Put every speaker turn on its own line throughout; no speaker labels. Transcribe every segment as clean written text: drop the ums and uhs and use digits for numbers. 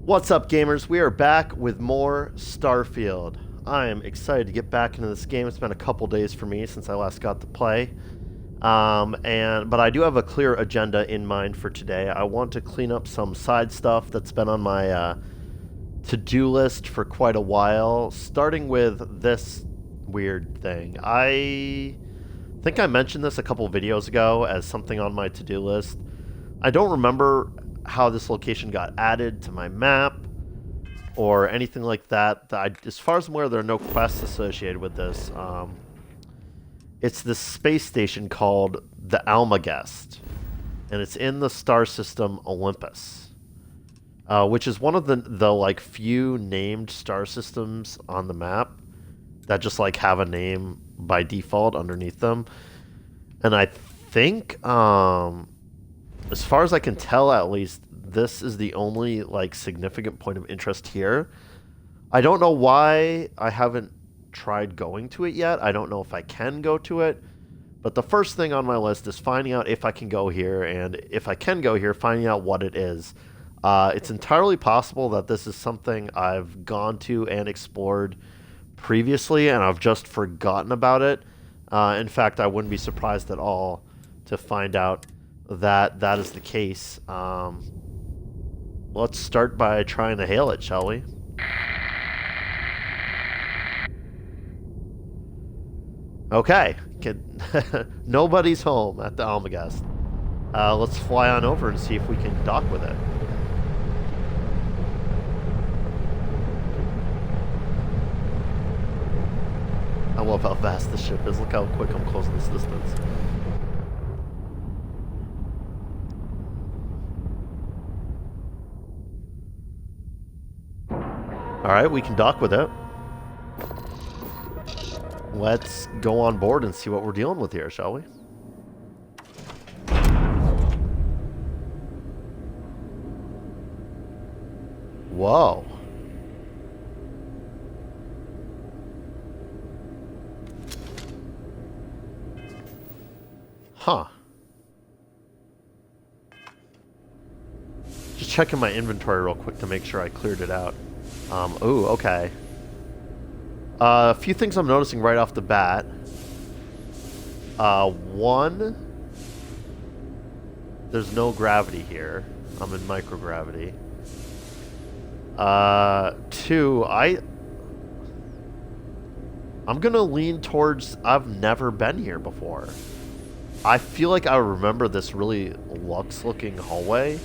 What's up, gamers? We are back with more Starfield. I am excited to get back into this game. It's been a couple days for me since I last got to play. But I do have a clear agenda in mind for today. I want to clean up some side stuff that's been on my to-do list for quite a while, starting with this weird thing. I think I mentioned this a couple videos ago as something on my to-do list. I don't remember how this location got added to my map or anything like that. As far as I'm aware, there are no quests associated with this. It's this space station called the Almagest, and it's in the star system Olympus, which is one of the like few named star systems on the map that just like have a name by default underneath them. And I think as far as I can tell, at least, this is the only like significant point of interest here. I don't know why I haven't tried going to it yet. I don't know if I can go to it. But the first thing on my list is finding out if I can go here, and if I can go here, finding out what it is. It's entirely possible that this is something I've gone to and explored previously, and I've just forgotten about it. In fact, I wouldn't be surprised at all to find out that that is the case. Let's start by trying to hail it, shall we? Okay. Nobody's home at the Almagest. Let's fly on over and see if we can dock with it. I love how fast this ship is. Look how quick I'm closing this distance. Alright, we can dock with it. Let's go on board and see what we're dealing with here, shall we? Whoa. Huh. Just checking my inventory real quick to make sure I cleared it out. Ooh, okay. A few things I'm noticing right off the bat. One, there's no gravity here. I'm in microgravity. Two, I'm gonna lean towards I've never been here before. I feel like I remember this really luxe-looking hallway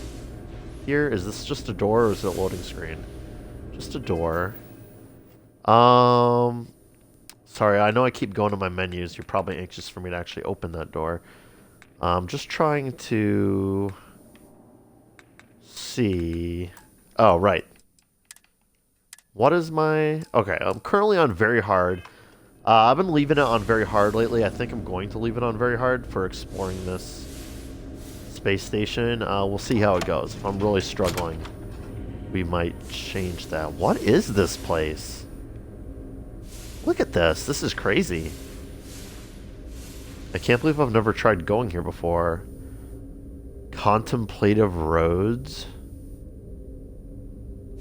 here. Is this just a door or is it a loading screen? Just a door. Sorry, I know I keep going to my menus. You're probably anxious for me to actually open that door. Just trying to see. Oh, right. What is my... Okay, I'm currently on very hard. I've been leaving it on very hard lately. I think I'm going to leave it on very hard for exploring this space station. We'll see how it goes. If I'm really struggling, we might change that. What is this place? Look at this. This is crazy. I can't believe I've never tried going here before. Contemplative roads.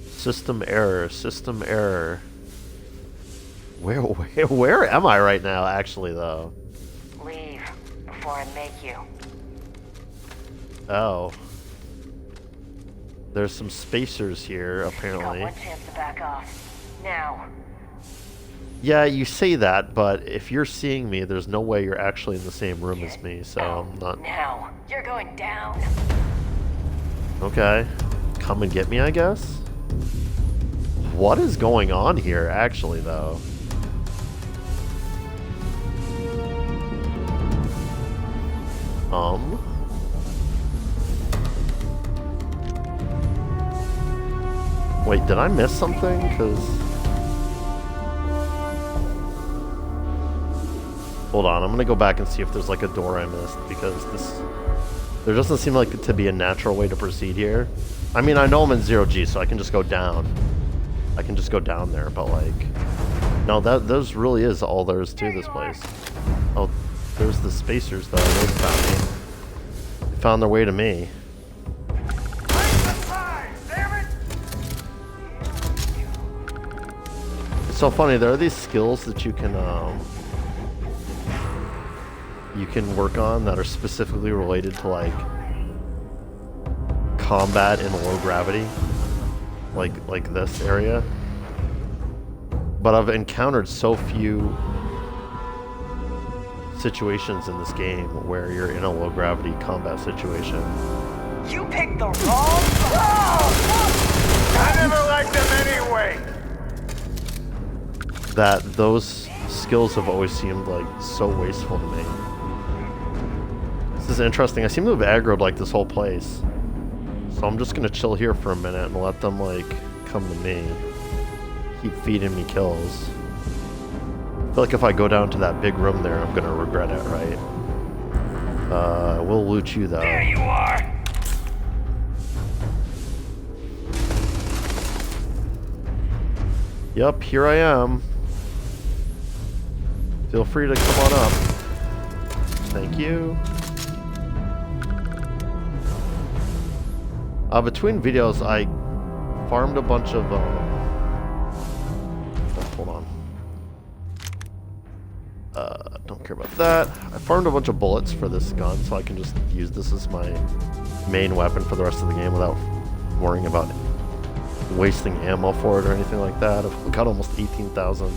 System error. System error. Where am I right now, actually, though?
Leave before I make you.
Oh. There's some spacers here, apparently.
You got one chance to back off. Now.
Yeah, you say that, but if you're seeing me, there's no way you're actually in the same room as me, so I'm not...
Now. You're going down.
Okay. Come and get me, I guess? What is going on here, actually, though? Wait, did I miss something? Because... Hold on, I'm gonna go back and see if there's like a door I missed, because this... There doesn't seem like it to be a natural way to proceed here. I mean, I know I'm in 0G, so I can just go down. I can just go down there, but like... No, those really is all there is to this place. Oh, there's the spacers, though. Those found me. They found their way to me. So funny, there are these skills that you can work on that are specifically related to like combat in low gravity, like this area. But I've encountered so few situations in this game where you're in a low gravity combat situation.
You picked the wrong.
I never liked them anyway.
That those skills have always seemed like so wasteful to me. This is interesting. I seem to have aggroed like this whole place. So I'm just gonna chill here for a minute and let them like come to me. Keep feeding me kills. I feel like if I go down to that big room there, I'm gonna regret it, right? We'll loot you though.
There you are.
Yep, here I am. Feel free to come on up. Thank you. Between videos, I farmed a bunch of, hold on. Don't care about that. I farmed a bunch of bullets for this gun, so I can just use this as my main weapon for the rest of the game without worrying about wasting ammo for it or anything like that. I've got almost 18,000.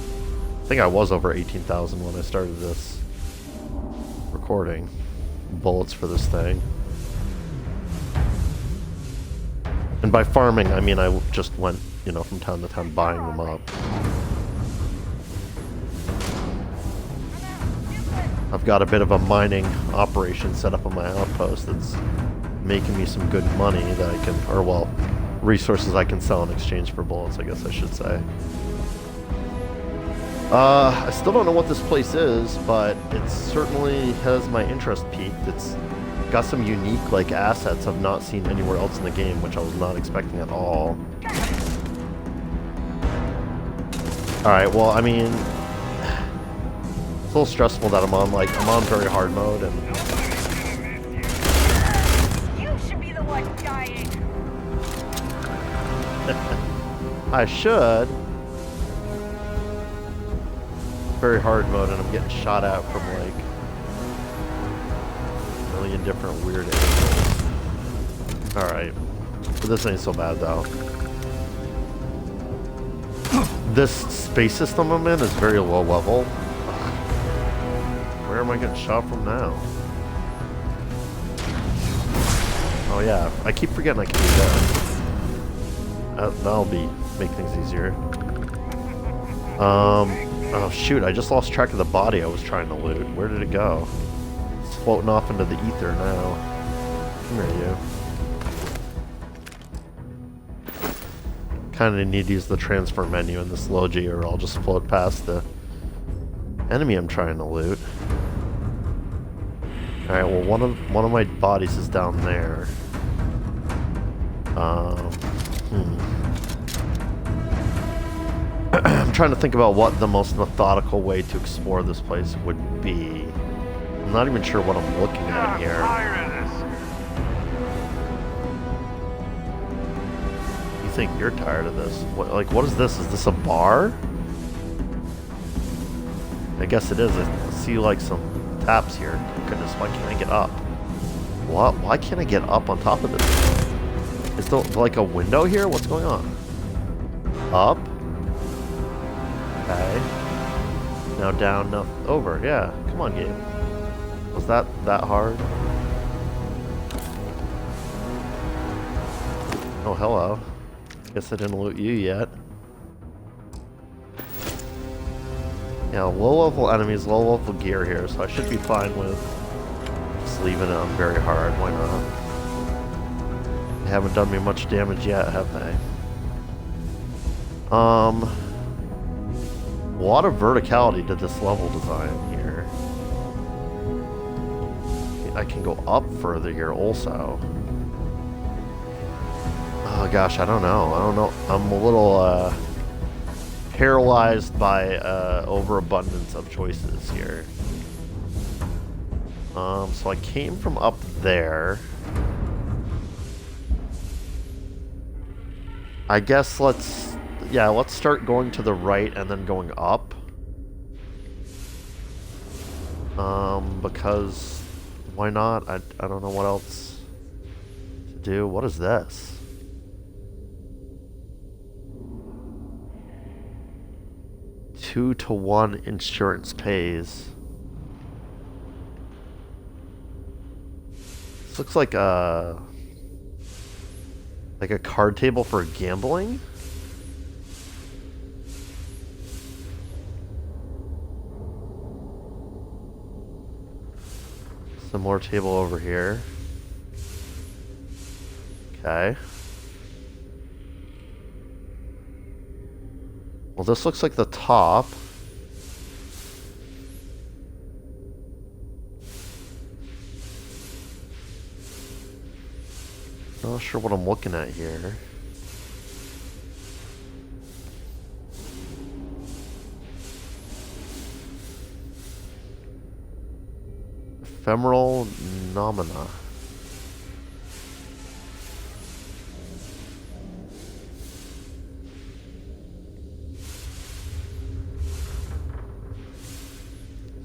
I think I was over 18,000 when I started this recording. Bullets for this thing. And by farming, I mean I just went, you know, from town to town buying them up. I've got a bit of a mining operation set up on my outpost that's making me some good money that I can, or well, resources I can sell in exchange for bullets, I guess I should say. I still don't know what this place is, but it certainly has my interest peaked. It's got some unique like assets I've not seen anywhere else in the game, which I was not expecting at all. Alright, well, I mean, it's a little stressful that I'm on very hard mode, and
You should be the one dying.
I should. Very hard mode, and I'm getting shot at from like a million different weird angles. Alright. But this ain't so bad though. This space system I'm in is very low level. Where am I getting shot from now? Oh yeah, I keep forgetting I can do that. That'll make things easier. Oh shoot, I just lost track of the body I was trying to loot. Where did it go? It's floating off into the ether now. Come here, you. Kinda need to use the transfer menu in this logi or I'll just float past the enemy I'm trying to loot. Alright, well one of my bodies is down there. I'm trying to think about what the most methodical way to explore this place would be. I'm not even sure what I'm looking at here. You think you're tired of this? What is this? Is this a bar? I guess it is. I see like some taps here. Goodness, why can't I get up? What? Why can't I get up on top of this? Is there like a window here? What's going on? Up? Okay. Now down, now over. Yeah, come on, game. Was that hard? Oh, hello. Guess I didn't loot you yet. Yeah, low-level enemies, low-level gear here, so I should be fine with just leaving it on very hard. Why not? They haven't done me much damage yet, have they? A lot of verticality to this level design here. I can go up further here also. Oh gosh, I don't know. I'm a little paralyzed by overabundance of choices here. So I came from up there. I guess let's yeah, let's start going to the right and then going up. Because why not? I don't know what else to do. What is this? Two to one insurance pays. This looks like a card table for gambling. Some more table over here. Okay. Well, this looks like the top. Not sure what I'm looking at here. Ephemeral nomina.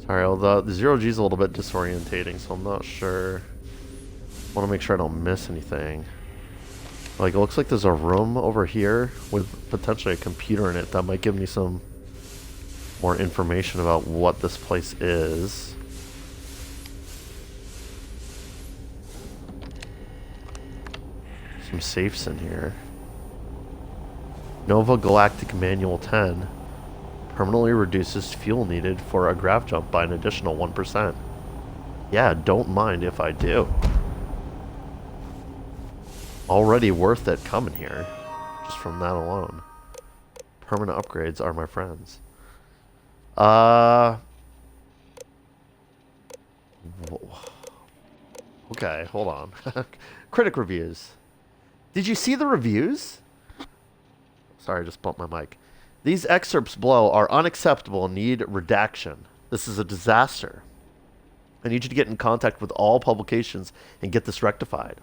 Sorry, well, the zero G is a little bit disorientating, so I'm not sure. I want to make sure I don't miss anything. Like, it looks like there's a room over here with potentially a computer in it that might give me some more information about what this place is. Some safes in here. Nova Galactic Manual 10 permanently reduces fuel needed for a grav jump by an additional 1%. Yeah, don't mind if I do. Already worth it coming here, just from that alone. Permanent upgrades are my friends. Okay, hold on. Critic reviews. Did you see the reviews? Sorry, I just bumped my mic. These excerpts below are unacceptable and need redaction. This is a disaster. I need you to get in contact with all publications and get this rectified.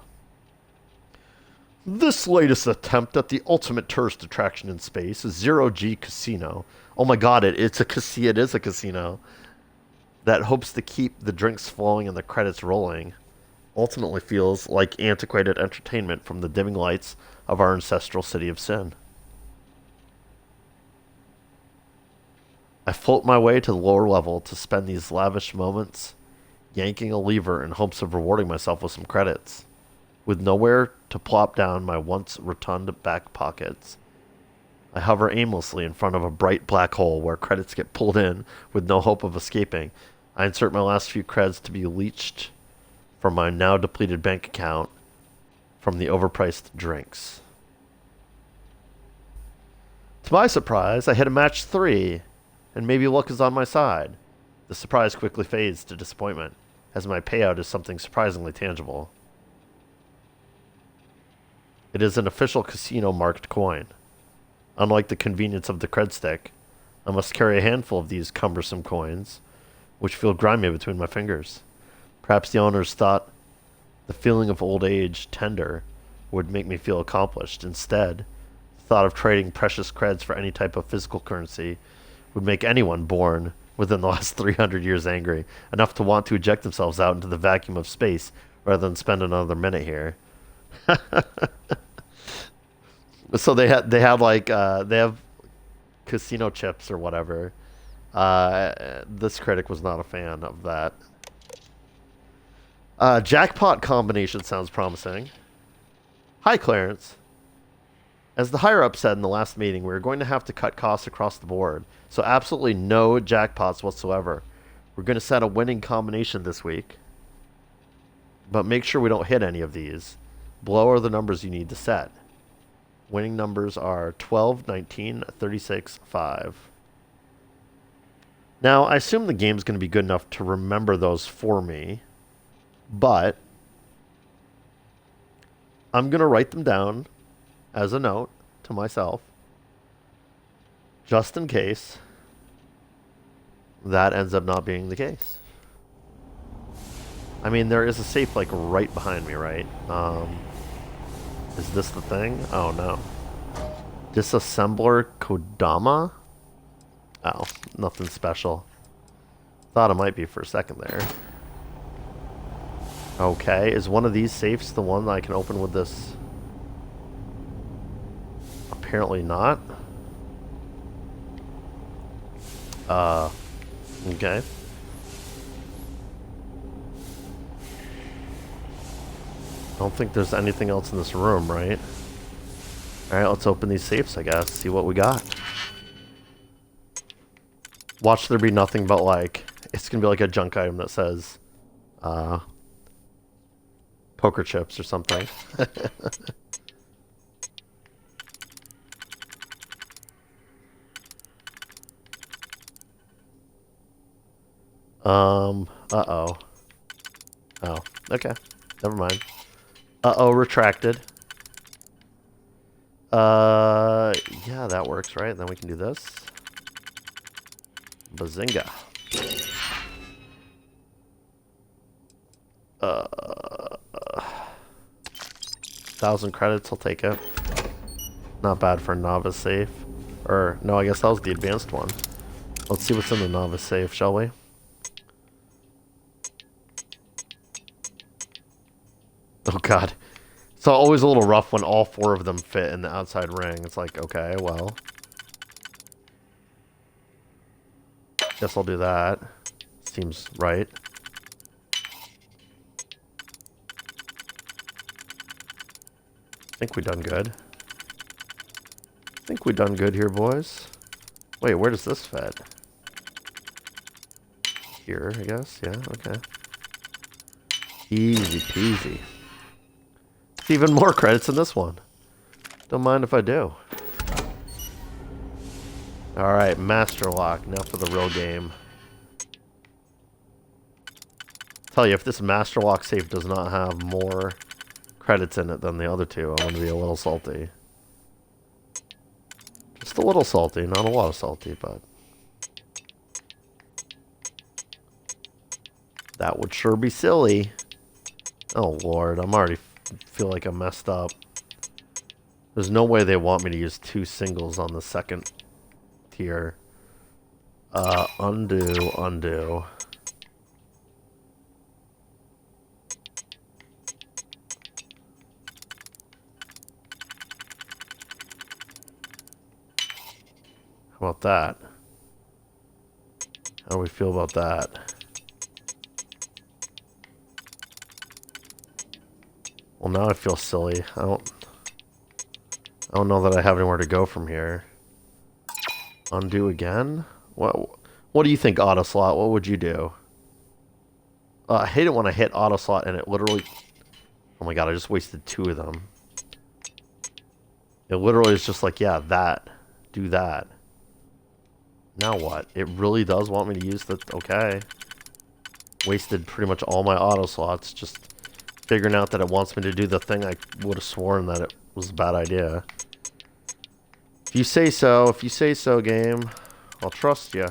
This latest attempt at the ultimate tourist attraction in space is Zero G Casino. Oh my god, it is a casino that hopes to keep the drinks flowing and the credits rolling. Ultimately feels like antiquated entertainment from the dimming lights of our ancestral city of sin. I float my way to the lower level to spend these lavish moments yanking a lever in hopes of rewarding myself with some credits. With nowhere to plop down my once rotund back pockets, I hover aimlessly in front of a bright black hole where credits get pulled in with no hope of escaping. I insert my last few creds to be leached from my now depleted bank account from the overpriced drinks. To my surprise, I hit a match 3, and maybe luck is on my side. The surprise quickly fades to disappointment, as my payout is something surprisingly tangible. It is an official casino-marked coin. Unlike the convenience of the cred stick, I must carry a handful of these cumbersome coins, which feel grimy between my fingers. Perhaps the owners thought the feeling of old age tender would make me feel accomplished. Instead, the thought of trading precious creds for any type of physical currency would make anyone born within the last 300 years angry, enough to want to eject themselves out into the vacuum of space rather than spend another minute here. So they have casino chips or whatever. This critic was not a fan of that. Jackpot combination sounds promising. Hi, Clarence. As the higher-up said in the last meeting, we're going to have to cut costs across the board, so absolutely no jackpots whatsoever. We're going to set a winning combination this week, but make sure we don't hit any of these. Below are the numbers you need to set. Winning numbers are 12, 19, 36, 5. Now, I assume the game's going to be good enough to remember those for me, but I'm going to write them down as a note to myself, just in case that ends up not being the case. I mean, there is a safe, like, right behind me, right? Is this the thing? Oh, no. Disassembler Kodama? Oh, nothing special. Thought it might be for a second there. Okay, is one of these safes the one that I can open with this? Apparently not. Okay. I don't think there's anything else in this room, right? Alright, let's open these safes, I guess. See what we got. Watch there be nothing but, like... It's gonna be like a junk item that says... poker chips or something. Uh-oh. Oh, okay. Never mind. Uh-oh, retracted. Yeah, that works, right? Then we can do this. Bazinga. 1,000 credits, I'll take it. Not bad for a novice safe. Or, no, I guess that was the advanced one. Let's see what's in the novice safe, shall we? Oh god. It's always a little rough when all 4 of them fit in the outside ring. It's like, okay, well. Guess I'll do that. Seems right. I think we done good. I think we done good here, boys. Wait, where does this fit? Here, I guess. Yeah, okay. Easy peasy. It's even more credits in this one. Don't mind if I do. Alright, Master Lock. Now for the real game. Tell you, if this Master Lock safe does not have more credits in it than the other two, I'm going to be a little salty. Just a little salty, not a lot of salty, but... That would sure be silly. Oh lord, I'm already feel like I messed up. There's no way they want me to use 2 singles on the second tier. Undo, undo. How about that? How do we feel about that? Well, now I feel silly. I don't know that I have anywhere to go from here. Undo again? What do you think, auto slot? What would you do? I hate it when I hit auto slot and it literally... Oh my god, I just wasted 2 of them. It literally is just like, yeah, that. Do that. Now what? It really does want me to use the... Okay. Wasted pretty much all my auto slots just figuring out that it wants me to do the thing I would have sworn that it was a bad idea. If you say so, game, I'll trust you.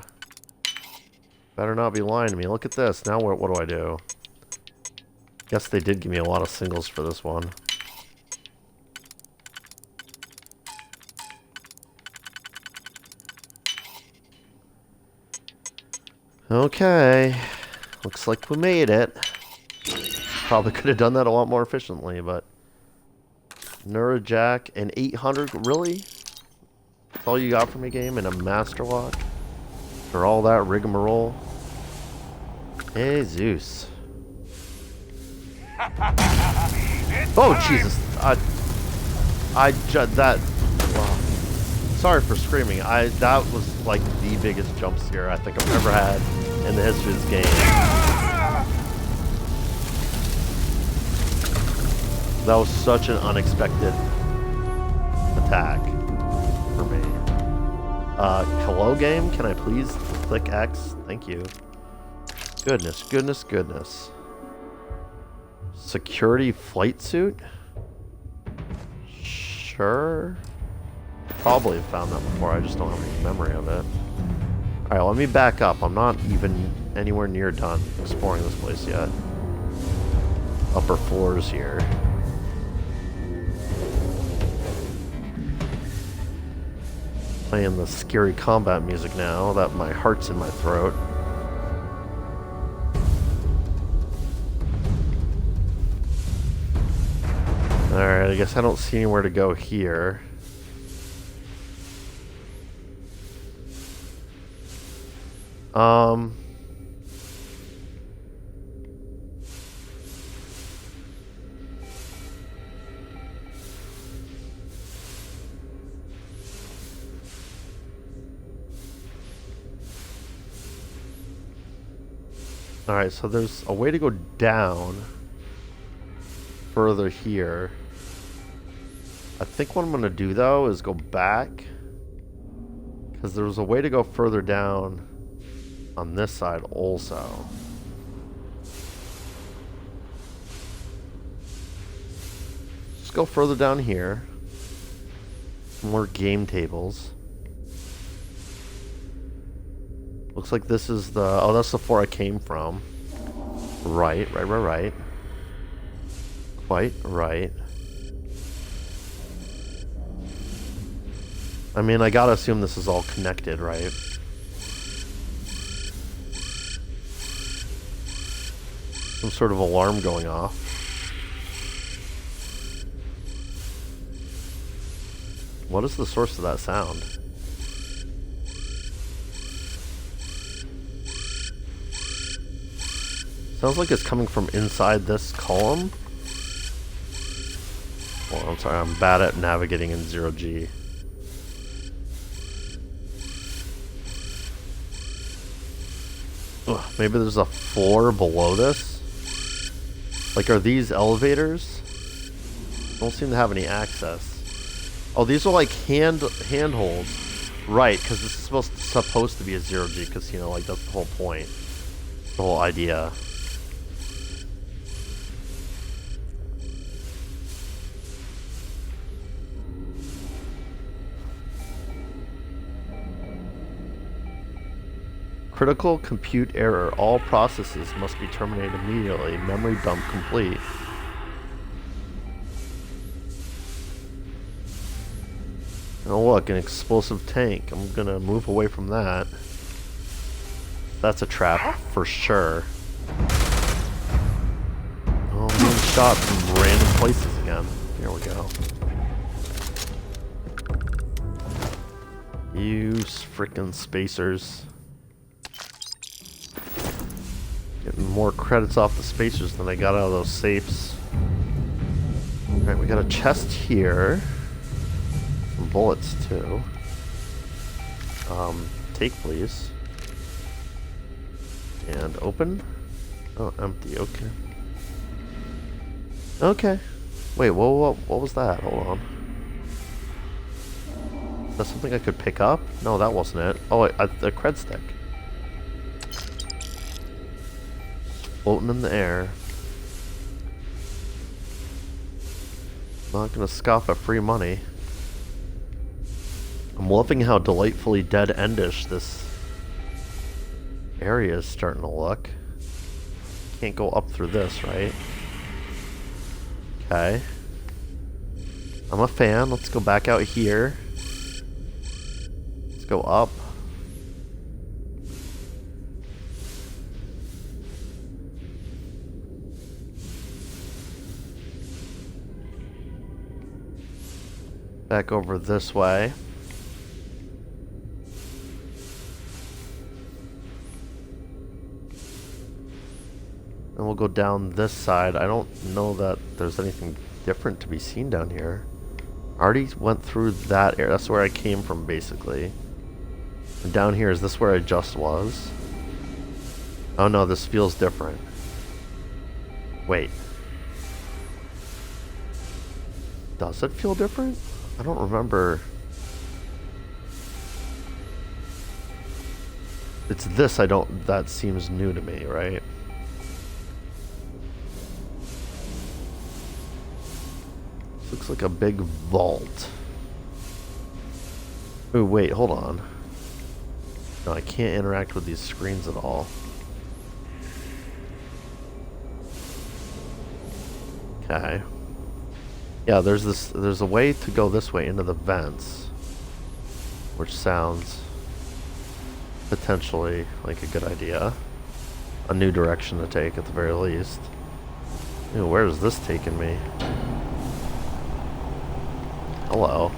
Better not be lying to me. Look at this. Now what do I do? Guess they did give me a lot of singles for this one. Okay. Looks like we made it. Probably could have done that a lot more efficiently, but... Neurojack and 800? Really? That's all you got for me, game? And a Master Lock? For all that rigmarole? Hey, Zeus. Oh, Jesus. That... Wow. Sorry for screaming. That was like the biggest jump scare I think I've ever had in the history of this game. That was such an unexpected attack for me. Hello game? Can I please click X? Thank you. Goodness, goodness, goodness. Security flight suit? Sure. Probably have found that before, I just don't have any memory of it. Alright, let me back up. I'm not even anywhere near done exploring this place yet. Upper floors here. playing the scary combat music now that my heart's in my throat. Alright, I guess I don't see anywhere to go here. Alright, so there's a way to go down further here. I think what I'm going to do, though, is go back. Because there was a way to go further down on this side also. Just go further down here. More game tables. Looks like this is the... Oh, that's the floor I came from. Right. Quite right. I mean, I gotta assume this is all connected, right? Some sort of alarm going off. What is the source of that sound? Sounds like it's coming from inside this column. Well, I'm sorry, I'm bad at navigating in 0G. Ugh, maybe there's a floor below this? Like, are these elevators? Don't seem to have any access. Oh, these are like handholds. Right, because this is supposed to be a 0G casino, like that's the whole point. The whole idea. Critical compute error. All processes must be terminated immediately. Memory dump complete. Oh look, an explosive tank. I'm gonna move away from that. That's a trap for sure. Oh, I'm being shot from random places again. Here we go. You frickin' spacers. Getting more credits off the spacers than I got out of those safes. Alright, we got a chest here. Some bullets, too. Take, please. And open. Oh, empty, okay. Okay. Wait, what was that? Hold on. Is that something I could pick up? No, that wasn't it. Oh, the cred stick. Floating in the air. Not gonna scoff at free money. I'm loving how delightfully dead-endish this area is starting to look. Can't go up through this, right? Okay. I'm a fan. Let's go back out here. Let's go up. Back over this way. And we'll go down this side. I don't know that there's anything different to be seen down here. I already went through that area. That's where I came from, basically. And down here, is this where I just was? Oh no, this feels different. Wait. Does it feel different? I don't remember. It's this that seems new to me, right? This looks like a big vault. Oh wait, hold on. No, I can't interact with these screens at all. Okay. Yeah, there's a way to go this way into the vents. which sounds potentially like a good idea. A new direction to take at the very least. Ew, where is this taking me? Hello.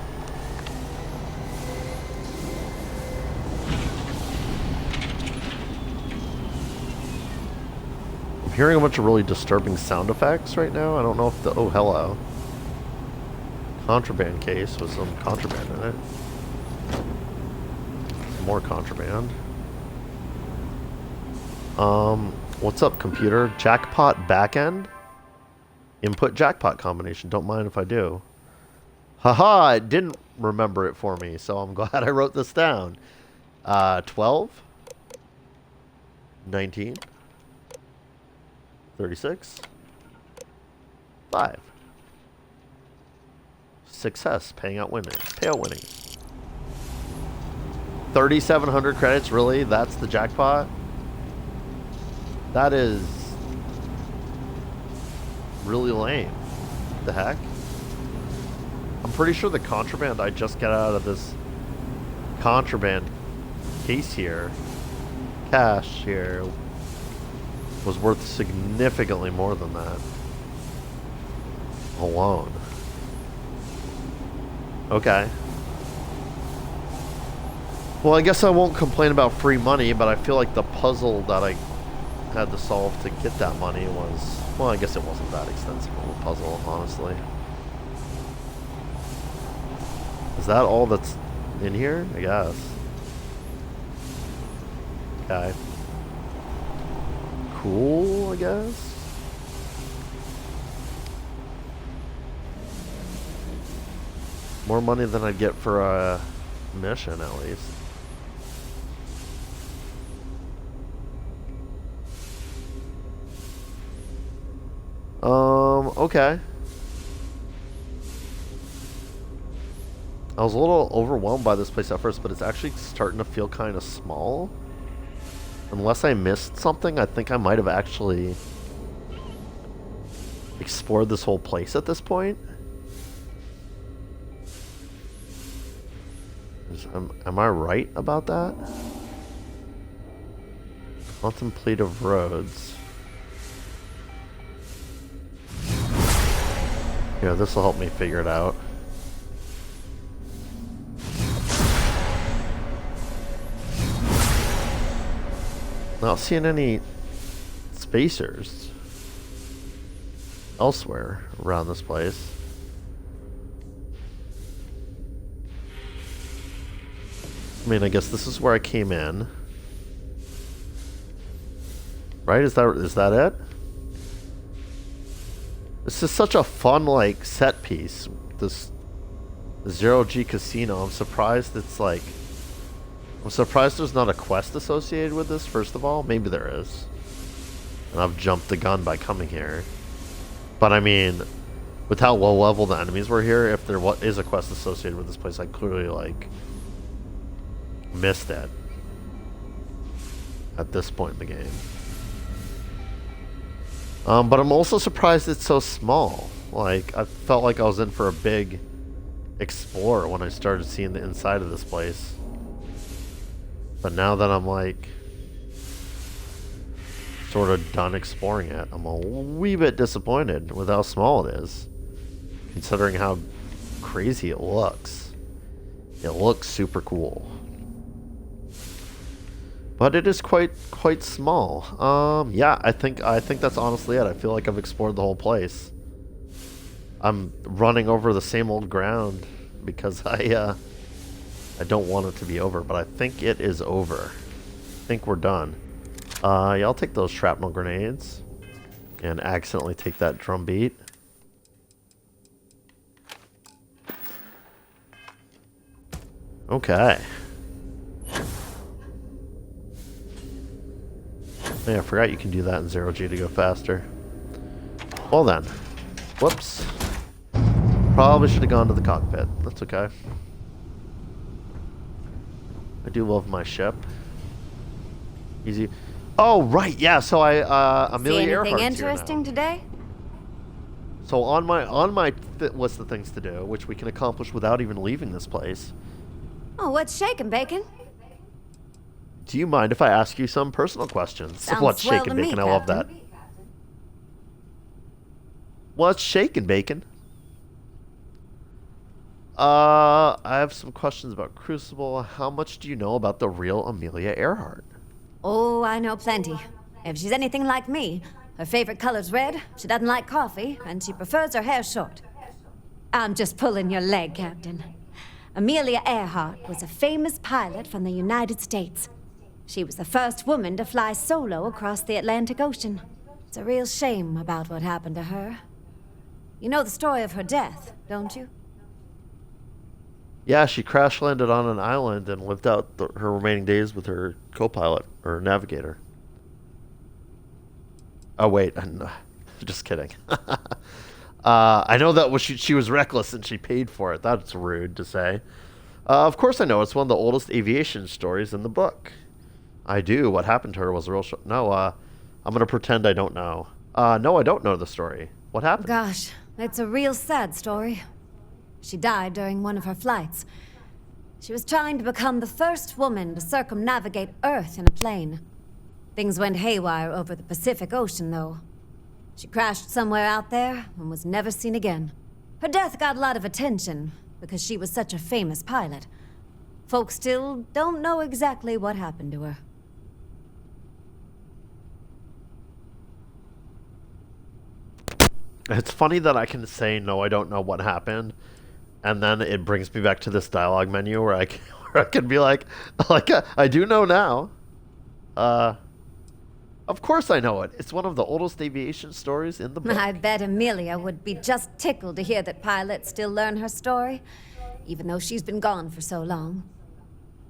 I'm hearing a bunch of really disturbing sound effects right now. I don't know if the... Oh, hello. Contraband case with some contraband in it. Some more contraband. What's up, computer? Jackpot backend? Input jackpot combination. Don't mind if I do. Haha, it didn't remember it for me, so I'm glad I wrote this down. 12, 19, 36, 5. Success, payout winning. 3,700 credits, really? That's the jackpot? That is really lame. The heck? I'm pretty sure the contraband I just got out of this contraband case here, cash here, was worth significantly more than that alone. Okay. Well, I guess I won't complain about free money, but I feel like the puzzle that I had to solve to get that money was, well, I guess it wasn't that extensive of a puzzle, honestly. Is that all that's in here? I guess. Okay. Cool, I guess. More money than I'd get for a mission, at least. Okay. I was a little overwhelmed by this place at first, but it's actually starting to feel kind of small. Unless I missed something, I think I might have actually explored this whole place at this point. Am I right about that? Contemplative roads. Yeah, this will help me figure it out. Not seeing any spacers elsewhere around this place. I mean, I guess this is where I came in. Right? Is that it? This is such a fun, like, set piece. This Zero-G Casino. I'm surprised it's like... I'm surprised there's not a quest associated with this, first of all. Maybe there is. And I've jumped the gun by coming here. But I mean, with how low level the enemies were here, if there is a quest associated with this place, I clearly, like, missed it at this point in the game. But I'm also surprised it's so small. Like, I felt like I was in for a big explore when I started seeing the inside of this place. But now that I'm, like, sort of done exploring it, I'm a wee bit disappointed with how small it is, considering how crazy it looks. It looks super cool. But it is quite small. Yeah, I think that's honestly it. I feel like I've explored the whole place. I'm running over the same old ground because I don't want it to be over, but I think it is over. I think we're done. Yeah, I'll take those shrapnel grenades and accidentally take that drum beat. Okay. Yeah, I forgot you can do that in Zero-G to go faster. Well then. Whoops. Probably should have gone to the cockpit. That's okay. I do love my ship. Easy. Oh, right, yeah, so Amelia Earhart's
anything interesting today?
So on my list of things to do, which we can accomplish without even leaving this place,
Oh, what's shaking, Bacon?
Do you mind if I ask you some personal questions?
Sounds
What's
swell
shaking,
to me,
Bacon? I love that.
Captain.
What's shaking, Bacon? I have some questions about Crucible. How much do you know about the real Amelia Earhart?
Oh, I know plenty. If she's anything like me, her favorite color's red, she doesn't like coffee, and she prefers her hair short. I'm just pulling your leg, Captain. Amelia Earhart was a famous pilot from the United States. She was the first woman to fly solo across the Atlantic Ocean. It's a real shame about what happened to her. You know the story of her death, don't you?
Yeah, she crash landed on an island and lived out her remaining days with her co-pilot or navigator. Oh wait, just kidding. I know that she was reckless and she paid for it. That's rude to say. Of course I know. It's one of the oldest aviation stories in the book. I do. What happened to her was a real no, I'm going to pretend I don't know. No, I don't know the story. What happened?
Gosh, it's a real sad story. She died during one of her flights. She was trying to become the first woman to circumnavigate Earth in a plane. Things went haywire over the Pacific Ocean, though. She crashed somewhere out there and was never seen again. Her death got a lot of attention because she was such a famous pilot. Folks still don't know exactly what happened to her.
It's funny that I can say, no, I don't know what happened, and then it brings me back to this dialogue menu where where I can be like, I do know now. Of course I know it. It's one of the oldest aviation stories in the book.
I bet Amelia would be just tickled to hear that pilots still learn her story, even though she's been gone for so long.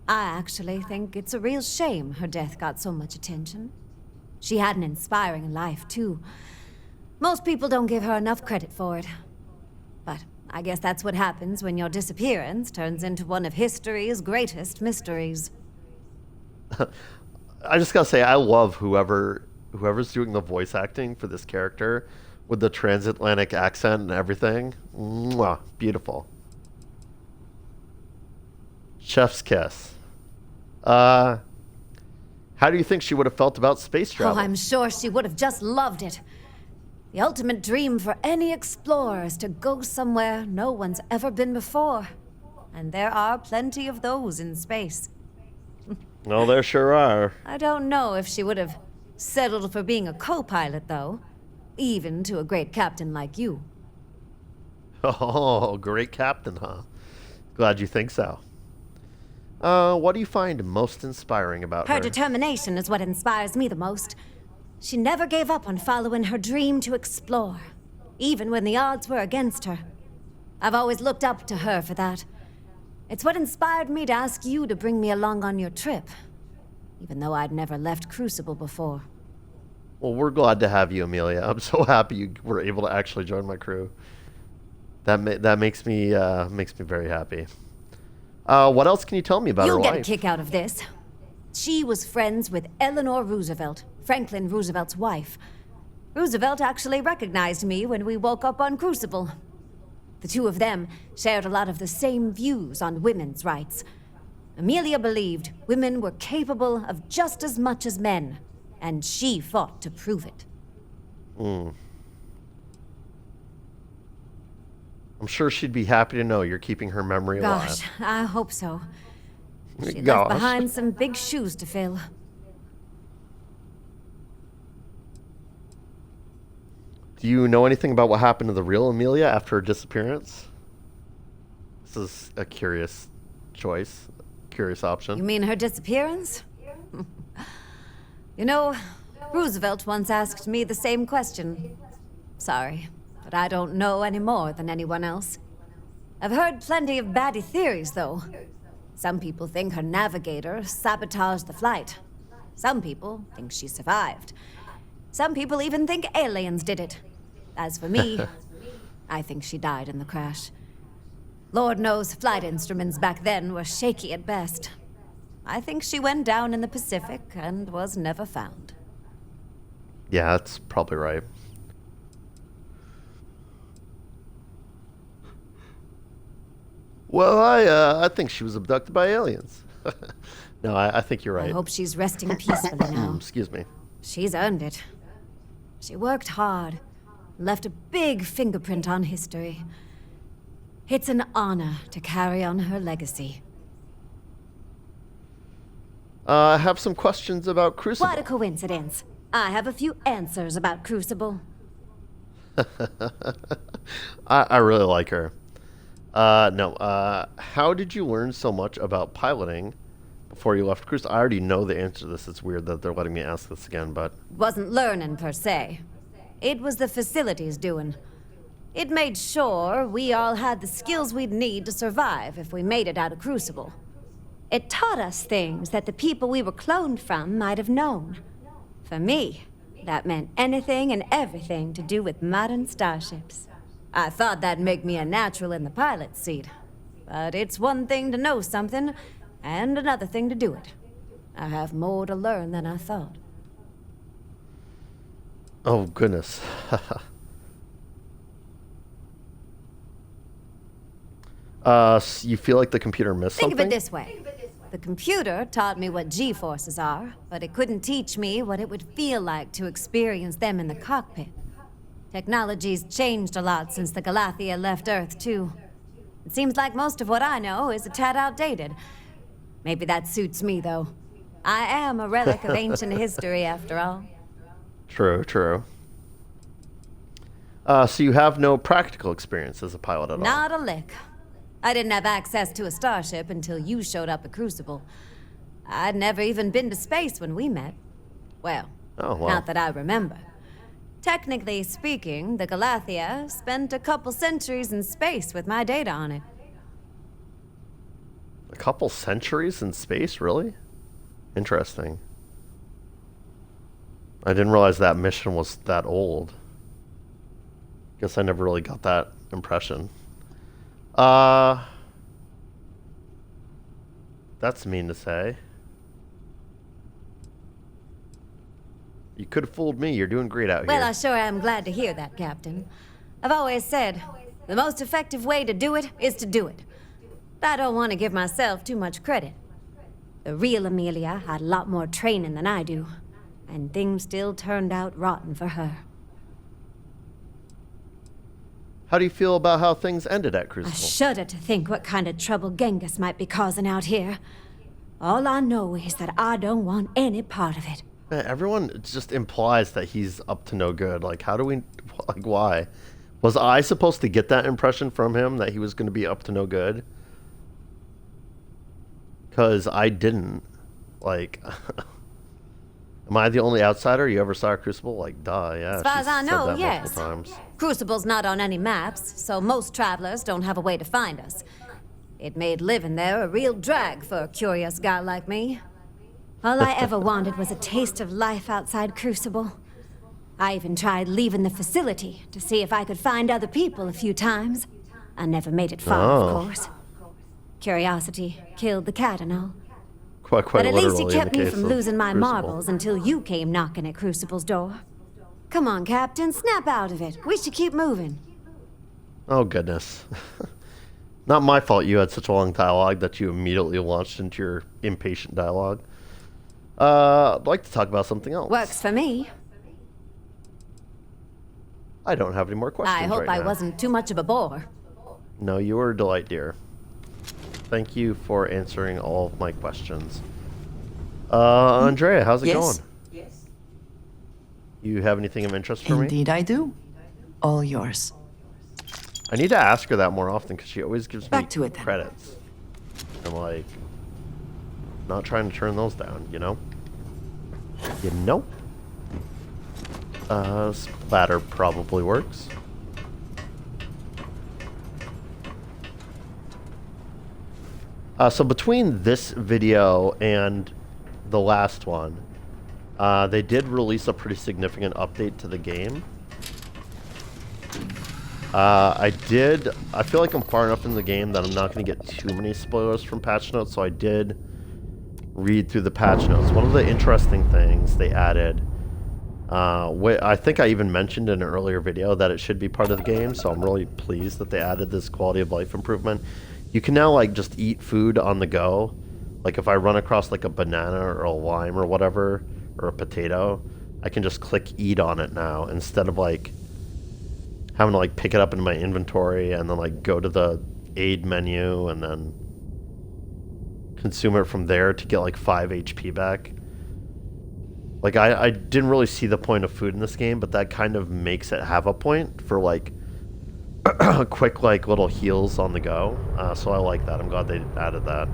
I actually think it's a real shame her death got so much attention. She had an inspiring life, too. Most people don't give her enough credit for it. But I guess that's what happens when your disappearance turns into one of history's greatest mysteries.
I just gotta say, I love whoever's doing the voice acting for this character with the transatlantic accent and everything. Mwah, beautiful. Chef's kiss. How do you think she would have felt about space travel?
Oh, I'm sure she would have just loved it. The ultimate dream for any explorer is to go somewhere no one's ever been before. And there are plenty of those in space.
Oh, there sure are.
I don't know if she would have settled for being a co-pilot, though. Even to a great captain like you.
Oh, great captain, huh? Glad you think so. What do you find most inspiring about her?
Her determination is what inspires me the most. She never gave up on following her dream to explore, even when the odds were against her. I've always looked up to her for that. It's what inspired me to ask you to bring me along on your trip, even though I'd never left Crucible before.
Well, we're glad to have you, Amelia. I'm so happy you were able to actually join my crew. That makes me very happy. What else can you tell me about her
You'll
life?
get a kick out of this. She was friends with Eleanor Roosevelt, Franklin Roosevelt's wife. Roosevelt actually recognized me when we woke up on Crucible. The two of them shared a lot of the same views on women's rights. Amelia believed women were capable of just as much as men, and she fought to prove it.
I'm sure she'd be happy to know you're keeping her memory alive.
Gosh, I hope so. She
Gosh.
left behind some big shoes to fill.
Do you know anything about what happened to the real Amelia after her disappearance? This is a curious choice, curious option.
You mean her disappearance? You know, Roosevelt once asked me the same question. Sorry, but I don't know any more than anyone else. I've heard plenty of batty theories, though. Some people think her navigator sabotaged the flight. Some people think she survived. Some people even think aliens did it. As for me, I think she died in the crash. Lord knows flight instruments back then were shaky at best. I think she went down in the Pacific and was never found.
Yeah, that's probably right. Well, I think she was abducted by aliens. No, I think you're
I
right.
hope she's resting peacefully now.
Excuse me.
She's earned it. She worked hard, left a big fingerprint on history. It's an honor to carry on her legacy.
I have some questions about Crucible.
What a coincidence. I have a few answers about Crucible.
I really like her. No. How did you learn so much about piloting before you left Crucible? I already know the answer to this. It's weird that they're letting me ask this again, but...
Wasn't learning per se. It was the facilities doing. It made sure we all had the skills we'd need to survive if we made it out of Crucible. It taught us things that the people we were cloned from might have known. For me, that meant anything and everything to do with modern starships. I thought that'd make me a natural in the pilot's seat. But it's one thing to know something, and another thing to do it. I have more to learn than I thought.
Oh, goodness. You feel like the computer missed
Think
something?
of it this way. The computer taught me what G-forces are, but it couldn't teach me what it would feel like to experience them in the cockpit. Technology's changed a lot since the Galathia left Earth, too. It seems like most of what I know is a tad outdated. Maybe that suits me, though. I am a relic of ancient history, after all.
True, true. So you have no practical experience as a pilot at all?
Not a lick. I didn't have access to a starship until you showed up at Crucible. I'd never even been to space when we met. Well,
Oh, wow.
not that I remember. Technically speaking, the Galathia spent a couple centuries in space with my data on it.
A couple centuries in space, really? Interesting. I didn't realize that mission was that old. Guess I never really got that impression. That's mean to say. You could have fooled me. You're doing great out
Well, I
here.
sure am glad to hear that, Captain. I've always said, the most effective way to do it is to do it. I don't want to give myself too much credit. The real Amelia had a lot more training than I do, and things still turned out rotten for her.
How do you feel about how things ended at
I
Crucible?
shudder to think what kind of trouble Genghis might be causing out here. All I know is that I don't want any part of it.
Man, everyone just implies that he's up to no good. Like, how do we... Like, why? Was I supposed to get that impression from him, that he was going to be up to no good? Because I didn't. Like... Am I the only outsider you ever saw at Crucible? Like, duh, yeah.
As far as I
she's said
know,
that
yes.
multiple times.
Crucible's not on any maps, so most travelers don't have a way to find us. It made living there a real drag for a curious guy like me. All I ever wanted was a taste of life outside Crucible. I even tried leaving the facility to see if I could find other people a few times. I never made it far,
Oh.
of course. Curiosity killed the cat and all.
Quite
But at least
literally
it
in
kept
the
me
case
from
of
losing my
Crucible.
marbles until you came knocking at Crucible's door. Come on, Captain, snap out of it. We should keep moving.
Oh, goodness. Not my fault you had such a long dialogue that you immediately launched into your impatient dialogue. I'd like to talk about something else.
Works for me.
I don't have any more questions
I hope
right
I
now.
wasn't too much of a bore.
No, you were a delight, dear. Thank you for answering all of my questions. Andrea, how's it going?
Yes.
You have anything of interest for me?
Indeed I do. All yours.
I need to ask her that more often because she always gives me
Back to it then.
credits. I'm like, not trying to turn those down, you know? You know? Splatter probably works. So between this video and the last one, they did release a pretty significant update to the game. I feel like I'm far enough in the game that I'm not going to get too many spoilers from patch notes, so I did read through the patch notes. One of the interesting things they added, I think I even mentioned in an earlier video that it should be part of the game, so I'm really pleased that they added this quality of life improvement. You can now like just eat food on the go. Like if I run across like a banana or a lime or whatever, or a potato, I can just click eat on it now instead of like having to like pick it up in my inventory and then like go to the aid menu and then consume it from there to get like 5 HP back. Like I didn't really see the point of food in this game, but that kind of makes it have a point for like quick like little heals on the go. So I like that. I'm glad they added that.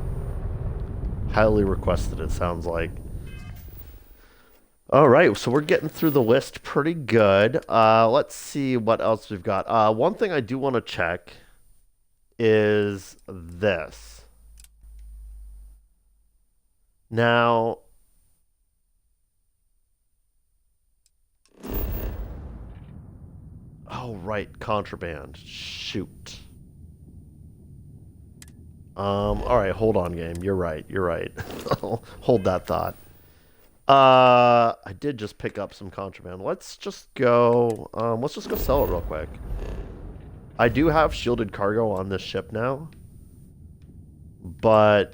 Highly requested, it sounds like. All right, so we're getting through the list pretty good. Let's see what else we've got. One thing I do want to check is this. Now, oh, right, contraband. Shoot. All right, hold on, game. You're right. Hold that thought. I did just pick up some contraband. Let's just go sell it real quick. I do have shielded cargo on this ship now, but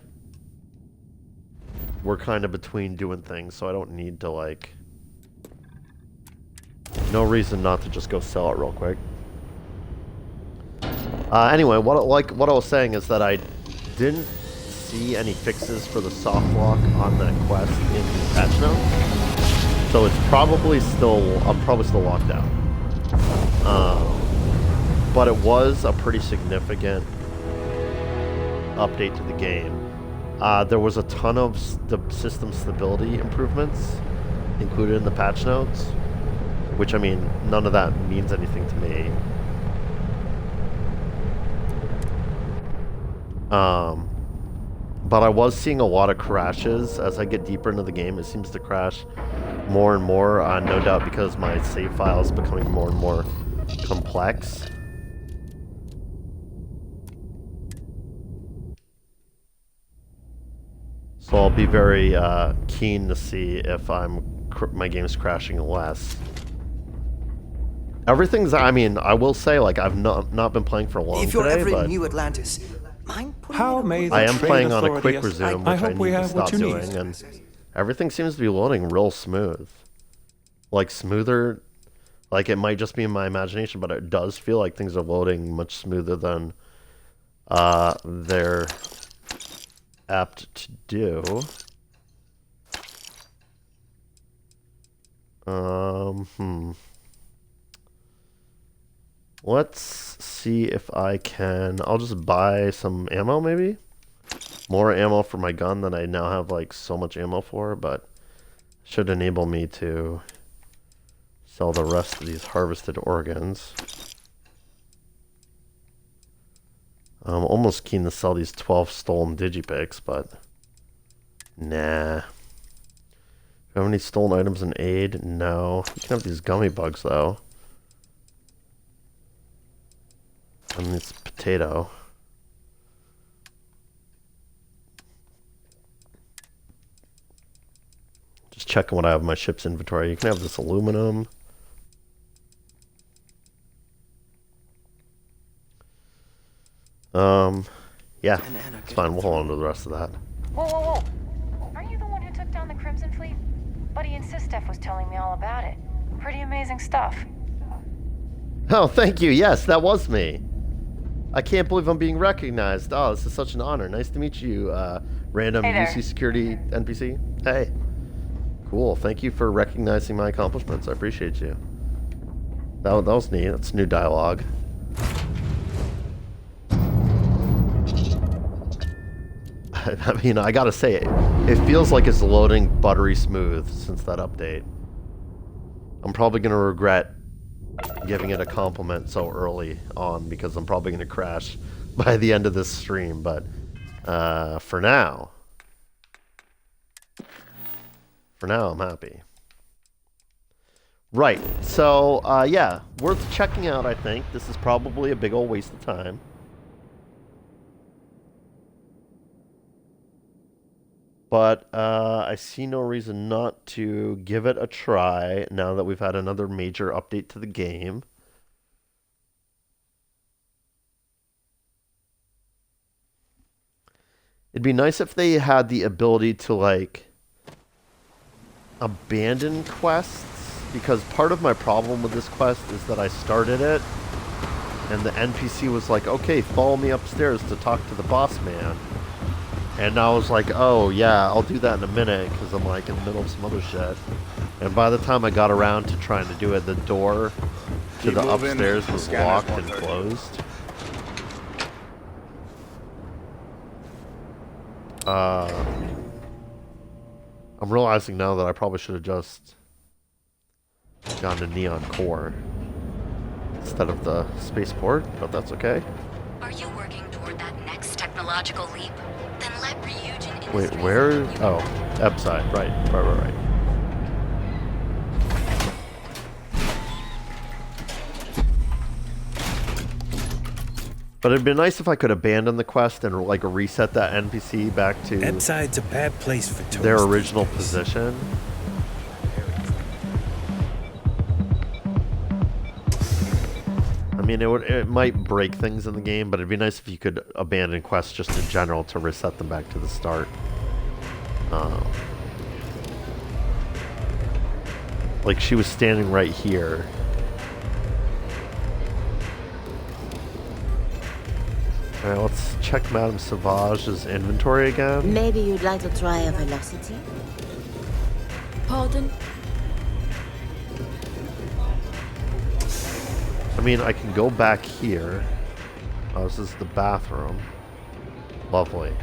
we're kind of between doing things, so I don't need to like... No reason not to just go sell it real quick. Anyway, what I was saying is that I didn't see any fixes for the soft lock on that quest in the patch notes, so it's probably still... I'm probably still locked out. But it was a pretty significant update to the game. There was a ton of system stability improvements included in the patch notes, which, I mean, none of that means anything to me. But I was seeing a lot of crashes. As I get deeper into the game, it seems to crash more and more, no doubt because my save file is becoming more and more complex. So I'll be very keen to see if my game's crashing less. Everything's... I mean, I will say, like, I've not been playing for long
If you're
today,
ever
but
in New Atlantis, mind putting
How
in a
may
word?
the
I am
trade
playing on a
authority
quick resume,
I
which I
hope
need
we
to
have
stop
what you
doing,
need.
and everything seems to be loading real smooth. Like, smoother... Like, it might just be in my imagination, but it does feel like things are loading much smoother than they're apt to do. Let's see if I can... I'll just buy some ammo, maybe? More ammo for my gun than I now have, like, so much ammo for, but should enable me to sell the rest of these harvested organs. I'm almost keen to sell these 12 stolen digipicks, but nah. Do you have any stolen items in aid? No. You can have these gummy bugs, though. And this potato. Just checking what I have in my ship's inventory. You can have this aluminum. Yeah, it's fine. We'll hold on to the rest of that.
Whoa. Aren't you the one who took down the Crimson Fleet? Buddy and Sistef was telling me all about it. Pretty amazing stuff.
Oh, thank you. Yes, that was me. I can't believe I'm being recognized. Oh, this is such an honor. Nice to meet you, random
Hey there.
UC security NPC. Hey. Cool. Thank you for recognizing my accomplishments. I appreciate you. That was neat. That's new dialogue. I mean, I gotta say, it feels like it's loading buttery smooth since that update. I'm probably gonna regret giving it a compliment so early on because I'm probably gonna crash by the end of this stream, but for now, I'm happy. Right, so yeah, worth checking out, I think. This is probably a big old waste of time. But I see no reason not to give it a try now that we've had another major update to the game. It'd be nice if they had the ability to, like, abandon quests, because part of my problem with this quest is that I started it, and the NPC was like, okay, follow me upstairs to talk to the boss man. And I was like, oh, yeah, I'll do that in a minute, because I'm, like, in the middle of some other shit. And by the time I got around to trying to do it, the door to the upstairs was locked and closed. I'm realizing now that I probably should have just gone to Neon Core instead of the spaceport, but that's okay.
Are you working toward that next technological leap? Then let Ryujin
Wait, where? Oh, Ebside. Right. But it'd be nice if I could abandon the quest and like reset that NPC back to
Ebside's a bad place for tourists.
their original position. I mean, it might break things in the game, but it'd be nice if you could abandon quests just in general to reset them back to the start. Like she was standing right here. Alright, let's check Madame Sauvage's inventory again.
Maybe you'd like to try a velocity?
Pardon?
I mean, I can go back here. Oh, this is the bathroom. Lovely.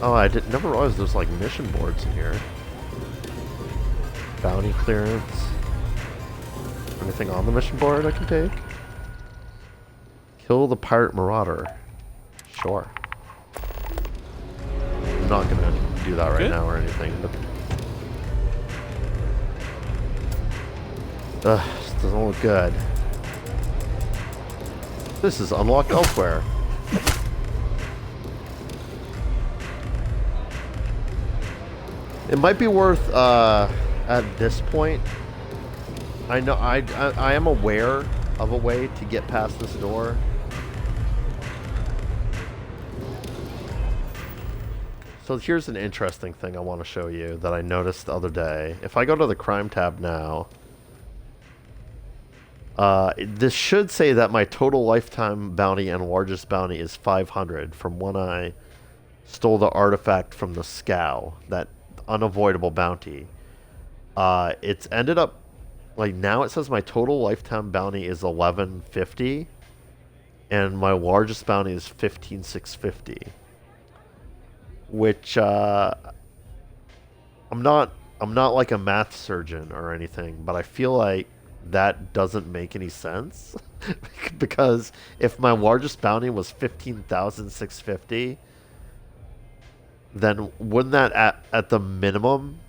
Oh, I never realized there's like mission boards in here. Bounty clearance. Anything on the mission board I can take? Kill the pirate marauder. Sure. I'm not gonna do that right now or anything, but this doesn't look good. This is unlocked elsewhere. It might be worth at this point. I know I am aware of a way to get past this door. So here's an interesting thing I want to show you that I noticed the other day. If I go to the crime tab now, this should say that my total lifetime bounty and largest bounty is 500 from when I stole the artifact from the scow, that unavoidable bounty. It's ended up, like now it says my total lifetime bounty is 1150 and my largest bounty is 15650. Which I'm not like a math surgeon or anything, but I feel like that doesn't make any sense because if my largest bounty was 15,650, then wouldn't that at the minimum,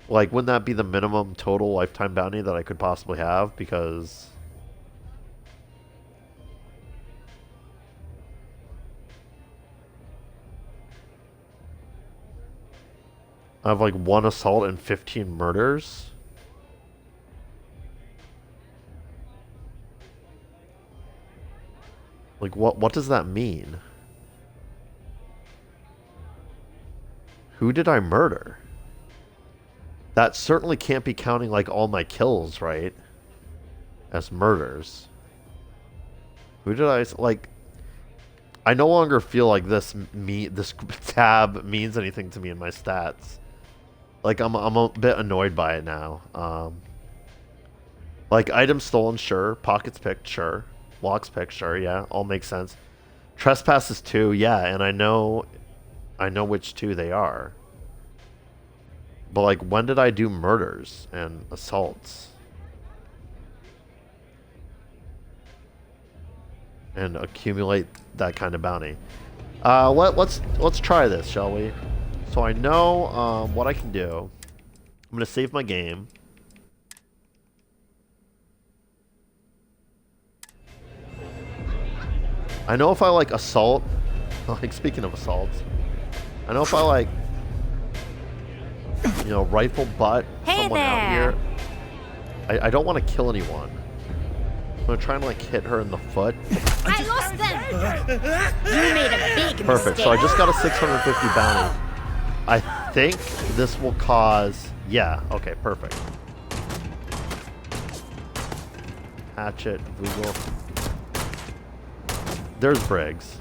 like wouldn't that be the minimum total lifetime bounty that I could possibly have? Because I have like 1 assault and 15 murders. Like what does that mean? Who did I murder? That certainly can't be counting like all my kills, right? As murders. Who did I like? I no longer feel like this tab means anything to me in my stats. Like I'm a bit annoyed by it now. Like items stolen, sure. Pockets picked, sure. Locks picked, sure. Yeah, all makes sense. Trespasses 2, yeah, and I know which 2 they are. But like, when did I do murders and assaults? And accumulate that kind of bounty. Let's try this, shall we? So I know what I can do. I'm gonna save my game. I know if I like assault, like speaking of assaults, I know if I like, you know, rifle butt
Hey
someone
there.
out here. I don't want to kill anyone. I'm gonna try and like hit her in the foot.
I lost them! You made a big
Perfect.
mistake.
So I just got a 650 bounty. I think this will cause... Yeah, okay, perfect. Hatchet, Google. There's Briggs.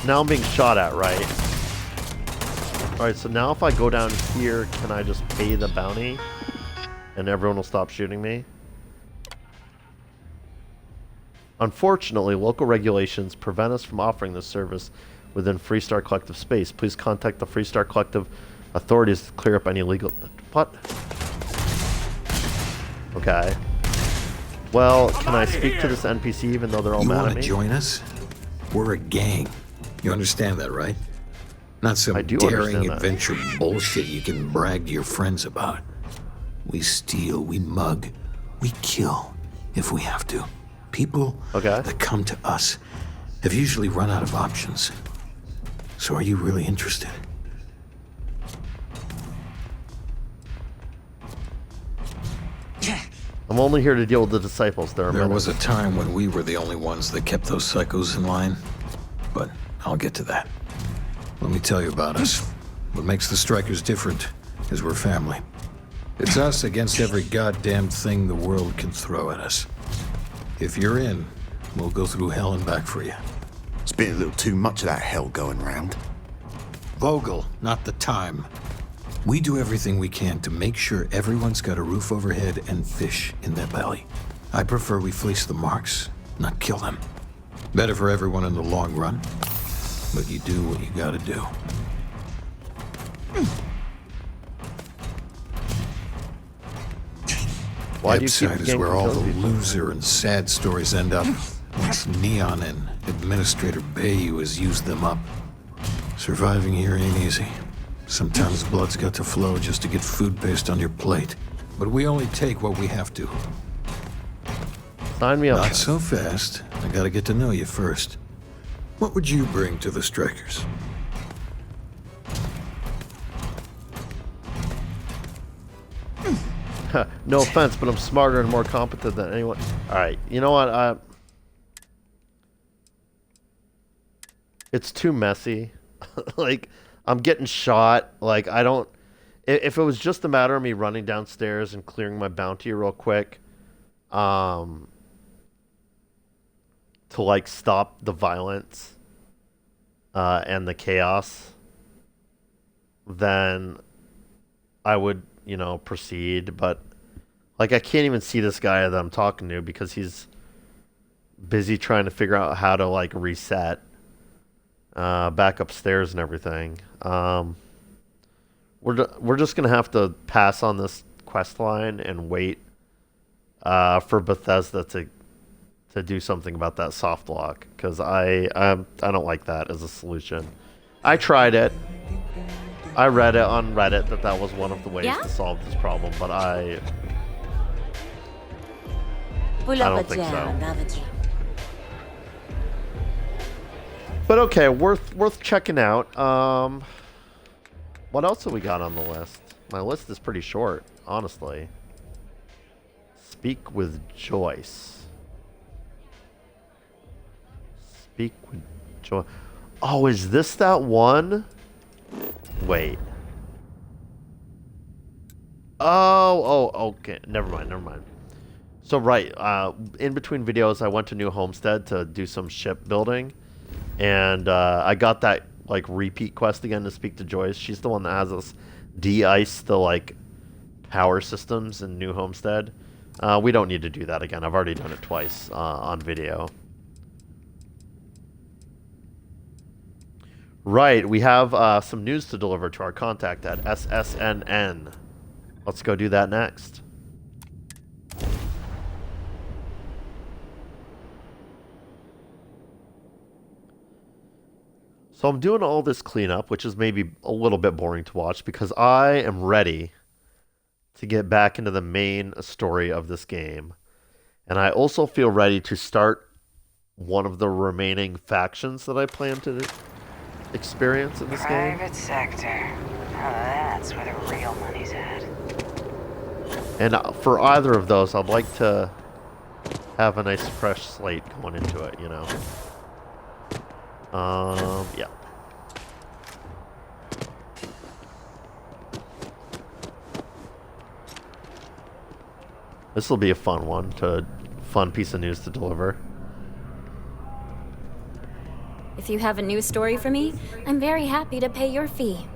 Now I'm being shot at, right? Alright, so now if I go down here, can I just pay the bounty? And everyone will stop shooting me? Unfortunately, local regulations prevent us from offering this service within Freestar Collective space. Please contact the Freestar Collective authorities to clear up any legal... What? Okay. Well, can I speak to this NPC even though they're all
You
mad
want
at
to
me?
join us? We're a gang. You understand that, right? Not some
I do
daring
understand that.
adventure bullshit you can brag to your friends about. We steal, we mug, we kill if we have to. People that come to us have usually run out of options. So are you really interested?
I'm only here to deal with the disciples. There
was a time when we were the only ones that kept those psychos in line, but I'll get to that. Let me tell you about us. What makes the Strikers different is we're family. It's us against every goddamn thing the world can throw at us. If you're in, we'll go through hell and back for you.
It's been a little too much of that hell going round.
Vogel, not the time. We do everything we can to make sure everyone's got a roof overhead and fish in their belly. I prefer we fleece the marks, not kill them. Better for everyone in the long run, but you do what you gotta do.
Why do you keep
Website is
getting
where all the
people?
loser and sad stories end up. Once Neon and Administrator Bayou has used them up. Surviving here ain't easy. Sometimes blood's got to flow just to get food based on your plate. But we only take what we have to.
Sign me up.
Not so fast. I gotta get to know you first. What would you bring to the Strikers?
No offense, but I'm smarter and more competent than anyone. Alright, you know what? It's too messy. Like, I'm getting shot. Like, I don't... If it was just a matter of me running downstairs and clearing my bounty real quick, to, like, stop the violence, and the chaos, then I would, you know, proceed. But, like, I can't even see this guy that I'm talking to because he's busy trying to figure out how to, like, reset back upstairs and everything. We're just gonna have to pass on this quest line and wait for Bethesda to do something about that soft lock, because I don't like that as a solution. I tried it. I read it on Reddit that was one of the ways to solve this problem, but I don't think so. But okay, worth checking out. What else have we got on the list? My list is pretty short, honestly. Speak with Joyce. Speak with Joyce. Oh, is this that one? Wait. Oh, okay. Never mind. So, right, in between videos, I went to New Homestead to do some ship building. And I got that, like, repeat quest again to speak to Joyce. She's the one that has us de-ice the, like, power systems in New Homestead. We don't need to do that again. I've already done it twice on video. Right, we have some news to deliver to our contact at SSNN. Let's go do that next. So I'm doing all this cleanup, which is maybe a little bit boring to watch, because I am ready to get back into the main story of this game. And I also feel ready to start one of the remaining factions that I plan to experience in this game.
Private sector. Now that's where the real money's at.
And for either of those, I'd like to have a nice fresh slate going into it, you know. Yeah. This will be a fun piece of news to deliver.
If you have a news story for me, I'm very happy to pay your fee.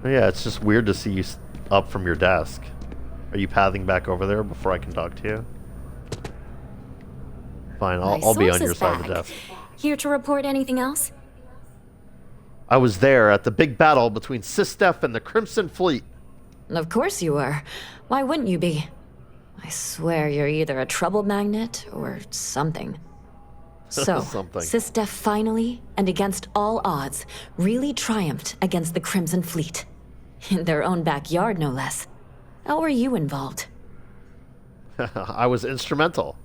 Yeah, it's just weird to see you up from your desk. Are you pathing back over there before I can talk to you? Fine, I'll be on your side of the desk.
Here to report anything else?
I was there at the big battle between Sistef and the Crimson Fleet.
Of course you were. Why wouldn't you be? I swear you're either a trouble magnet or something. So,
Something.
Sistef finally, and against all odds, really triumphed against the Crimson Fleet. In their own backyard, no less. How were you involved?
I was instrumental.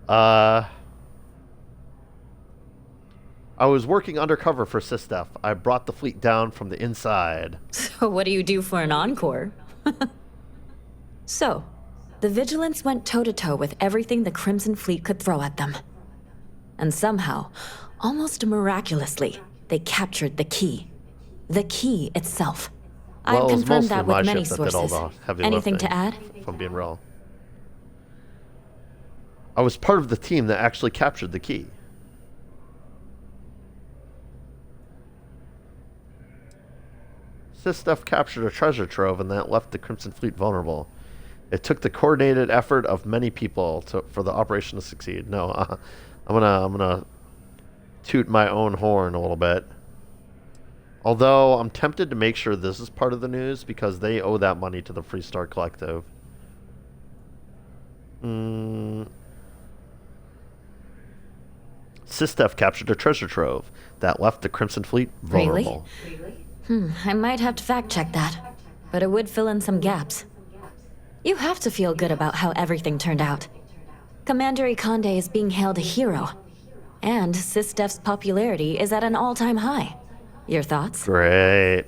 I was working undercover for Sistef. I brought the fleet down from the inside.
So what do you do for an encore? So, the Vigilants went toe-to-toe with everything the Crimson Fleet could throw at them. And somehow, almost miraculously, they captured the key. The key itself.
Well,
I've
it was
confirmed
mostly
that
my
with many
ship that did all
sources.
the heavy
Anything to
lifting,
add?
if I'm being real. I was part of the team that actually captured the key. Sistef captured a treasure trove and that left the Crimson Fleet vulnerable. It took the coordinated effort of many people for the operation to succeed. No, I'm gonna toot my own horn a little bit. Although I'm tempted to make sure this is part of the news because they owe that money to the Freestar Collective. Sistef captured a treasure trove that left the Crimson Fleet vulnerable.
Really? I might have to fact-check that, but it would fill in some gaps. You have to feel good about how everything turned out. Commander Ikande is being hailed a hero, and Sistef's popularity is at an all-time high. Your thoughts?
Great.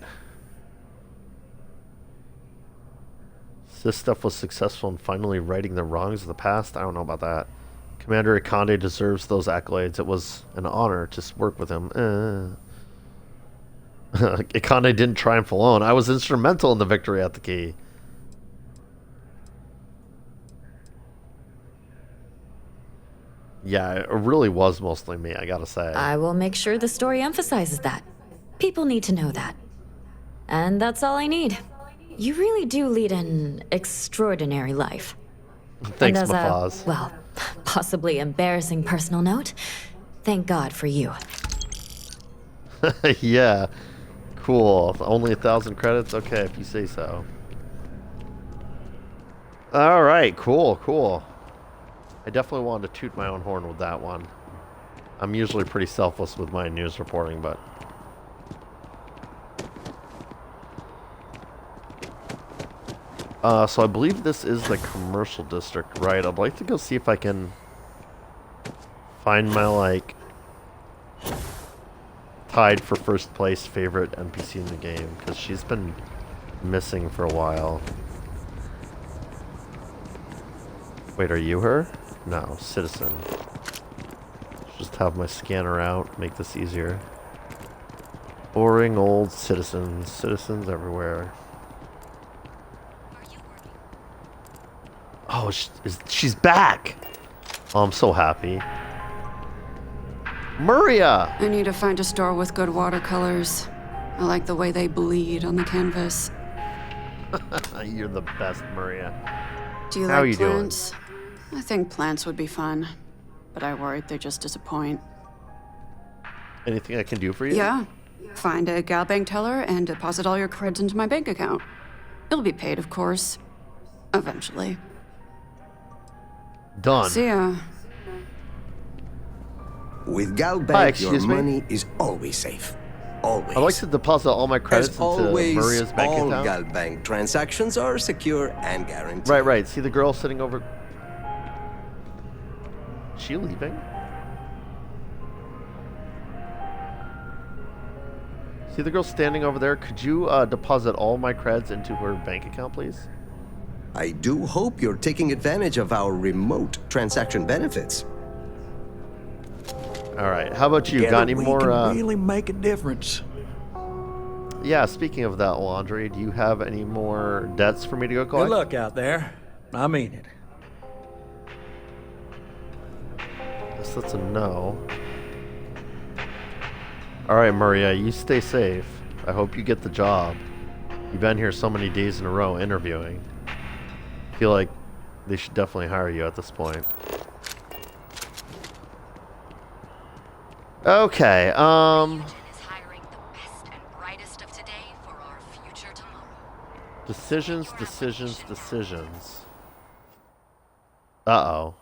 Sistef was successful in finally righting the wrongs of the past. I don't know about that. Commander Ikande deserves those accolades. It was an honor to work with him. Ikande didn't triumph alone. I was instrumental in the victory at the key. Yeah, it really was mostly me, I gotta say.
I will make sure the story emphasizes that. People need to know that. And that's all I need. You really do lead an extraordinary life.
Thanks,
and as
Mafaz.
well, possibly embarrassing personal note, thank God for you.
Yeah. Cool. Only 1,000 credits? Okay, if you say so. Alright, cool. I definitely wanted to toot my own horn with that one. I'm usually pretty selfless with my news reporting, but... so I believe this is the commercial district, right? I'd like to go see if I can find my, like, tied for first place favorite NPC in the game, because she's been missing for a while. Wait, are you her? No, citizen. Just have my scanner out, make this easier. Boring old citizens. Citizens everywhere. Oh, she's back! Oh, I'm so happy. Maria!
I need to find a store with good watercolors. I like the way they bleed on the canvas.
You're the best, Maria.
Do you
How
like
are you doing?
plants? I think plants would be fun, but I worried they just disappoint.
Anything I can do for you?
Yeah. Find a gal bank teller and deposit all your creds into my bank account. It'll be paid, of course. Eventually.
Done.
See ya.
With Gal
Hi,
Bank, your
excuse me?
money is always safe. Always.
I'd like to deposit all my credits
As
into
always,
Maria's bank
all
account.
Gal Bank transactions are secure and guaranteed.
Right. See the girl sitting over... Is she leaving? See the girl standing over there? Could you deposit all my creds into her bank account, please?
I do hope you're taking advantage of our remote transaction benefits.
All right. How about you?
Together
Got any
we
more?
can really make a difference.
Yeah. Speaking of that, Laundry, do you have any more debts for me to go
Good
collect?
luck out there. I mean it.
Guess that's a no. All right, Maria, you stay safe. I hope you get the job. You've been here so many days in a row interviewing. I feel like they should definitely hire you at this point. Okay,
Is hiring the best and brightest of today for our future tomorrow.
decisions. Uh-oh.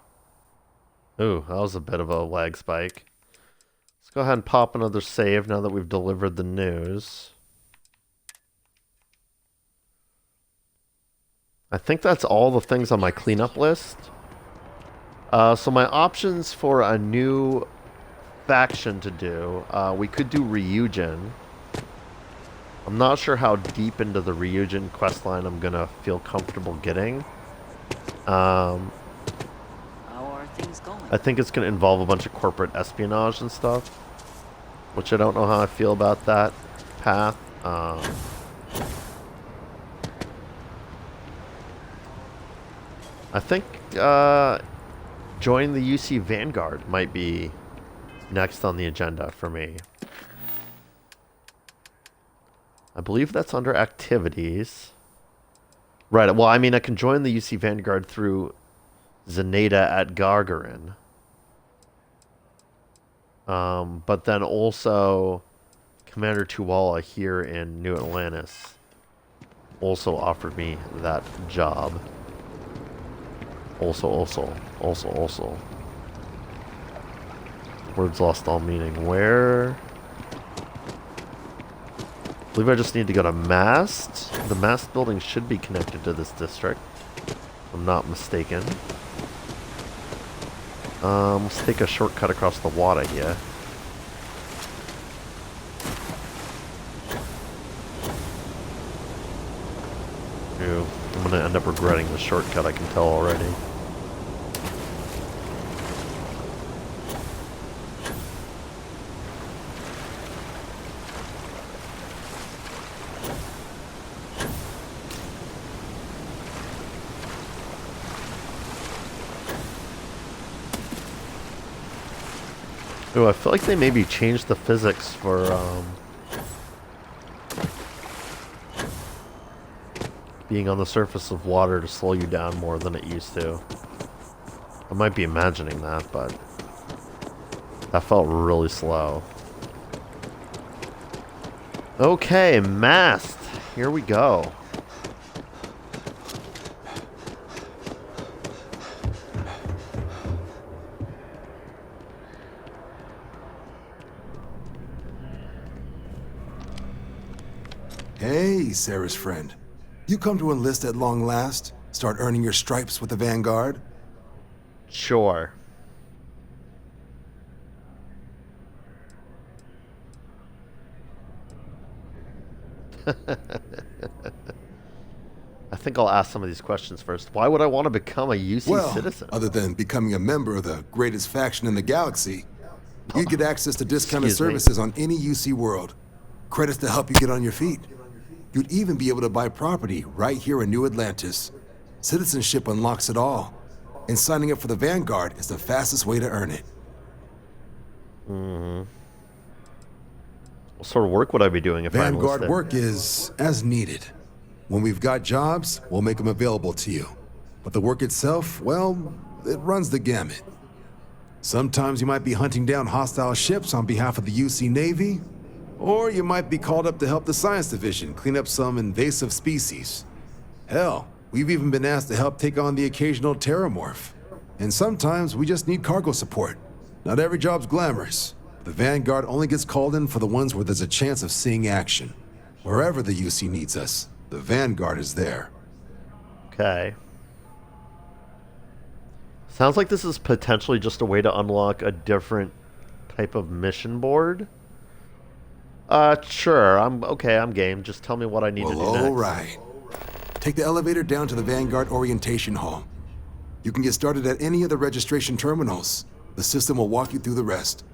Ooh, that was a bit of a lag spike. Let's go ahead and pop another save now that we've delivered the news. I think that's all the things on my cleanup list. So my options for a new faction to do, we could do Ryujin. I'm not sure how deep into the Ryujin questline I'm gonna feel comfortable getting.
How are things going?
I think it's gonna involve a bunch of corporate espionage and stuff, which I don't know how I feel about that path. I think join the UC Vanguard might be next on the agenda for me. I believe that's under activities. Right, well, I mean, I can join the UC Vanguard through Zenata at Gagarin. But then also Commander Tuwala here in New Atlantis also offered me that job. Also. Words lost all meaning. Where? I believe I just need to go to Mast. The Mast building should be connected to this district, if I'm not mistaken. Let's take a shortcut across the water here. Ew, I'm gonna end up regretting the shortcut, I can tell already. Ooh, I feel like they maybe changed the physics for, being on the surface of water to slow you down more than it used to. I might be imagining that, but that felt really slow. Okay, Mast. Here we go.
Hey, Sarah's friend. You come to enlist at long last? Start earning your stripes with the Vanguard?
Sure. I think I'll ask some of these questions first. Why would I want to become a UC citizen?
Other than becoming a member of the greatest faction in the galaxy, you get access to discounted services on any UC world. Credits to help you get on your feet. You'd even be able to buy property right here in New Atlantis. Citizenship unlocks it all. And signing up for the Vanguard is the fastest way to earn it.
Mm-hmm. What sort of work would I be doing if I'm enlisted?
Vanguard work is as needed. When we've got jobs, we'll make them available to you. But the work itself, well, it runs the gamut. Sometimes you might be hunting down hostile ships on behalf of the UC Navy, or you might be called up to help the Science Division clean up some invasive species. Hell, we've even been asked to help take on the occasional terramorph. And sometimes we just need cargo support. Not every job's glamorous. The Vanguard only gets called in for the ones where there's a chance of seeing action. Wherever the UC needs us, the Vanguard is there.
Okay. Sounds like this is potentially just a way to unlock a different type of mission board. Sure. I'm game. Just tell me what I need to do next.
All right. Take the elevator down to the Vanguard Orientation Hall. You can get started at any of the registration terminals. The system will walk you through the rest.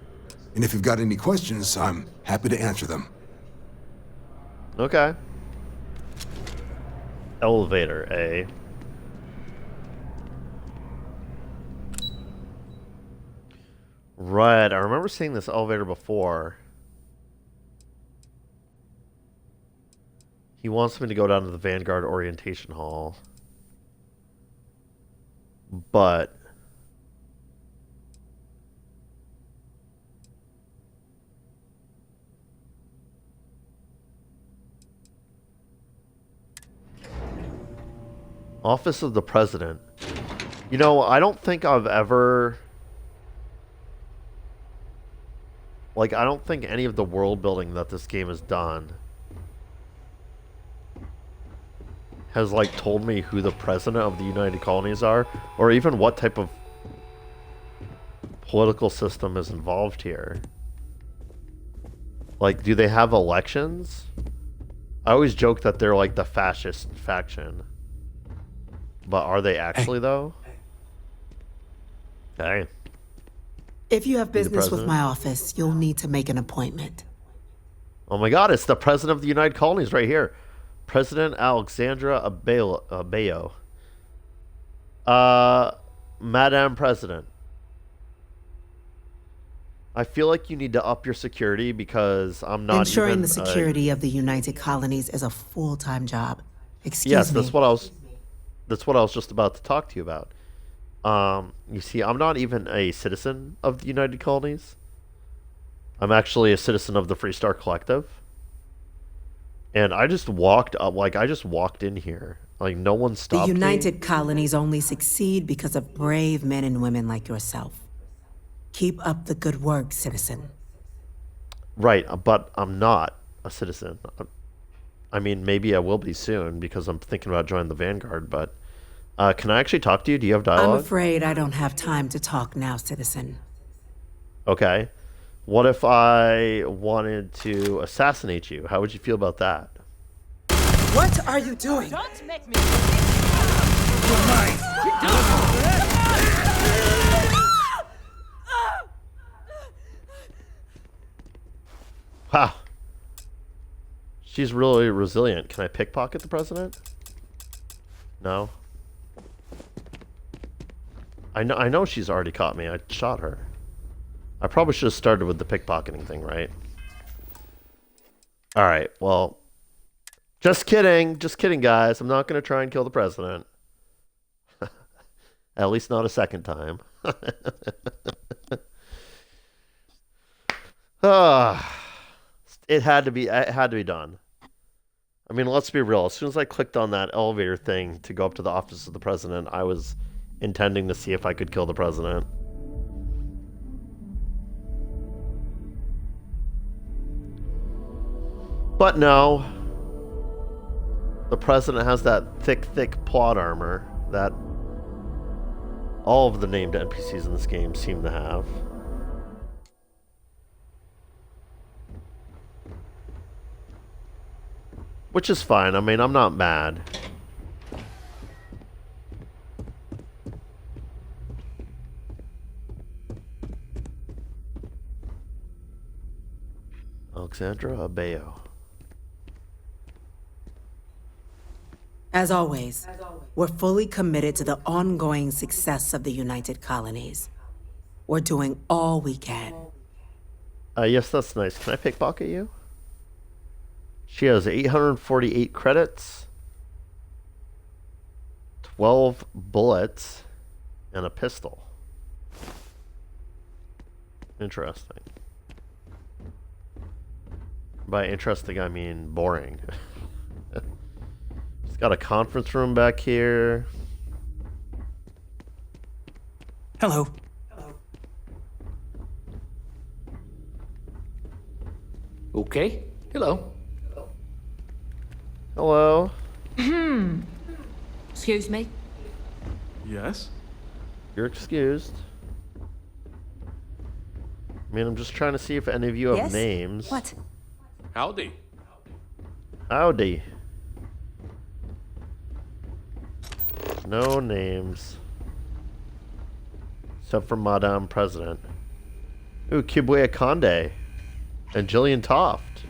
And if you've got any questions, I'm happy to answer them.
Okay. Elevator, eh? Right, I remember seeing this elevator before. He wants me to go down to the Vanguard Orientation Hall. But... Office of the President. You know, I don't think I've ever... Like, I don't think any of the world building that this game has done has, like, told me who the president of the United Colonies are, or even what type of political system is involved here. Like, do they have elections? I always joke that they're, like, the fascist faction. But are they actually, though? Okay.
If you have business with my office, you'll need to make an appointment.
Oh my god, it's the president of the United Colonies right here. President Alexandra Abayo. Madam President. I feel like you need to up your security because I'm not
Ensuring the security of the United Colonies is a full-time job. Excuse me.
Yes, that's what I was just about to talk to you about. You see, I'm not even a citizen of the United Colonies. I'm actually a citizen of the Free Star Collective. And I just walked up, like, I just walked in here. Like, no one stopped me.
The United Colonies only succeed because of brave men and women like yourself. Keep up the good work, citizen.
Right, but I'm not a citizen. I mean, maybe I will be soon because I'm thinking about joining the Vanguard, but can I actually talk to you? Do you have dialogue?
I'm afraid I don't have time to talk now, citizen.
Okay. What if I wanted to assassinate you? How would you feel about that?
What are you doing?
Don't make me.
You're mine.
Wow. She's really resilient. Can I pickpocket the president? No. I know she's already caught me. I shot her. I probably should have started with the pickpocketing thing, right? Alright, well... Just kidding, guys. I'm not going to try and kill the president. At least not a second time. It had to be done. I mean, let's be real. As soon as I clicked on that elevator thing to go up to the office of the president, I was intending to see if I could kill the president. But no. The president has that thick plot armor that all of the named NPCs in this game seem to have. Which is fine. I mean, I'm not mad. Alexandra Abayo.
As always, we're fully committed to the ongoing success of the United Colonies. We're doing all we can.
Yes, that's nice. Can I pickpocket you? She has 848 credits, 12 bullets, and a pistol. Interesting. By interesting, I mean boring. It's got a conference room back here.
Hello.
Okay. Hello.
Hello.
Excuse me?
Yes?
You're excused. I mean, I'm just trying to see if any of you have names.
What?
Howdy.
Howdy. No names. Except for Madame President. Ooh, Kibuya Konde. And Jillian Toft.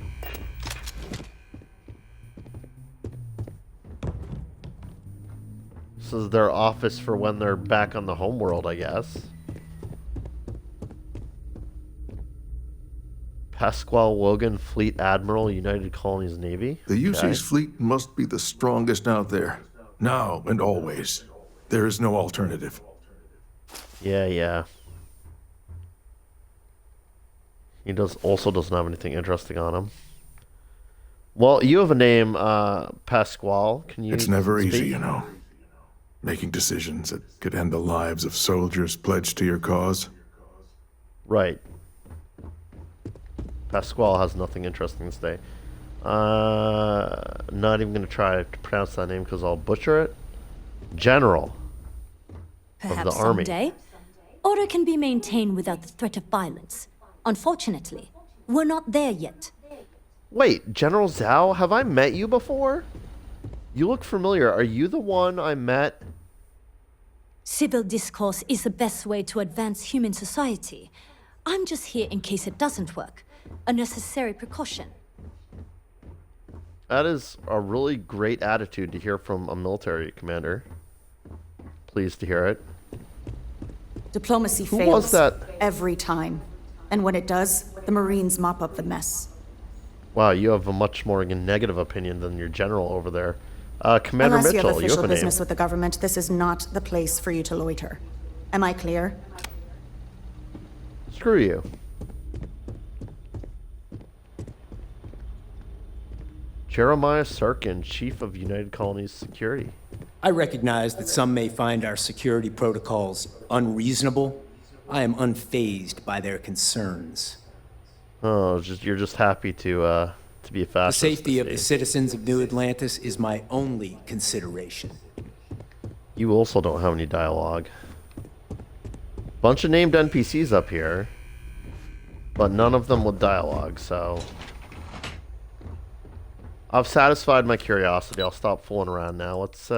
This is their office for when they're back on the homeworld, I guess. Pasquale Wogan, Fleet Admiral, United Colonies Navy.
The UC's fleet must be the strongest out there. Now and always. There is no alternative.
Yeah. He also doesn't have anything interesting on him. Well, you have a name, Pasquale. Can you?
It's never
speak?
easy, you know. Making decisions that could end the lives of soldiers pledged to your cause.
Right. Pasquale has nothing interesting to say. Not even going to try to pronounce that name because I'll butcher it. General
Perhaps
of the army.
someday, order can be maintained without the threat of violence. Unfortunately, we're not there yet.
Wait, General Zhao, have I met you before? You look familiar. Are you the one I met?
Civil discourse is the best way to advance human society. I'm just here in case it doesn't work. A necessary precaution.
That is a really great attitude to hear from a military commander. Pleased to hear it.
Diplomacy
Who
fails
was that?
every time. And when it does, the Marines mop up the mess.
Wow, you have a much more negative opinion than your general over there. Commander
Unless
Mitchell,
you have official
a
business
name.
with the government, this is not the place for you to loiter. Am I clear?
Screw you. Jeremiah Sarkin, Chief of United Colonies Security.
I recognize that some may find our security protocols unreasonable. I am unfazed by their concerns.
Oh, you're just happy to be a
The
fascist.
safety of the citizens of New Atlantis is my only consideration.
You also don't have any dialogue. Bunch of named NPCs up here, but none of them with dialogue, so I've satisfied my curiosity. I'll stop fooling around now. Let's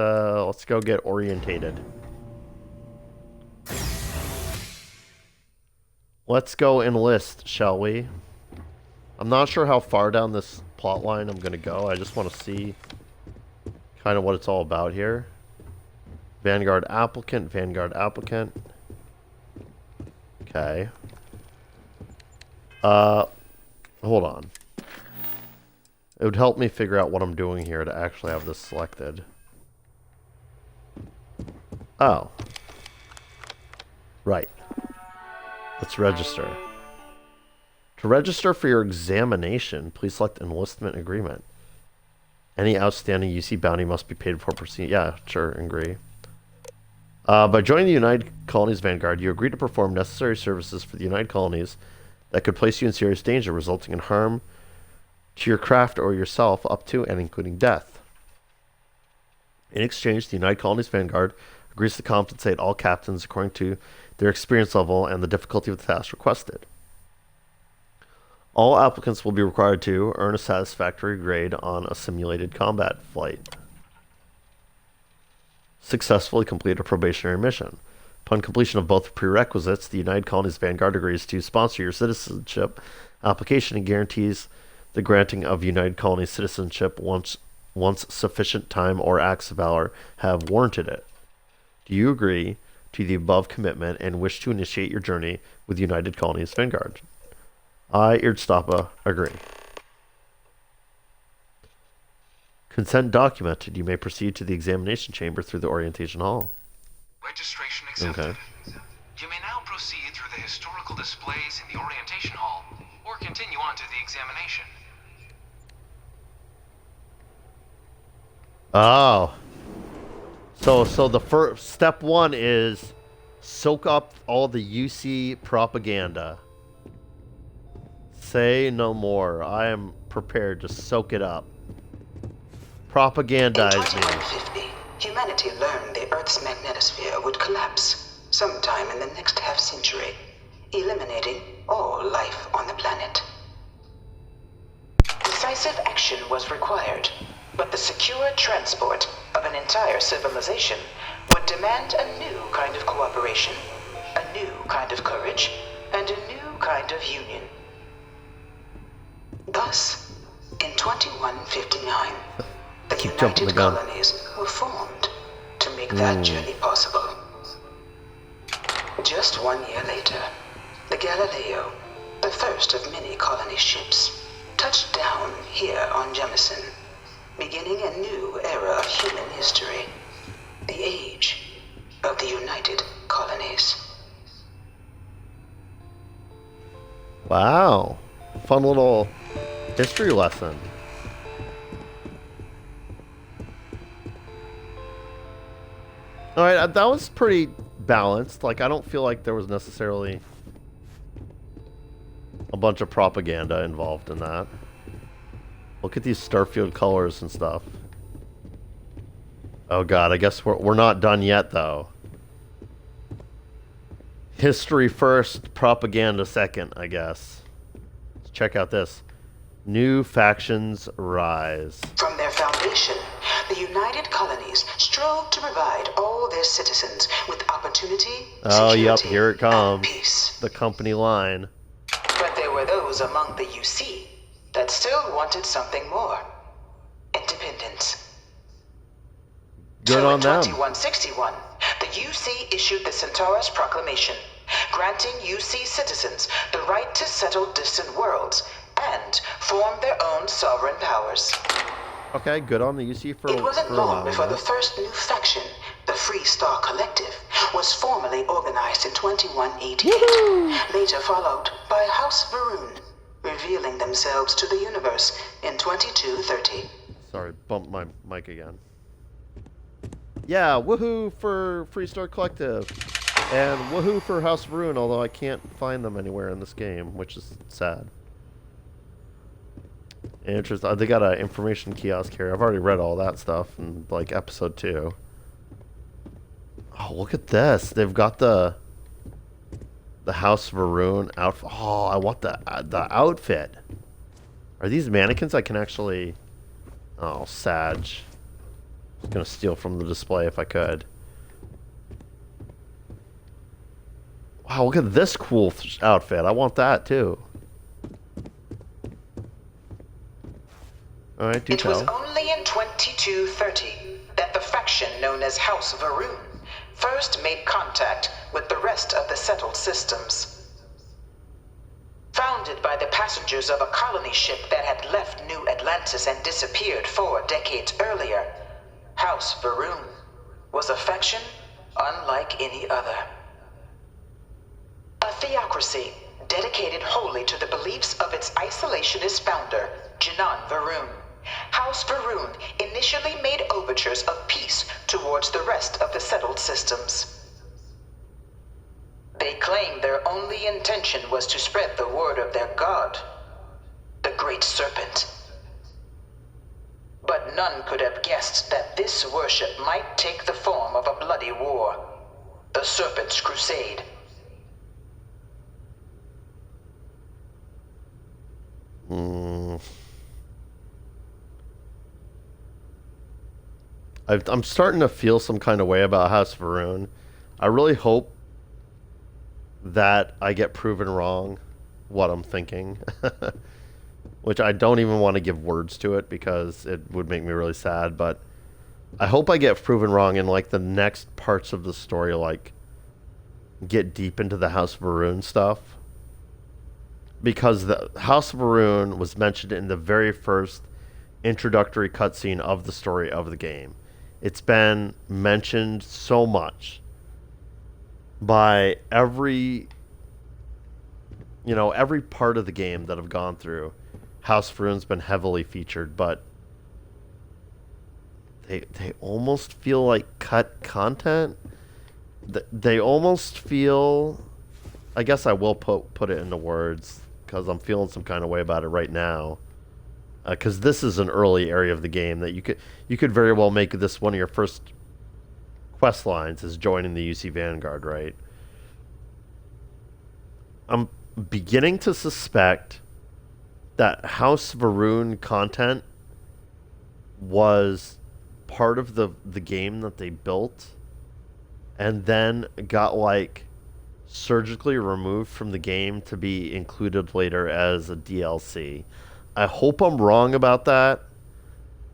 go get orientated. Let's go enlist, shall we? I'm not sure how far down this plot line I'm gonna go. I just want to see kind of what it's all about here. Vanguard applicant, Vanguard applicant. Okay. Hold on. It would help me figure out what I'm doing here to actually have this selected. Oh. Right. Let's register. To register for your examination, please select enlistment agreement. Any outstanding UC bounty must be paid before proceeding. Yeah, sure, agree. By joining the United Colonies Vanguard, you agree to perform necessary services for the United Colonies that could place you in serious danger, resulting in harm to your craft or yourself, up to and including death. In exchange, the United Colonies Vanguard agrees to compensate all captains according to their experience level and the difficulty of the task requested. All applicants will be required to earn a satisfactory grade on a simulated combat flight. Successfully complete a probationary mission. Upon completion of both prerequisites, the United Colonies Vanguard agrees to sponsor your citizenship application and guarantees the granting of United Colonies citizenship once sufficient time or acts of valor have warranted it. Do you agree to the above commitment and wish to initiate your journey with United Colonies Vanguard? I, Irdstapa, agree. Consent documented. You may proceed to the examination chamber through the orientation hall.
Registration accepted.
Okay.
You may now proceed through the historical displays in the orientation hall, or continue on to the examination.
Oh. So the first step one is soak up all the UC propaganda. Say no more. I am prepared to soak it up. Propagandize
In
me.
2150, humanity learned the Earth's magnetosphere would collapse sometime in the next half-century, eliminating all life on the planet. Decisive action was required, but the secure transport of an entire civilization would demand a new kind of cooperation, a new kind of courage, and a new kind of union. Thus, in 2159, the United Colonies were formed to make that journey possible. Just 1 year later, the Galileo, the first of many colony ships, touched down here on Jemison, beginning a new era of human history, the age of the United Colonies.
Wow. Fun little history lesson. Alright, that was pretty balanced. Like, I don't feel like there was necessarily a bunch of propaganda involved in that. Look at these Starfield colors and stuff. Oh god, I guess we're not done yet, though. History first, propaganda second, I guess. Let's check out this. New factions rise.
From their foundation, the United Colonies strove to provide all their citizens with opportunity,
Oh,
security,
yep, here it comes.
and peace.
The company line.
But there were those among the UC that still wanted something more. Independence.
Good
So
on
in
them.
2161, the UC issued the Centaurus Proclamation, granting UC citizens the right to settle distant worlds and form their own sovereign powers.
Okay, good on the UC for
It wasn't long
allowing
before
that.
the first new faction, the Free Star Collective, was formally organized in 2188, later followed by House Varun, revealing themselves to the universe in 2230.
Sorry, bumped my mic again. Yeah, woohoo for Free Star Collective. And woohoo for House of Ruin, although I can't find them anywhere in this game, which is sad. Interesting. They got an information kiosk here. I've already read all that stuff in, like, episode 2. Oh, look at this. They've got the House of Varun outfit. Oh, I want the outfit. Are these mannequins I can actually... Oh, Sag. I was going to steal from the display if I could. Wow, look at this cool outfit. I want that, too. Alright, do
It
tell.
was only in 2230 that the faction known as House Varun first made contact with the rest of the settled systems. Founded by the passengers of a colony ship that had left New Atlantis and disappeared 4 decades earlier, House Varun was a faction unlike any other. A theocracy dedicated wholly to the beliefs of its isolationist founder, Janan Varun. House Varun initially made overtures of peace towards the rest of the settled systems. They claimed their only intention was to spread the word of their god, the Great Serpent. But none could have guessed that this worship might take the form of a bloody war, the Serpent's Crusade.
I'm starting to feel some kind of way about House of Varun. I really hope that I get proven wrong what I'm thinking. Which I don't even want to give words to it because it would make me really sad, but I hope I get proven wrong in like the next parts of the story, like get deep into the House of Varun stuff. Because the House of Varun was mentioned in the very first introductory cutscene of the story of the game. It's been mentioned so much by every part of the game that I've gone through. House of Varun's been heavily featured, but they almost feel like cut content. They almost feel... I guess I will put it into words because I'm feeling some kind of way about it right now. Because this is an early area of the game that you could very well make this one of your first quest lines is joining the UC Vanguard, right? I'm beginning to suspect that House Varun content was part of the game that they built and then got like surgically removed from the game to be included later as a DLC. I hope I'm wrong about that,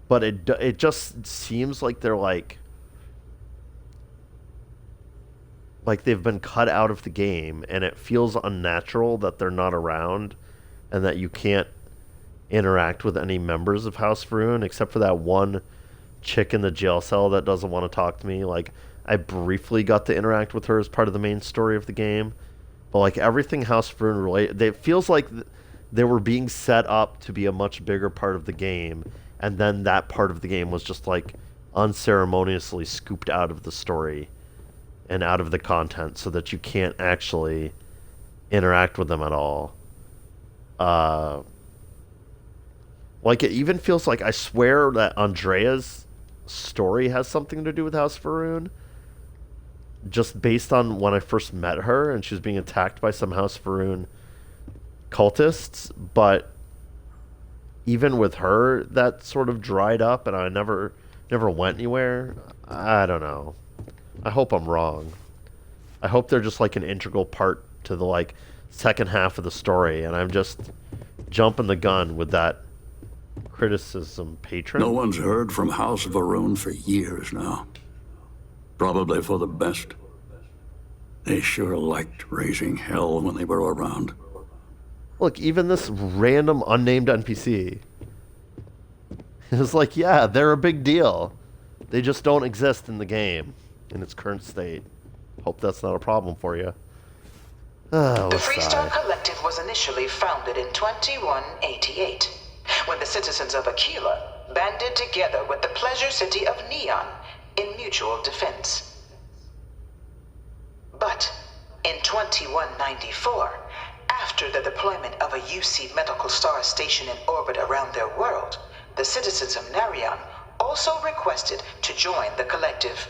but it just seems like they're like they've been cut out of the game, and it feels unnatural that they're not around and that you can't interact with any members of House Varun except for that one chick in the jail cell that doesn't want to talk to me. Like, I briefly got to interact with her as part of the main story of the game, but like everything House Varun related, it feels like they were being set up to be a much bigger part of the game, and then that part of the game was just like unceremoniously scooped out of the story and out of the content so that you can't actually interact with them at all. Like, it even feels like, I swear that Andrea's story has something to do with House Varun, just based on when I first met her and she was being attacked by some House Varun cultists, but even with her, that sort of dried up and I never went anywhere. I don't know. I hope I'm wrong. I hope they're just like an integral part to the like second half of the story, and I'm just jumping the gun with that criticism, patron.
No one's heard from House Varun for years now. Probably for the best. They sure liked raising hell when they were around.
Look, even this random unnamed NPC is like, yeah, they're a big deal. They just don't exist in the game in its current state. Hope that's not a problem for you.
The Freestar Collective was initially founded in 2188, when the citizens of Aquila banded together with the pleasure city of Neon in mutual defense. But in 2194, after the deployment of a UC medical star station in orbit around their world, the citizens of Narion also requested to join the collective.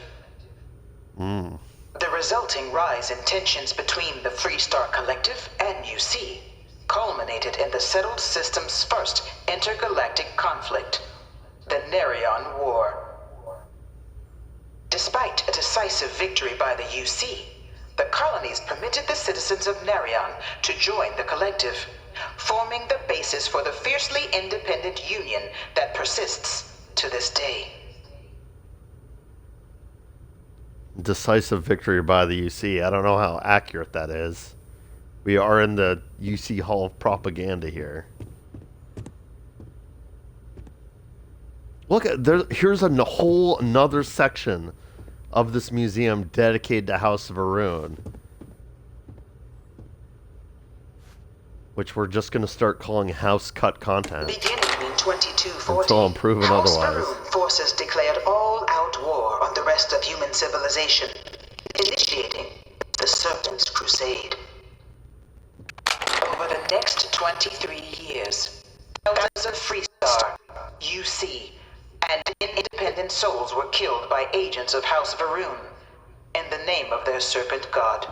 The resulting rise in tensions between the Freestar Collective and UC culminated in the settled system's first intergalactic conflict, the Narion War. Despite a decisive victory by the UC, the colonies permitted the citizens of Narion to join the collective, forming the basis for the fiercely independent union that persists to this day.
Decisive victory by the UC. I don't know how accurate that is. We are in the UC Hall of Propaganda here. Look, here's a whole another section of this museum dedicated to House of Varun, which we're just going to start calling House Cut Content.
Beginning in 2240,
until I'm proven
House
otherwise.
Varun forces declared all-out war on the rest of human civilization, initiating the Serpent's Crusade. Over the next 23 years, thousands of Freestar, UC, and independent souls were killed by agents of House Varun in the name of their serpent god.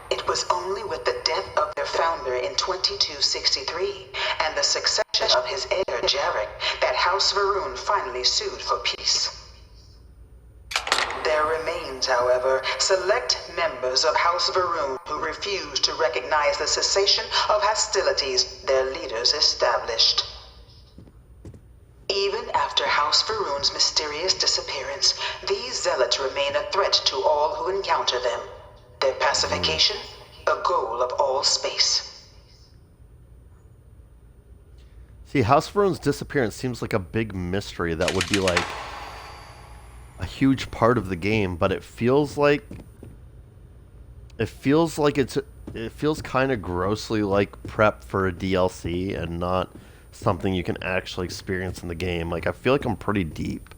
It was only with the death of their founder in 2263 and the succession of his heir Jarek that House Varun finally sued for peace. There remains, however, select members of House Varun who refuse to recognize the cessation of hostilities their leaders established. Even after House Varun's mysterious disappearance, these zealots remain a threat to all who encounter them. Their pacification, a goal of all space.
See, House Varun's disappearance seems like a big mystery that would be like a huge part of the game, but it feels kind of grossly like prep for a DLC and not something you can actually experience in the game. Like, I feel like I'm pretty deep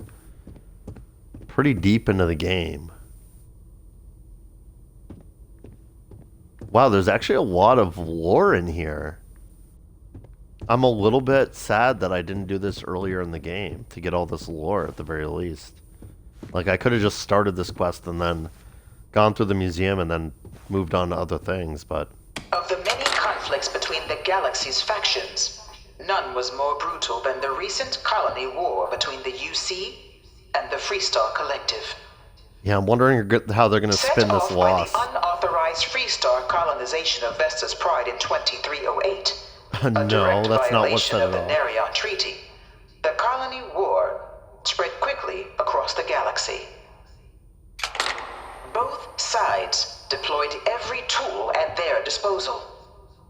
into the game. Wow, there's actually a lot of lore in here. I'm a little bit sad that I didn't do this earlier in the game to get all this lore at the very least. Like, I could have just started this quest and then gone through the museum and then moved on to other things, but...
Of the many conflicts between the galaxy's factions, none was more brutal than the recent colony war between the UC and the Freestar Collective.
Yeah, I'm wondering how they're going to spin this loss.
Set off by the unauthorized Freestar colonization of Vesta's Pride in 2308.
No, that's not what's said
of
at
the
all.
Nerion Treaty. The colony war spread quickly across the galaxy. Both sides deployed every tool at their disposal.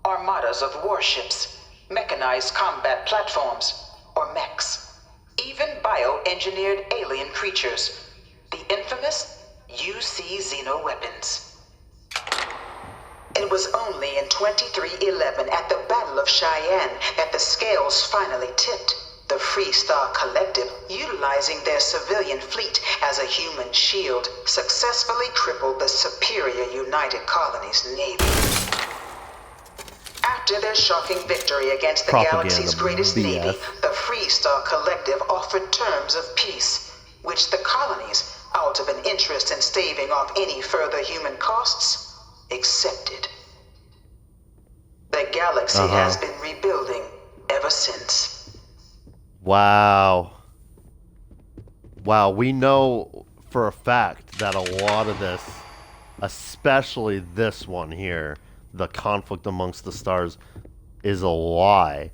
Armadas of warships, mechanized combat platforms, or mechs. Even bioengineered alien creatures. The infamous UC Xeno weapons. It was only in 2311 at the Battle of Cheyenne that the scales finally tipped. The Freestar Collective, utilizing their civilian fleet as a human shield, successfully crippled the superior United Colonies Navy. After their shocking victory against the galaxy's greatest navy, the Freestar Collective offered terms of peace, which the colonies, out of an interest in staving off any further human costs, accepted. The galaxy has been rebuilding ever since.
Wow. Wow, we know for a fact that a lot of this, especially this one here, the conflict amongst the stars, is a lie.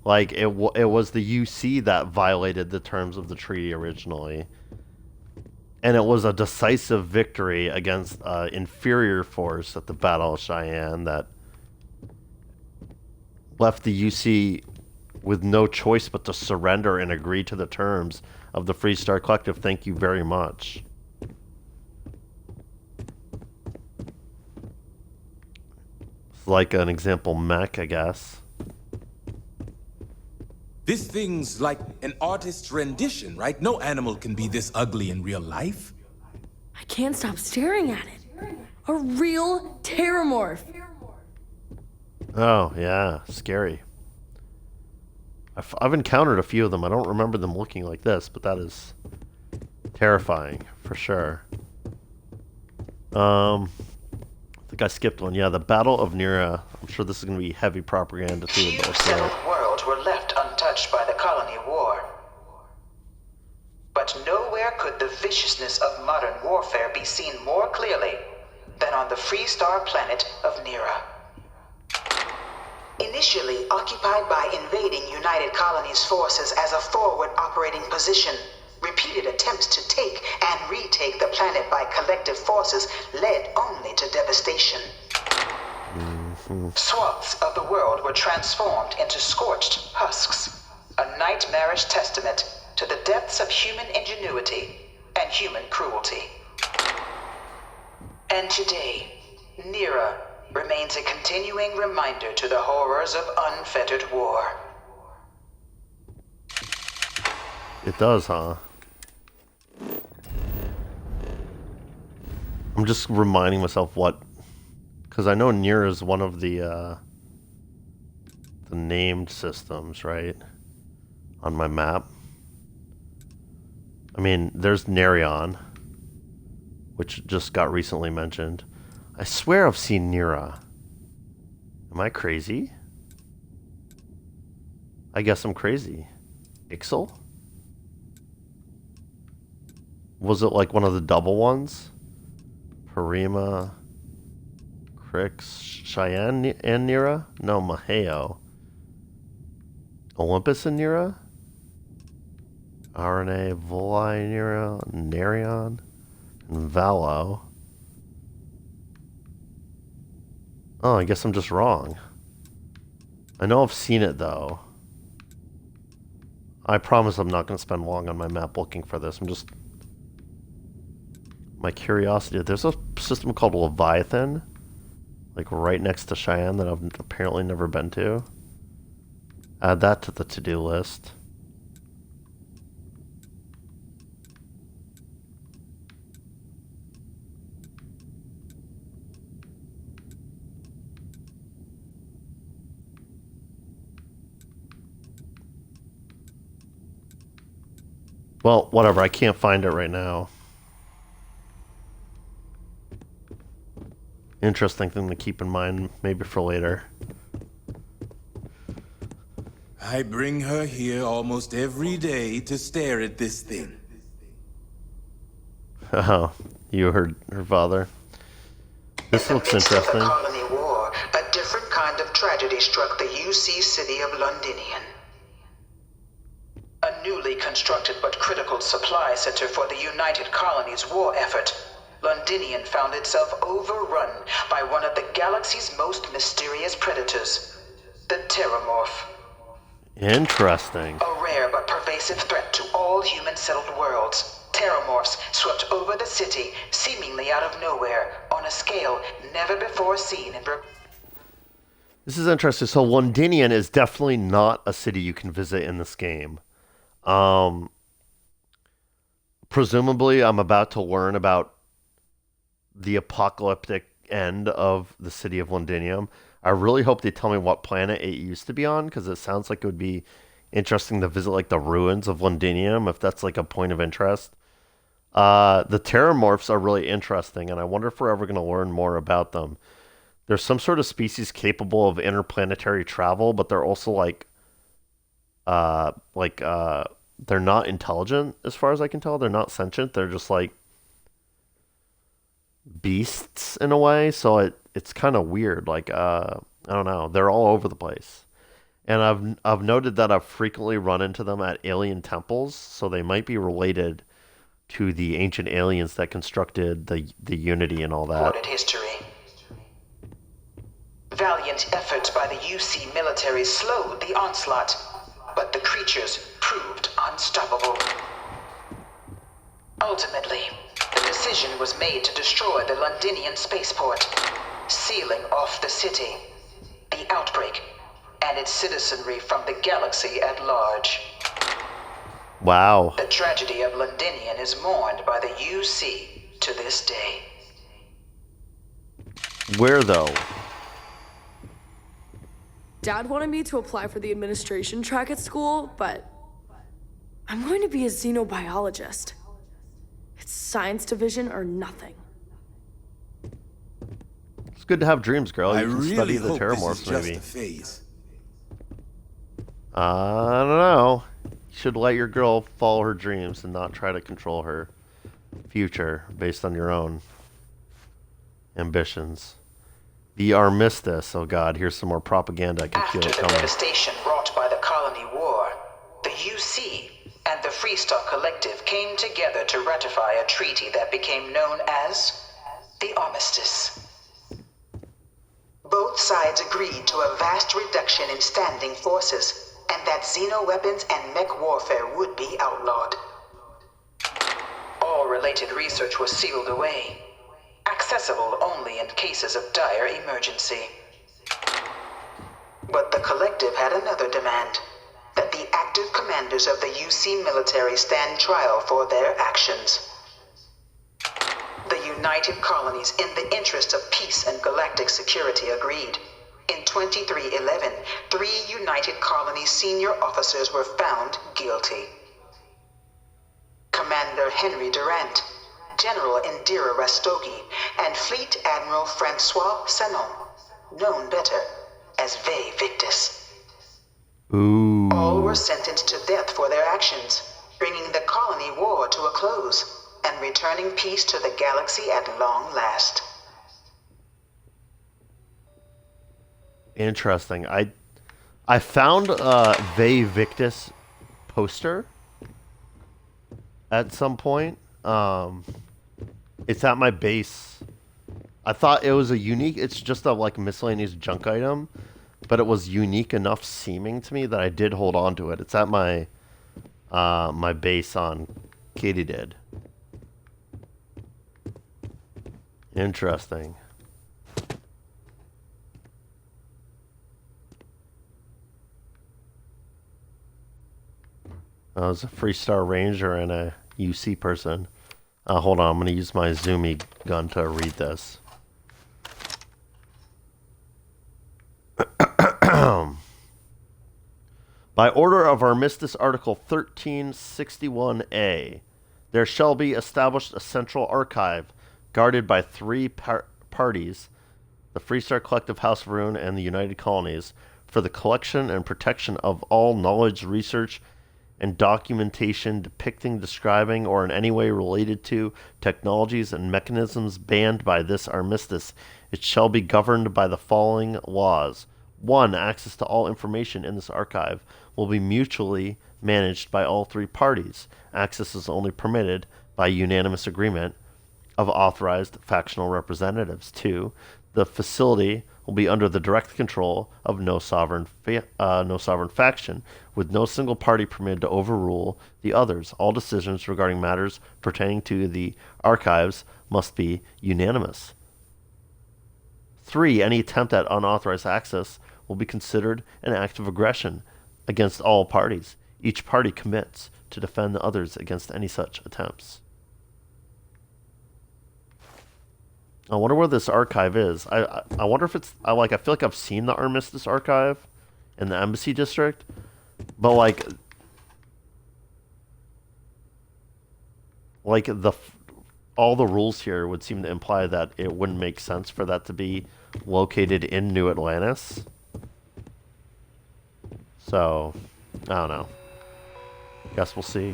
Like, it was the UC that violated the terms of the treaty originally. And it was a decisive victory against inferior force at the Battle of Cheyenne that left the UC with no choice but to surrender and agree to the terms of the Freestar Collective. Thank you very much. It's like an example mech, I guess.
This thing's like an artist's rendition, right? No animal can be this ugly in real life.
I can't stop staring at it. A real terramorph.
Oh, yeah. Scary. I've encountered a few of them. I don't remember them looking like this, but that is terrifying, for sure. I think I skipped one. Yeah, the Battle of Nira. I'm sure this is going to be heavy propaganda, too.
Few settled worlds were left untouched by the colony war. But nowhere could the viciousness of modern warfare be seen more clearly than on the Freestar planet of Nira. Initially occupied by invading United Colonies forces as a forward operating position, repeated attempts to take and retake the planet by collective forces led only to devastation. Swaths of the world were transformed into scorched husks, a nightmarish testament to the depths of human ingenuity and human cruelty. And today, Nira remains a continuing reminder to the horrors of unfettered war.
It does, huh? I'm just reminding myself what... Because I know Nira is one of the named systems, right? On my map. I mean, there's Nerion, which just got recently mentioned. I swear I've seen Nira. Am I crazy? I guess I'm crazy. Ixel? Was it like one of the double ones? Parima, Crix, Cheyenne, and Nira? No, Maheo. Olympus and Nira? RNA, Voli, Nira, Nerion, and Valo. Oh, I guess I'm just wrong. I know I've seen it, though. I promise I'm not going to spend long on my map looking for this. I'm just... My curiosity. There's a system called Leviathan, like right next to Cheyenne, that I've apparently never been to. Add that to the to-do list. Well, whatever. I can't find it right now. Interesting thing to keep in mind, maybe for later.
I bring her here almost every day to stare at this thing.
Oh, you heard her father. This looks interesting.
In the midst of the colony war, a different kind of tragedy struck the UC city of Londinian. A newly constructed but critical supply center for the United Colonies' war effort, Londinian found itself overrun by one of the galaxy's most mysterious predators, the Terramorph.
Interesting.
A rare but pervasive threat to all human-settled worlds, Terramorphs swept over the city, seemingly out of nowhere, on a scale never before seen in...
This is interesting. So Londinian is definitely not a city you can visit in this game. Presumably, I'm about to learn about the apocalyptic end of the city of Londinium. I really hope they tell me what planet it used to be on, because it sounds like it would be interesting to visit like the ruins of Londinium, if that's like a point of interest. The Terramorphs are really interesting, and I wonder if we're ever going to learn more about them. There's some sort of species capable of interplanetary travel, but they're also they're not intelligent as far as I can tell. They're not sentient. They're just like beasts in a way. So it's kind of weird. Like I don't know. They're all over the place. And I've noted that I've frequently run into them at alien temples, so they might be related to the ancient aliens that constructed the Unity and all that.
Recorded history. Valiant efforts by the UC military slowed the onslaught, but the creatures proved unstoppable. Ultimately, the decision was made to destroy the Londinian spaceport, sealing off the city, the outbreak, and its citizenry from the galaxy at large.
Wow.
The tragedy of Londinian is mourned by the UC to this day.
Where though?
Dad wanted me to apply for the administration track at school, but I'm going to be a xenobiologist. It's science division or nothing.
It's good to have dreams, girl. You
I
can
really
study the
hope
Terramorphs,
this is just
maybe.
a phase.
I don't know. You should let your girl follow her dreams and not try to control her future based on your own ambitions. The Armistice. Oh God, here's some more propaganda. I can feel it
After the
coming.
devastation wrought by the colony war, the UC and the Freestar Collective came together to ratify a treaty that became known as the Armistice. Both sides agreed to a vast reduction in standing forces, and that xeno-weapons and mech warfare would be outlawed. All related research was sealed away, accessible only in cases of dire emergency. But the Collective had another demand, that the active commanders of the UC military stand trial for their actions. The United Colonies, in the interest of peace and galactic security, agreed. In 2311, 3 United Colonies senior officers were found guilty. Commander Henry Durant, General Indira Rastogi, and Fleet Admiral Francois Sanon, known better as Ve Victus.
Ooh.
All were sentenced to death for their actions, bringing the colony war to a close and returning peace to the galaxy at long last.
Interesting. I found a Ve Victus poster at some point. It's at my base. I thought it was a unique. It's just a like miscellaneous junk item, but it was unique enough seeming to me that I did hold on to it. It's at my my base on Katydid. Interesting. I was a Freestar Ranger and a UC person. Hold on, I'm going to use my zoomy gun to read this. By order of Armistice Article 1361A, there shall be established a central archive guarded by 3 parties, the Freestar Collective, House of Rune, and the United Colonies, for the collection and protection of all knowledge, research, and documentation depicting, describing, or in any way related to technologies and mechanisms banned by this armistice. It shall be governed by the following laws. 1. Access to all information in this archive will be mutually managed by all three parties. Access is only permitted by unanimous agreement of authorized factional representatives. 2. The facility will be under the direct control of no sovereign faction, with no single party permitted to overrule the others. All decisions regarding matters pertaining to the archives must be unanimous. 3. Any attempt at unauthorized access will be considered an act of aggression against all parties. Each party commits to defend the others against any such attempts. I wonder where this archive is. I wonder if it's... I feel like I've seen the Armistice archive in the Embassy District, but all the rules here would seem to imply that it wouldn't make sense for that to be located in New Atlantis. So, I don't know. Guess we'll see.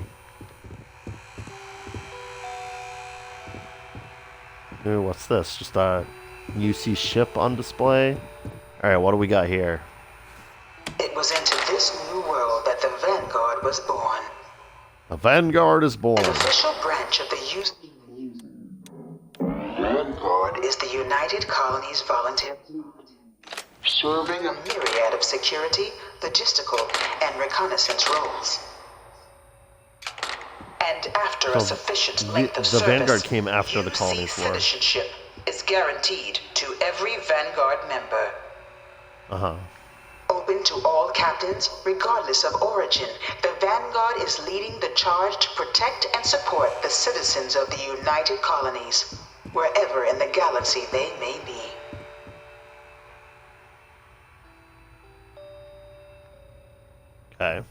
Ooh, what's this? Just a UC ship on display? Alright, what do we got here?
It was into this new world that the Vanguard was born.
The Vanguard is born.
An official branch of the UC. Vanguard is the United Colonies Volunteer, serving a myriad of security, logistical, and reconnaissance roles. And after a sufficient length of service,
the Vanguard came after the Colonies War.
Citizenship is guaranteed to every Vanguard member.
Uh-huh.
Open to all captains, regardless of origin, the Vanguard is leading the charge to protect and support the citizens of the United Colonies, wherever in the galaxy they may be.
Okay.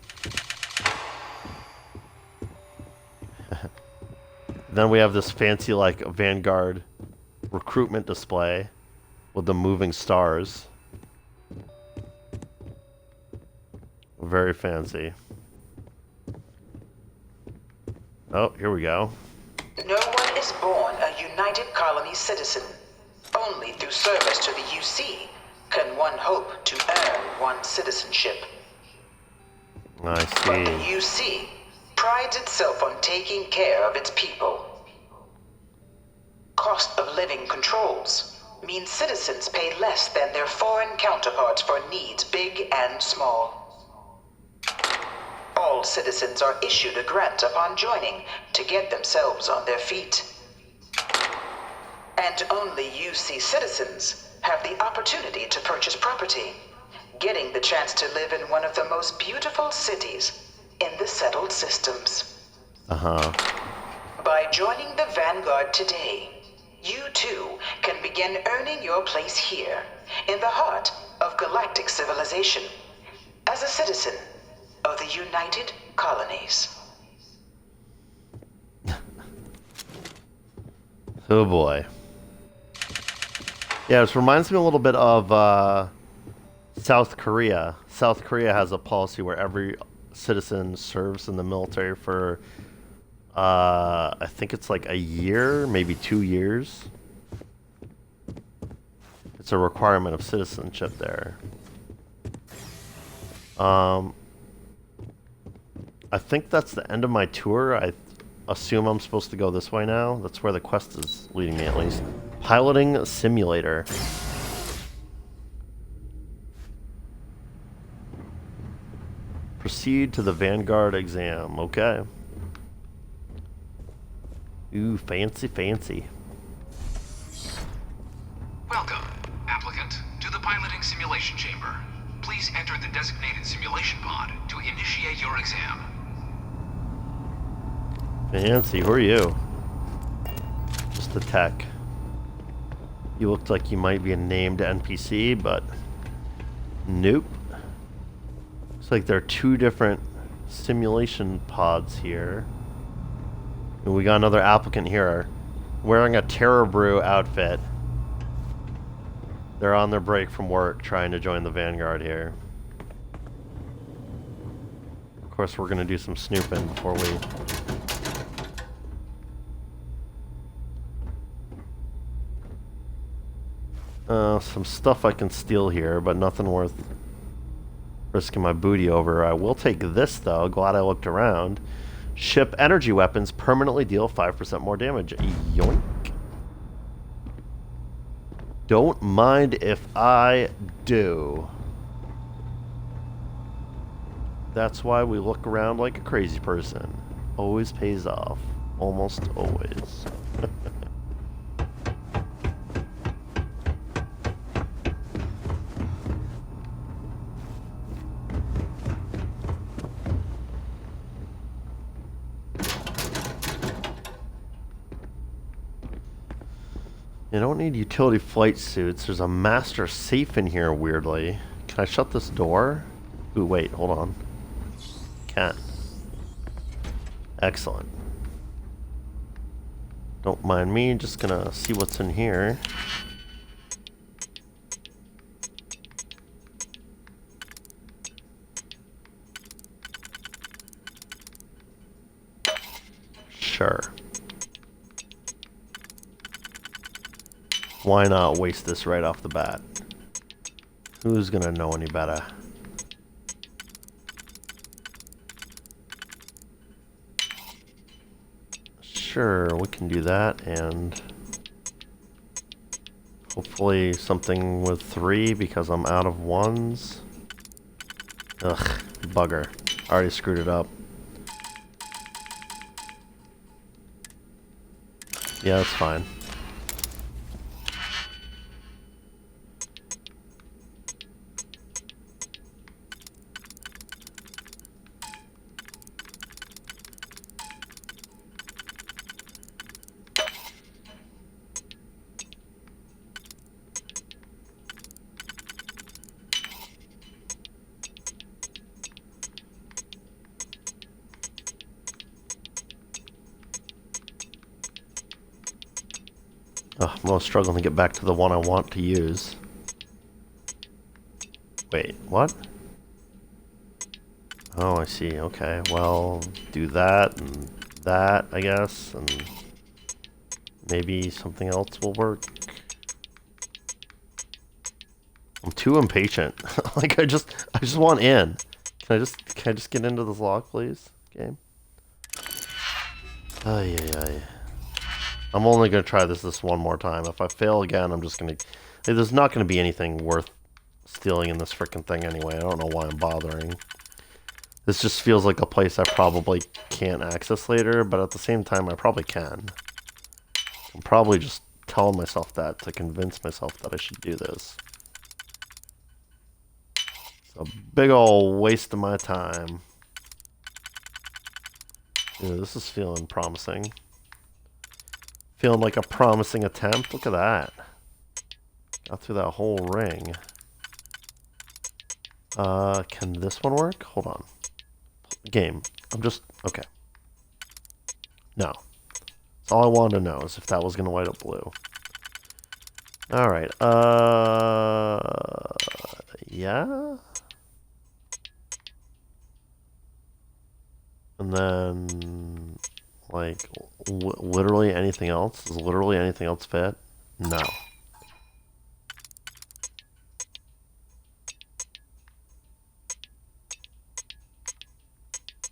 Then we have this fancy, Vanguard recruitment display with the moving stars. Very fancy. Oh, here we go.
No one is born a United Colony citizen. Only through service to the UC can one hope to earn one's citizenship.
I see.
But the UC prides itself on taking care of its people. Cost of living controls mean citizens pay less than their foreign counterparts for needs big and small. All citizens are issued a grant upon joining to get themselves on their feet. And only UC citizens have the opportunity to purchase property, getting the chance to live in one of the most beautiful cities in the settled systems.
Uh-huh.
By joining the Vanguard today, you too can begin earning your place here, in the heart of galactic civilization, as a citizen of the United Colonies.
Oh boy. Yeah, this reminds me a little bit of South Korea. South Korea has a policy where every citizen serves in the military for I think it's a year, maybe 2 years. It's a requirement of citizenship there. I think that's the end of my tour. I assume I'm supposed to go this way now. That's where the quest is leading me, at least. Piloting simulator. Proceed to the Vanguard exam. Okay. Ooh, fancy, fancy.
Welcome, applicant, to the piloting simulation chamber. Please enter the designated simulation pod to initiate your exam.
Fancy, who are you? Just the tech. You looked like you might be a named NPC, but nope. Looks like there are 2 different simulation pods here. And we got another applicant here wearing a Terror Brew outfit. They're on their break from work trying to join the Vanguard here. Of course, we're gonna do some snooping before we... some stuff I can steal here, but nothing worth risking my booty over. I will take this, though. Glad I looked around. Ship energy weapons permanently deal 5% more damage. Yoink. Don't mind if I do. That's why we look around like a crazy person. Always pays off. Almost always. You don't need utility flight suits. There's a master safe in here, weirdly. Can I shut this door? Ooh, wait, hold on. Can't. Excellent. Don't mind me, just gonna see what's in here. Sure. Why not waste this right off the bat? Who's gonna know any better? Sure, we can do that, and hopefully something with 3 because I'm out of 1s. Ugh, bugger. Already screwed it up. Yeah, that's fine. I'm really struggling to get back to the one I want to use. Wait, what? Oh, I see. Okay, well, do that and that, I guess, and maybe something else will work. I'm too impatient. Like I just want in. Can I just get into this log, please? Game. Ay, ay, ay. I'm only gonna try this one more time. If I fail again, I'm just gonna... There's not gonna be anything worth stealing in this frickin' thing anyway. I don't know why I'm bothering. This just feels like a place I probably can't access later, but at the same time, I probably can. I'm probably just telling myself that to convince myself that I should do this. It's a big ol' waste of my time. Ew, this is feeling promising. Feeling like a promising attempt. Look at that. Got through that whole ring. Can this one work? Hold on. Game. I'm just... Okay. No. That's all I wanted to know is if that was going to light up blue. Alright. Yeah? And then... Like, literally anything else? Does literally anything else fit? No.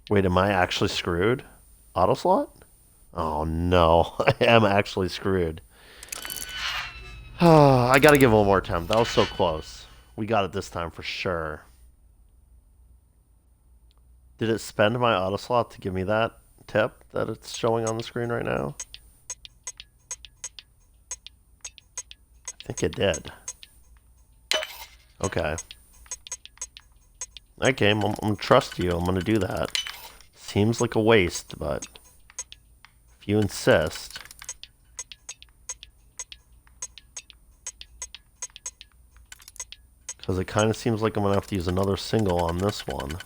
Wait, am I actually screwed? Auto slot? Oh no, I am actually screwed. I gotta give one more attempt. That was so close. We got it this time for sure. Did it spend my auto slot to give me that tip that it's showing on the screen right now? I think it did. Okay. Okay, I'm gonna trust you. I'm gonna do that. Seems like a waste, but if you insist. Because it kind of seems like I'm gonna have to use another single on this one.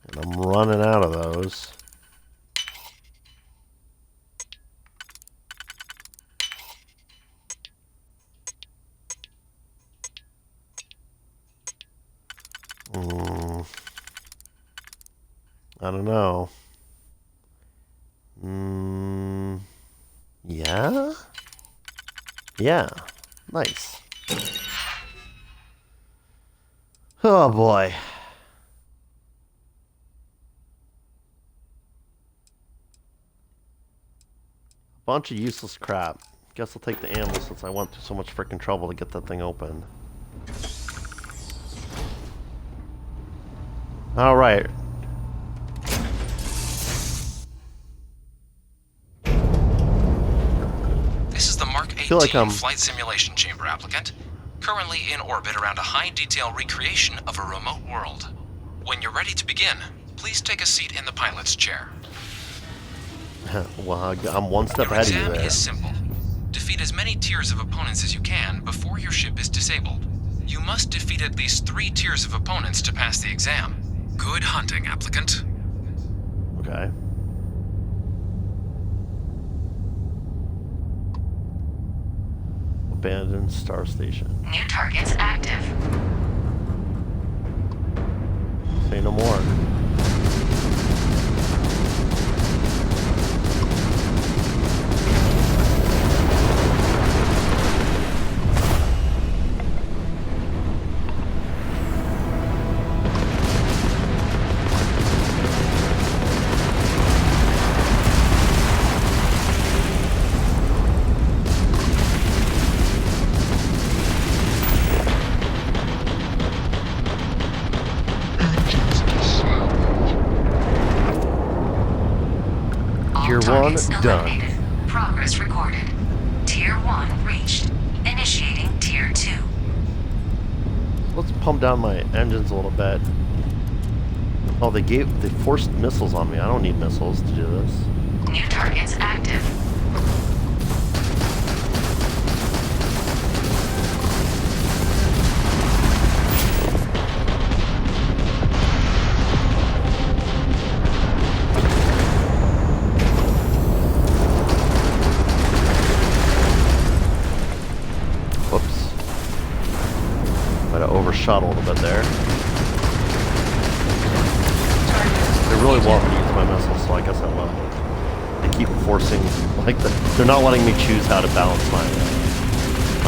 And I'm running out of those. I don't know. Yeah? Yeah. Nice. Oh boy. Bunch of useless crap. Guess I'll take the ammo since I went through so much freaking trouble to get that thing open. Alright.
This is the Mark 18 flight simulation chamber applicant, currently in orbit around a high-detail recreation of a remote world. When you're ready to begin, please take a seat in the pilot's chair.
Well, I'm one step ahead of you there.
Your exam is simple. Defeat as many tiers of opponents as you can before your ship is disabled. You must defeat at least 3 tiers of opponents to pass the exam. Good hunting, applicant.
Okay. Abandoned star station.
New targets active.
Say no more. Tier 1 done.
Progress recorded. Tier 1 reached. Initiating Tier 2.
Let's pump down my engines a little bit. Oh, they forced missiles on me. I don't need missiles to do this.
New targets active.
Overshot a little bit there. They really want me to use my missiles, so I guess I will. They keep forcing, like, they're not letting me choose how to balance my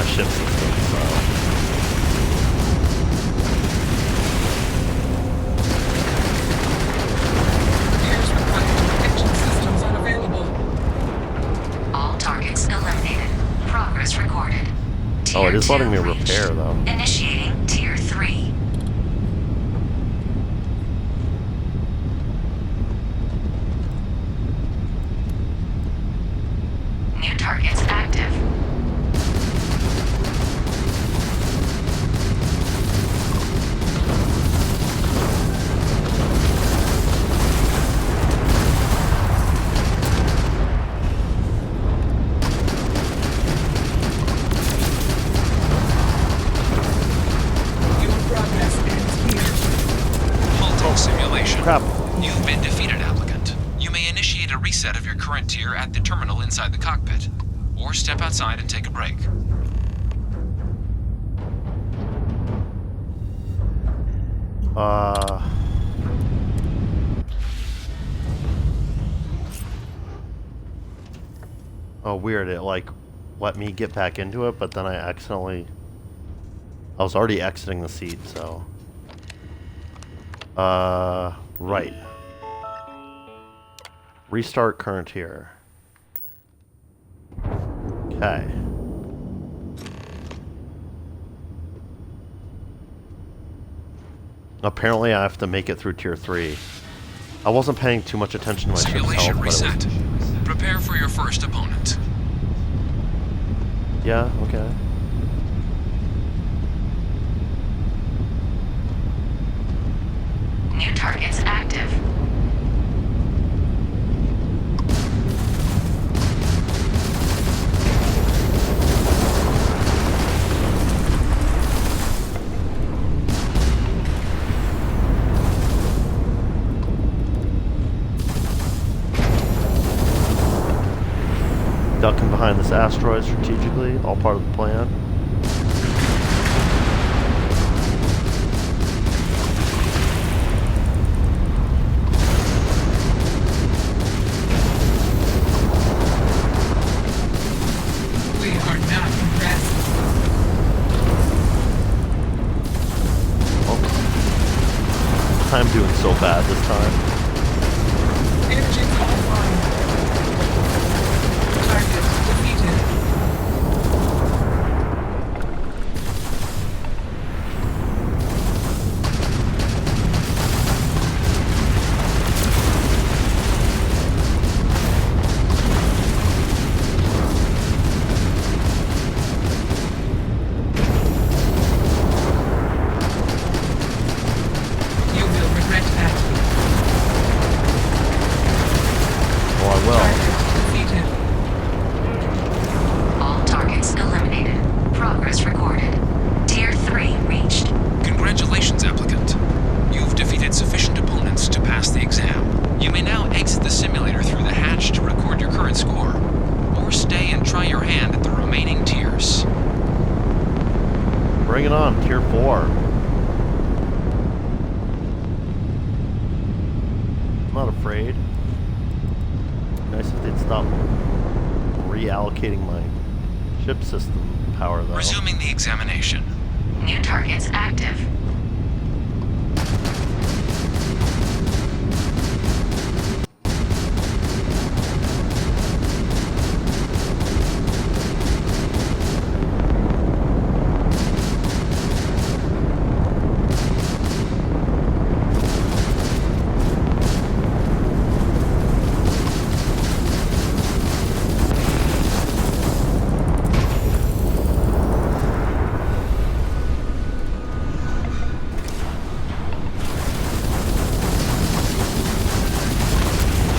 ship system, so.
All targets eliminated. Progress recorded.
Oh, it is letting me repair, though.
Initiating Tier 3. New targets active.
Crap.
You've been defeated, applicant. You may initiate a reset of your current tier at the terminal inside the cockpit, or step outside and take a break.
Oh, weird. It, like, let me get back into it, but then I was already exiting the seat, so. Right. Restart current here. Okay. Apparently I have to make it through tier 3. I wasn't paying too much attention to my ship's health, but
reset. Prepare for your first opponent.
Yeah, okay.
New targets active.
Ducking behind this asteroid strategically, all part of the plan.
are not impressed.
I'm doing so bad this time.
Engines offline. Target defeated. You will regret that.
Oh, I will.
Defeated.
All targets eliminated. Progress recorded. Tier 3 reached.
Congratulations, applicant. You've defeated sufficient opponents to pass the exam. You may now exit the simulator through the hatch to record your current score, or stay and try your hand at the remaining tiers.
Bring it on, tier 4. I'm not afraid. Nice if they'd stop reallocating my ship system power, though.
Resuming the examination.
New targets active.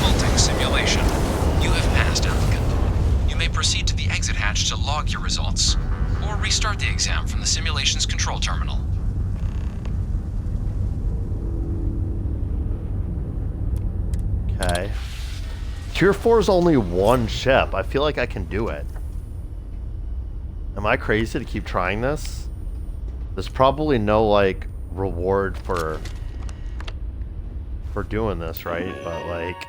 Halting simulation. You have passed, applicant. You may proceed to the exit hatch to log your results, or restart the exam from the simulation's control terminal.
Okay. Tier 4 is only one ship. I feel like I can do it. Am I crazy to keep trying this? There's probably no, like, reward for doing this, right? But, like...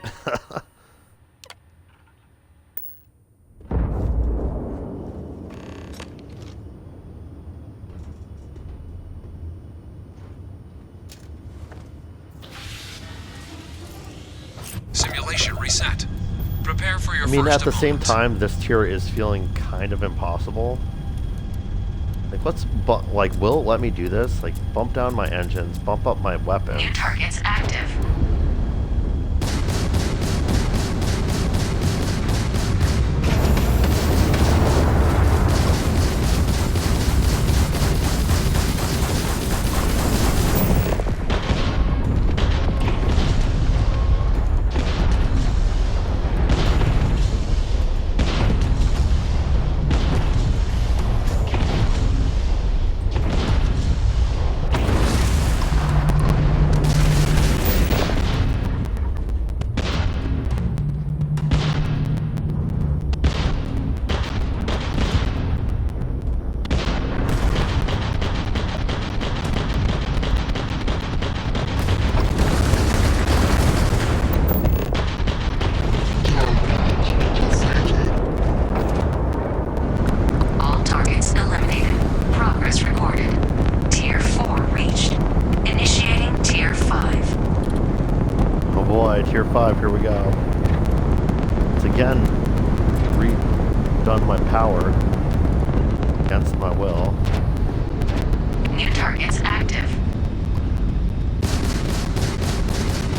Simulation reset. Prepare for your
I mean,
first
at the same
opponent.
time, this tier is feeling kind of impossible. Like, like, will it let me do this? Like, bump down my engines, bump up my weapons.
New targets active. All targets eliminated. Progress recorded. Tier 4 reached. Initiating Tier 5.
Oh boy, tier 5, here we go. It's again redone my power against my will.
New targets active.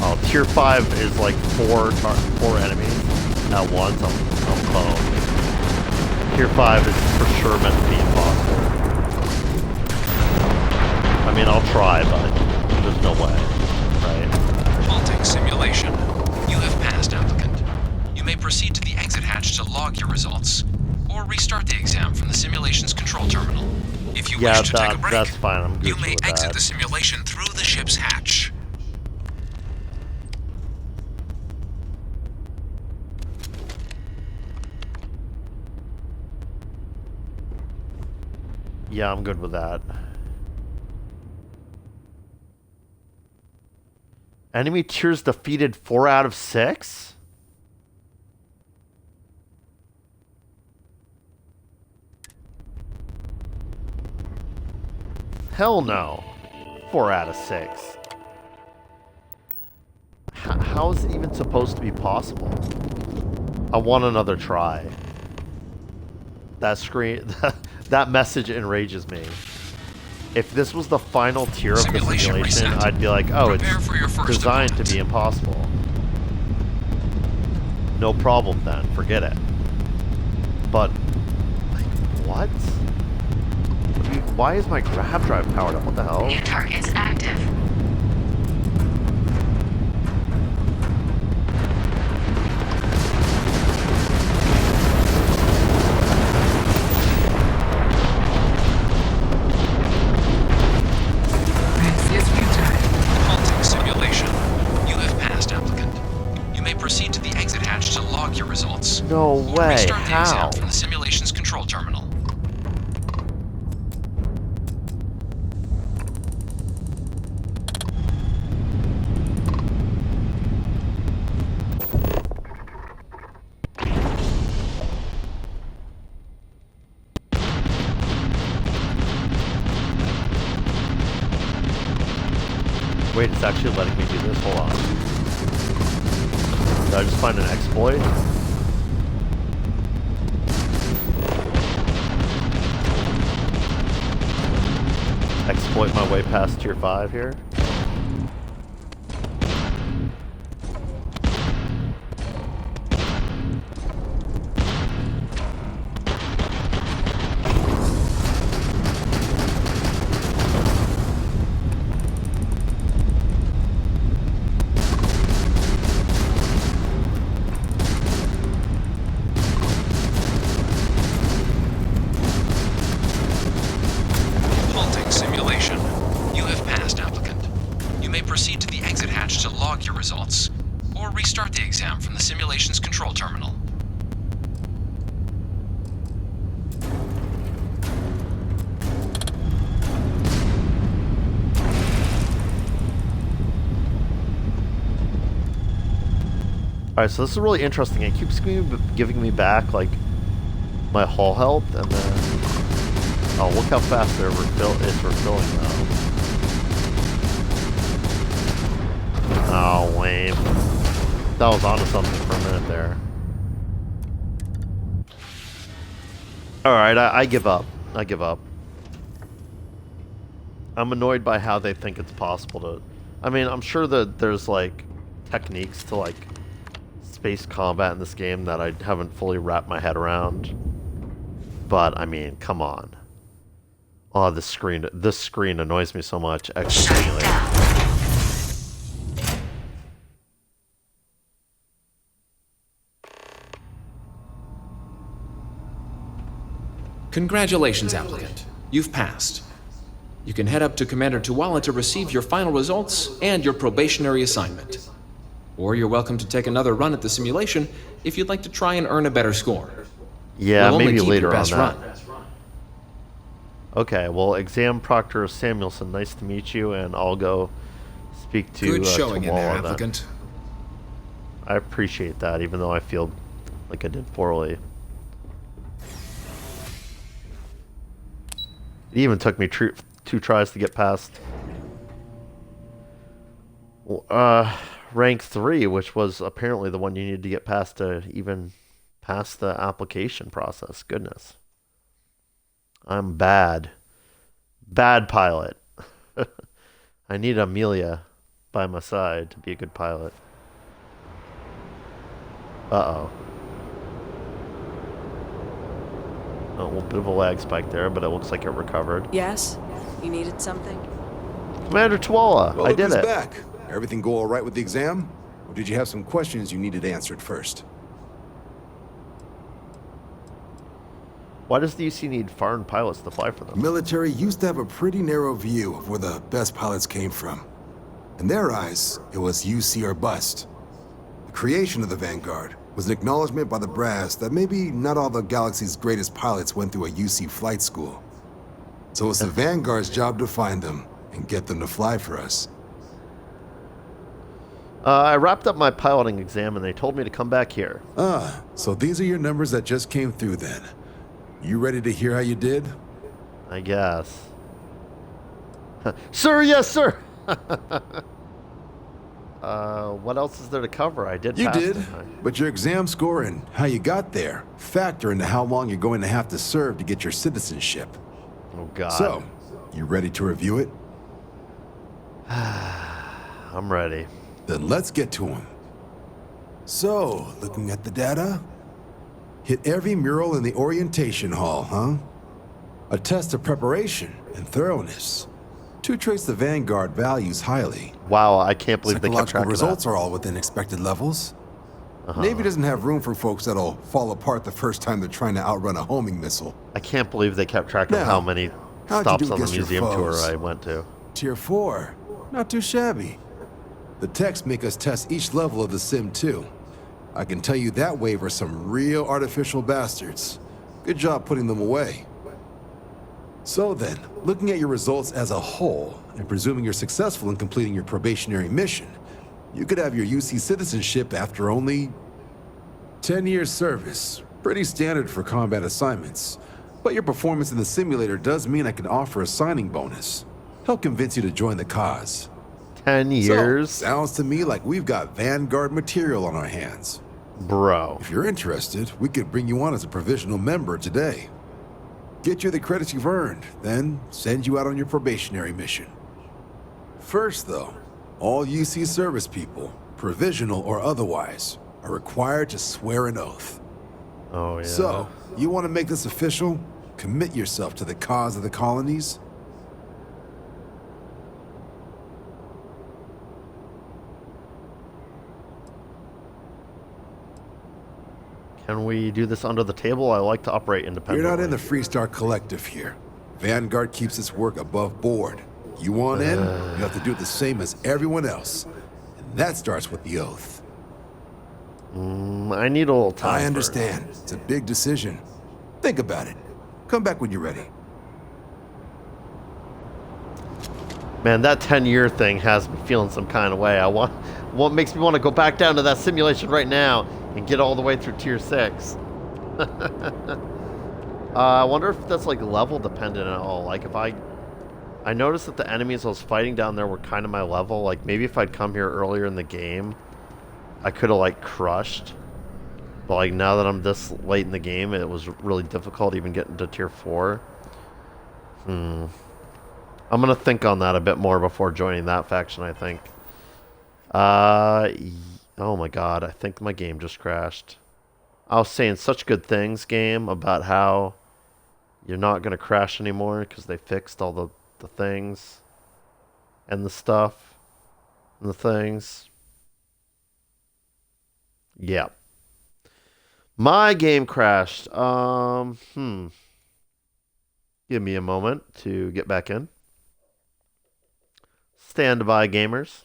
Oh, tier 5 is like four enemies at once. I'm boned. Tier 5 is for sure meant to be impossible. I mean, I'll try, but there's no way, right?
Halting simulation. You have passed, applicant. You may proceed to the exit hatch to log your results, or restart the exam from the simulation's control terminal. If you wish to take a break,
that's fine. I'm
you
Gucci
may
with
exit
that.
the simulation through the ship's hatch.
Yeah, I'm good with that. Enemy tiers defeated 4 out of 6? Hell no. 4 out of 6. How is it even supposed to be possible? I want another try. That screen, that message enrages me. If this was the final tier of the simulation, I'd be like, oh, it's designed to be impossible. No problem then, forget it. But, like, what? I mean, why is my grab drive powered up? What the hell?
New targets active.
Halting simulation. You have passed, applicant. You may proceed to the exit hatch to log your results.
No way.
Restart the
How?
exam from the simulation's control terminal.
Wait, it's actually letting me do this? Hold on. Did I just find an exploit? Exploit my way past tier 5 here?
Halting simulation. You have passed, applicant. You may proceed to the exit hatch to log your results, or restart the exam from the simulation's control terminal.
Alright, so this is really interesting. It keeps giving me back, like, my hull health, and then... Oh, look how fast it's refilling, though. Oh, lame. That was onto something for a minute there. Alright, I give up. I give up. I'm annoyed by how they think it's possible to... I mean, I'm sure that there's, like, techniques to, like, space combat in this game that I haven't fully wrapped my head around. But, I mean, come on. Oh, this screen annoys me so much. Extremely.
Congratulations, applicant. You've passed. You can head up to Commander Tuwala to receive your final results and your probationary assignment. Or you're welcome to take another run at the simulation if you'd like to try and earn a better score.
Yeah,
We'll only
maybe
keep
later
your
on
best
that.
run.
Okay, well, Exam Proctor Samuelson, nice to meet you, and I'll go speak to
Good showing in there,
Tuwala then.
applicant.
I appreciate that, even though I feel like I did poorly. It even took me 2 tries to get past rank 3, which was apparently the one you needed to get past to even pass the application process. Goodness. I'm bad. Bad pilot. I need Amelia by my side to be a good pilot. Uh-oh. Oh, a little bit of a lag spike there, but it looks like it recovered.
Yes? You needed something?
Commander Tuwala,
Well,
I
look
did
who's
it.
back. Everything go all right with the exam? Or did you have some questions you needed answered first?
Why does the UC need foreign pilots to fly for them?
Military used to have a pretty narrow view of where the best pilots came from. In their eyes, it was UC or bust. The creation of the Vanguard was an acknowledgement by the brass that maybe not all the galaxy's greatest pilots went through a UC flight school. So it's the Vanguard's job to find them and get them to fly for us.
I wrapped up my piloting exam and they told me to come back here.
Ah, so these are your numbers that just came through then. You ready to hear how you did?
I guess. Sir, yes, sir. What else is there to cover? I did.
You
pass
did,
it.
but your exam score and how you got there factor into how long you're going to have to serve to get your citizenship.
Oh God.
So, you ready to review it?
I'm ready.
Then let's get to them. So, looking at the data, hit every mural in the orientation hall, huh? A test of preparation and thoroughness. Two traits the Vanguard values highly.
Wow, I can't believe they kept track of that.
Results are all within expected levels. Navy doesn't have room for folks that'll fall apart the first time they're trying to outrun a homing missile.
I can't believe they kept track of
Now,
how many
how'd you
stops
do
on the
against your
museum tour
foes?
I went to.
Tier 4. Not too shabby. The techs make us test each level of the sim too. I can tell you that wave are some real artificial bastards. Good job putting them away. So then, looking at your results as a whole, and presuming you're successful in completing your probationary mission, you could have your UC citizenship after only 10 years service. Pretty standard for combat assignments. But your performance in the simulator does mean I can offer a signing bonus. Help convince you to join the cause.
10 years?
So, sounds to me like we've got Vanguard material on our hands.
Bro.
If you're interested, we could bring you on as a provisional member today. Get you the credits you've earned, then send you out on your probationary mission. First, though, all UC service people, provisional or otherwise, are required to swear an oath.
Oh, yeah.
So, you want to make this official? Commit yourself to the cause of the colonies?
Can we do this under the table? I like to operate independently.
You're not in the Freestar Collective here. Vanguard keeps its work above board. You want in, you have to do the same as everyone else. And that starts with the oath.
I need a little time.
I understand. It's a big decision. Think about it. Come back when you're ready.
Man, that 10-year thing has me feeling some kind of way. What makes me want to go back down to that simulation right now and get all the way through Tier 6. I wonder if that's like level dependent at all. Like if I noticed that the enemies I was fighting down there were kind of my level. Like maybe if I'd come here earlier in the game, I could have like crushed. But like now that I'm this late in the game, it was really difficult even getting to Tier 4. I'm gonna think on that a bit more before joining that faction, I think. Oh my god, I think my game just crashed. I was saying such good things, game, about how you're not gonna crash anymore because they fixed all the things and the stuff and the things. Yeah. My game crashed. Give me a moment to get back in. Stand by, gamers.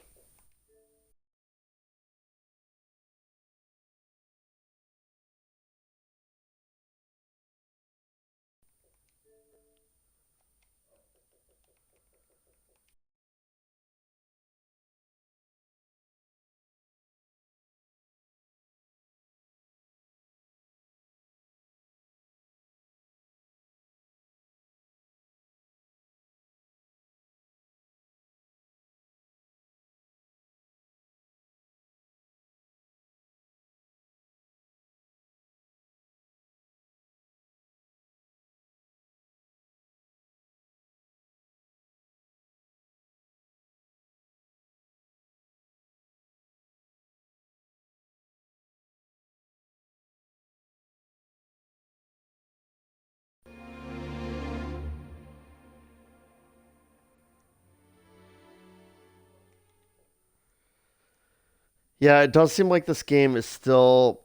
Yeah, it does seem like this game is still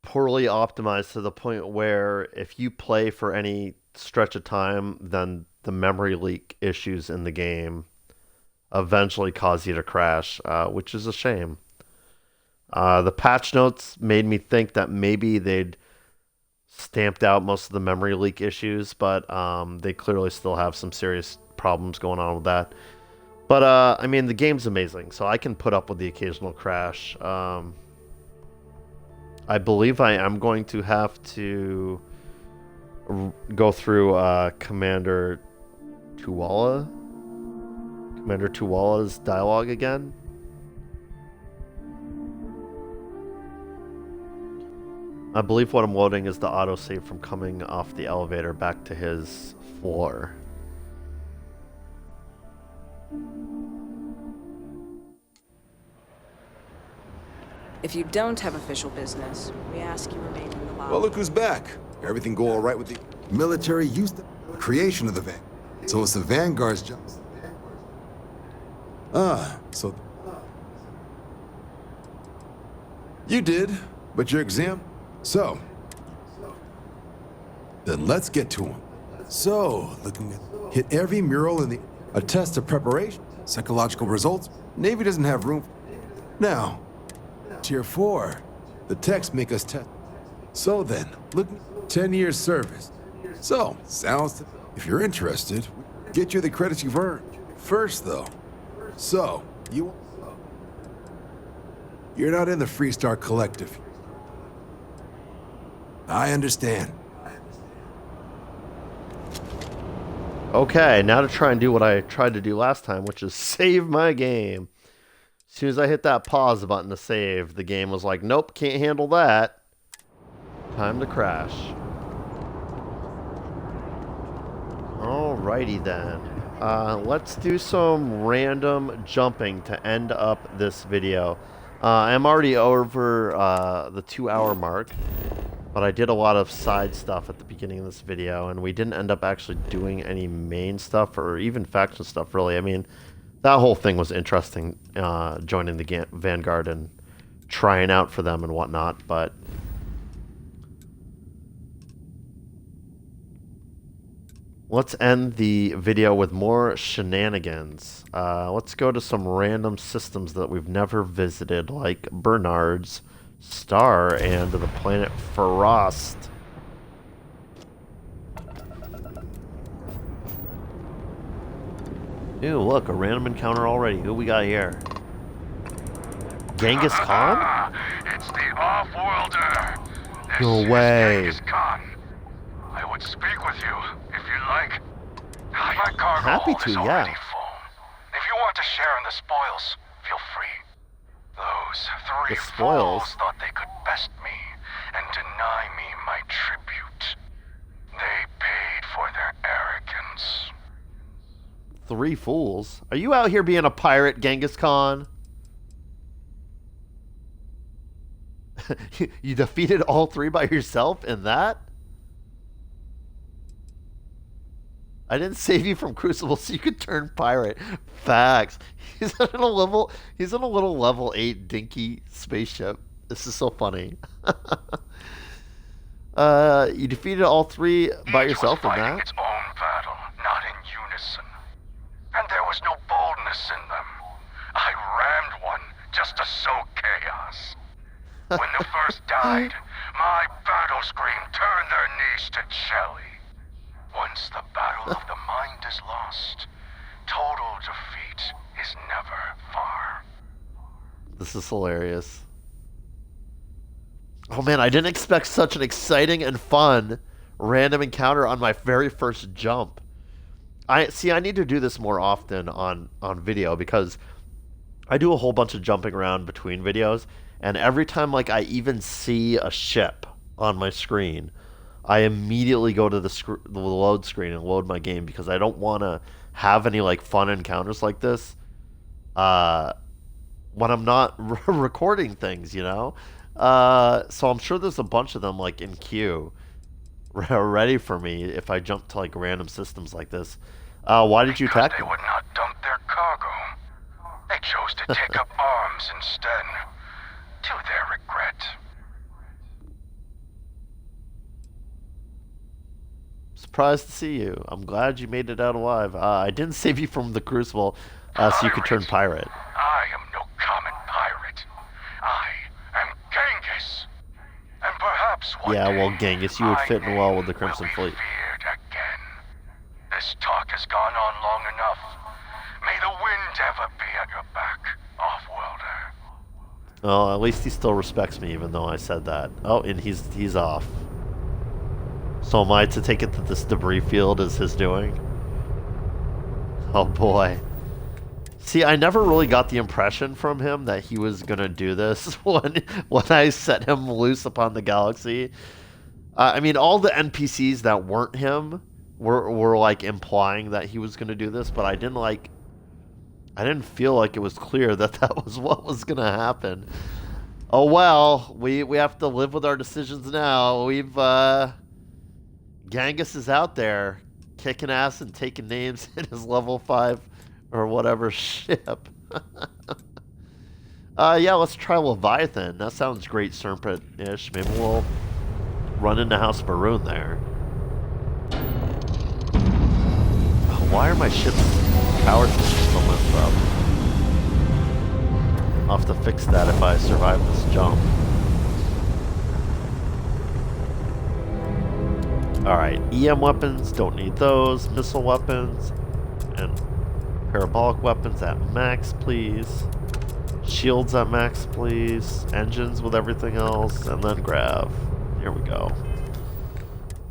poorly optimized to the point where if you play for any stretch of time, then the memory leak issues in the game eventually cause you to crash, which is a shame. The patch notes made me think that maybe they'd stamped out most of the memory leak issues, but they clearly still have some serious problems going on with that. But, I mean, the game's amazing, so I can put up with the occasional crash. I believe I am going to have to go through Commander Tuwala Commander Tuwala's dialogue again. I believe what I'm loading is the autosave from coming off the elevator back to his floor.
If you don't have official business, we ask you remain in the lobby.
Well, look who's back. Everything go all right with the military used the creation of the van. So it's the Vanguard's job. So you did, but your exam. So then let's get to him. So looking at hit every mural in the a test of preparation, psychological results. Navy doesn't have room. Now, Tier 4, the techs make us test. So then, look, 10 years service. So sounds. If you're interested, get you the credits you've earned. First, though. So, you're not in the Freestar Collective. I understand.
Okay, now to try and do what I tried to do last time, which is save my game. As soon as I hit that pause button to save, the game was like, nope, can't handle that. Time to crash. Alrighty then. Let's do some random jumping to end up this video. I'm already over the 2-hour mark, but I did a lot of side stuff at the beginning of this video, and we didn't end up actually doing any main stuff or even faction stuff, really. I mean, that whole thing was interesting, joining the Vanguard and trying out for them and whatnot, but let's end the video with more shenanigans. Let's go to some random systems that we've never visited, like Bernard's star and the planet Frost. Ew, look, a random encounter already. Who we got here? Genghis Khan?
It's the Off-Worlder.
No way.
Genghis Khan. I would speak with you if you like. My cargo
Happy
hold
to,
is
yeah.
already full. If you want to share in the spoils, feel free. Those three
The spoils?
fools thought they could best me and deny me my tribute. They paid for their arrogance.
3 fools? Are you out here being a pirate, Genghis Khan? You defeated all 3 by yourself in that? I didn't save you from Crucible so you could turn pirate. Facts. He's in a little level 8 dinky spaceship. This is so funny. You defeated all 3 by yourself in that?
Its own battle, not in unison. And there was no boldness in them. I rammed one just to sow chaos. When the first died, my battle scream turned their knees to jelly. Once the battle of the mind is lost, total defeat is never far.
This is hilarious. Oh man, I didn't expect such an exciting and fun random encounter on my very first jump. I need to do this more often on video, because I do a whole bunch of jumping around between videos, and every time like I even see a ship on my screen, I immediately go to the load screen and load my game, because I don't want to have any like fun encounters like this when I'm not recording things, you know? So I'm sure there's a bunch of them like in queue ready for me if I jump to like random systems like this. Why did you attack
They
me?
would not dump their cargo. They chose to take up arms instead, to their regret.
Surprised to see you. I'm glad you made it out alive. I didn't save you from the Crucible so you could turn pirate.
I am no common pirate. I am Genghis. And perhaps one
Yeah, well,
day,
Genghis, you would
my
fit in well with the
name
Crimson
will be
Fleet.
feared again. This talk has gone on long enough. May the wind ever be at your back, Off-Worlder.
Oh, at least he still respects me, even though I said that. Oh, and he's off. So am I to take it that this debris field is his doing? Oh boy. See, I never really got the impression from him that he was gonna do this when I set him loose upon the galaxy. I mean, all the NPCs that weren't him were like implying that he was gonna do this, but I didn't feel like it was clear that that was what was gonna happen. Oh well, we have to live with our decisions now. Genghis is out there kicking ass and taking names in his level 5 or whatever ship. Yeah, let's try Leviathan. That sounds great, Serpent-ish. Maybe we'll run into House Maroon there. Why are my ship's power systems so messed up? I'll have to fix that if I survive this jump. Alright, EM weapons, don't need those. Missile weapons and parabolic weapons at max, please. Shields at max, please. Engines with everything else, and then grav. Here we go.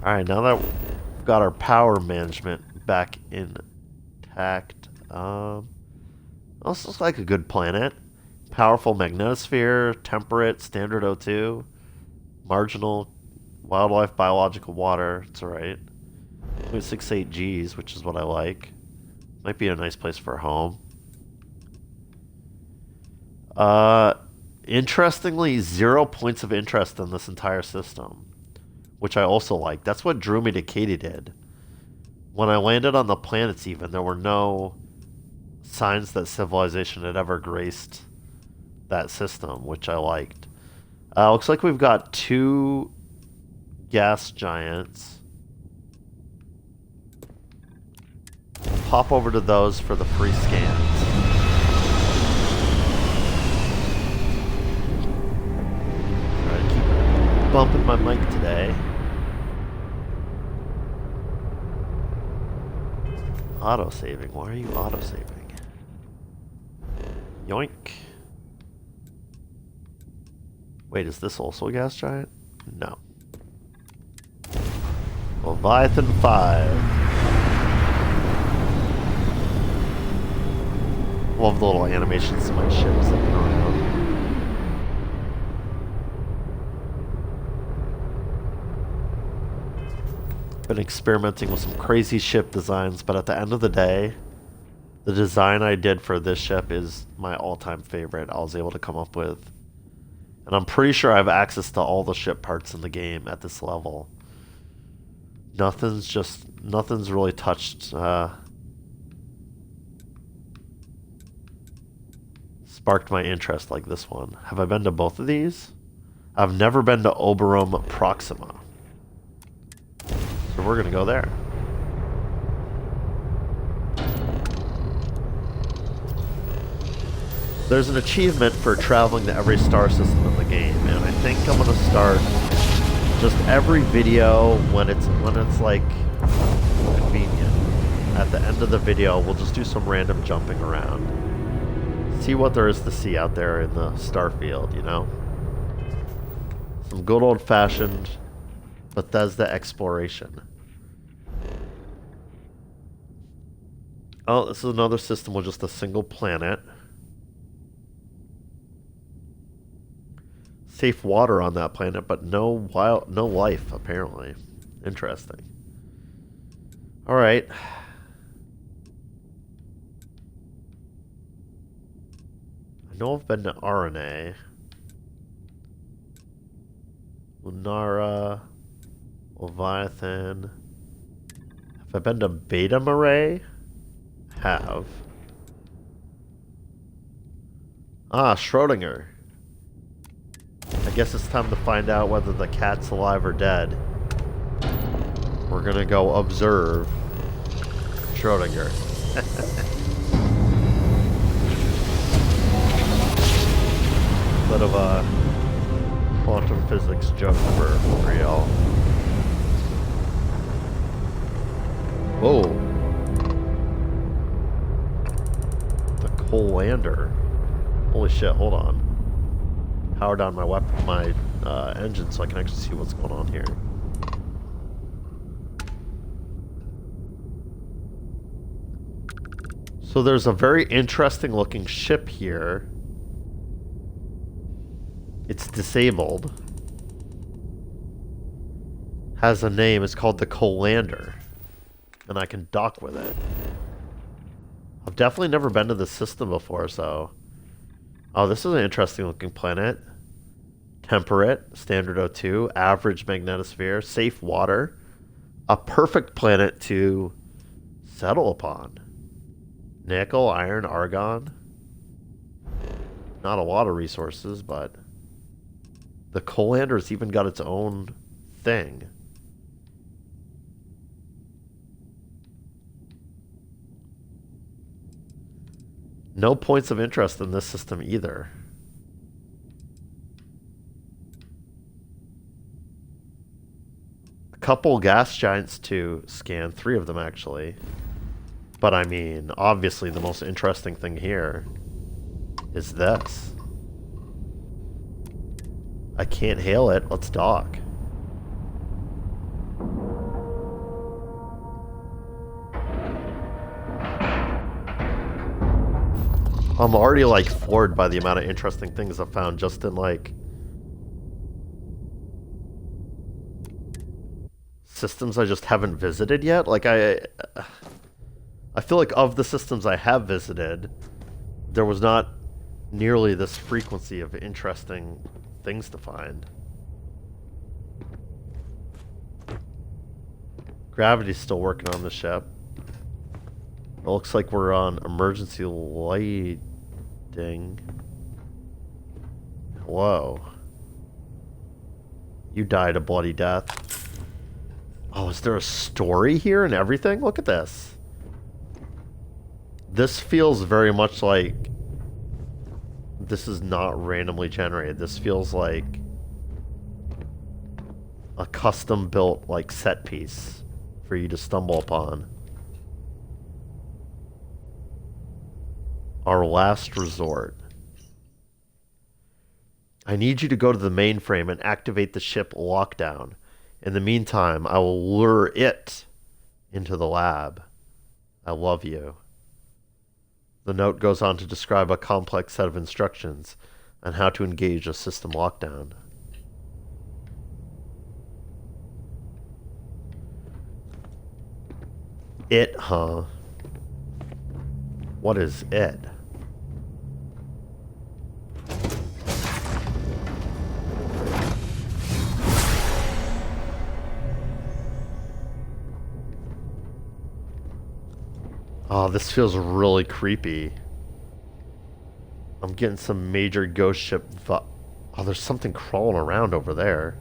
Alright, now that we've got our power management back intact, this looks like a good planet. Powerful magnetosphere, temperate, standard O2, marginal wildlife, biological water. It's alright. Only 6-8 Gs, which is what I like. Might be a nice place for a home. Interestingly, 0 points of interest in this entire system, which I also like. That's what drew me to Katydid. When I landed on the planets even, there were no signs that civilization had ever graced that system, which I liked. Looks like we've got 2 gas giants. Pop over to those for the free scans. Try to keep bumping my mic today. Auto-saving. Why are you auto-saving? Yoink. Wait, is this also a gas giant? No. Leviathan 5. Love the little animations of my ship zipping around. Been experimenting with some crazy ship designs, but at the end of the day, the design I did for this ship is my all-time favorite I was able to come up with. And I'm pretty sure I have access to all the ship parts in the game at this level. Nothing's really touched, sparked my interest like this one. Have I been to both of these? I've never been to Oberum Proxima. So we're gonna go there. There's an achievement for traveling to every star system in the game, and I think I'm gonna start just every video when it's like convenient. At the end of the video, we'll just do some random jumping around. See what there is to see out there in the Starfield, you know? Some good old-fashioned Bethesda exploration. Oh, this is another system with just a single planet. Safe water on that planet, but no life, apparently. Interesting. Alright. I know I've been to RNA. Lunara. Leviathan. Have I been to Beta Marais? Have. Ah, Schrodinger. I guess it's time to find out whether the cat's alive or dead. We're gonna go observe Schrodinger. Bit of a quantum physics joke for real. Whoa. The Colander. Holy shit, hold on. Power down my engine so I can actually see what's going on here. So there's a very interesting looking ship here. It's disabled. Has a name. It's called the Colander. And I can dock with it. I've definitely never been to this system before, so... Oh, this is an interesting looking planet. Temperate, standard O2, average magnetosphere, safe water. A perfect planet to settle upon. Nickel, iron, argon. Not a lot of resources, but... The Colander's even got its own thing. No points of interest in this system either. A couple gas giants to scan, 3 of them actually. But I mean, obviously the most interesting thing here is this. I can't hail it, let's dock. I'm already like floored by the amount of interesting things I've found just in like systems I just haven't visited yet. Like I feel like of the systems I have visited, there was not nearly this frequency of interesting things to find. Gravity's still working on the ship. It looks like we're on emergency lighting. Hello. You died a bloody death. Oh, is there a story here and everything? Look at this. This feels very much like this is not randomly generated. This feels like a custom built like set piece for you to stumble upon. Our last resort. I need you to go to the mainframe and activate the ship lockdown. In the meantime, I will lure it into the lab. I love you. The note goes on to describe a complex set of instructions on how to engage a system lockdown. It, huh? What is it? Oh, this feels really creepy. I'm getting some major ghost ship oh, there's something crawling around over there.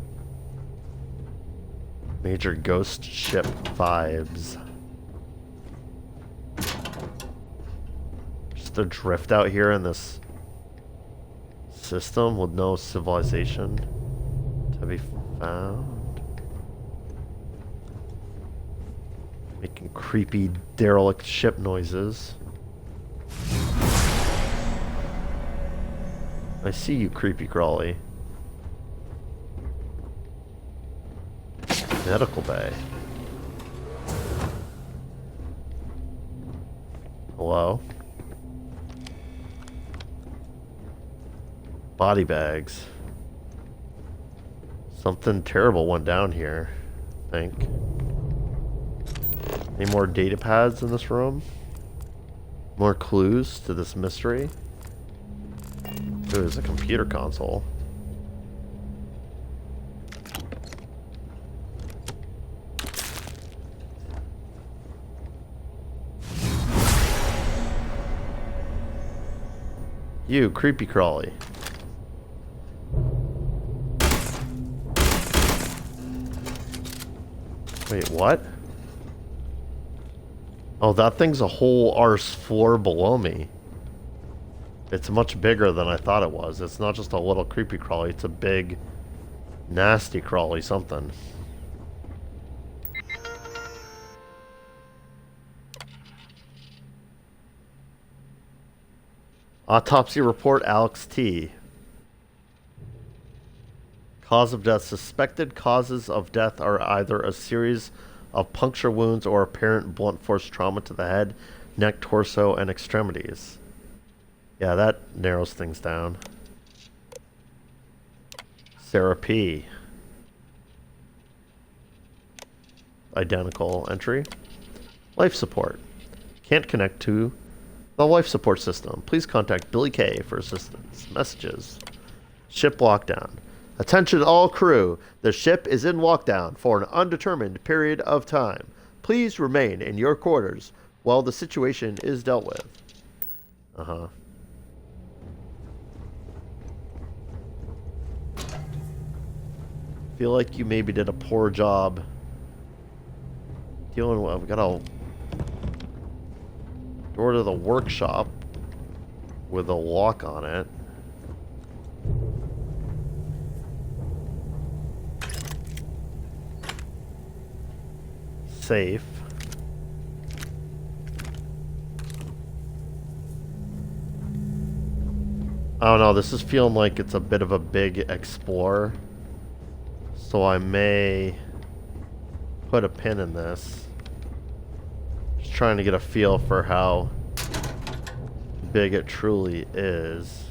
Major ghost ship vibes. Just a drift out here in this system with no civilization to be found. Making creepy derelict ship noises. I see you, creepy crawly. Medical bay. Hello? Body bags. Something terrible went down here, I think. Any more data pads in this room? More clues to this mystery? There's a computer console. You, creepy crawly. Wait, what? Oh, that thing's a whole arse floor below me. It's much bigger than I thought it was. It's not just a little creepy crawly, it's a big, nasty crawly something. Autopsy report, Alex T. Cause of death. Suspected causes of death are either a series of puncture wounds or apparent blunt force trauma to the head, Neck, torso, and extremities. Yeah, that narrows things down. Sarah P. Identical entry. Life support. Can't connect to the life support system. Please contact Billy K for assistance. Messages. Ship lockdown. Attention all crew. The ship is in lockdown for an undetermined period of time. Please remain in your quarters while the situation is dealt with. Uh-huh. Feel like you maybe did a poor job dealing with. We got a door to the workshop with a lock on it. Safe. I don't know, this is feeling like it's a bit of a big explore. So I may put a pin in this. Just trying to get a feel for how big it truly is.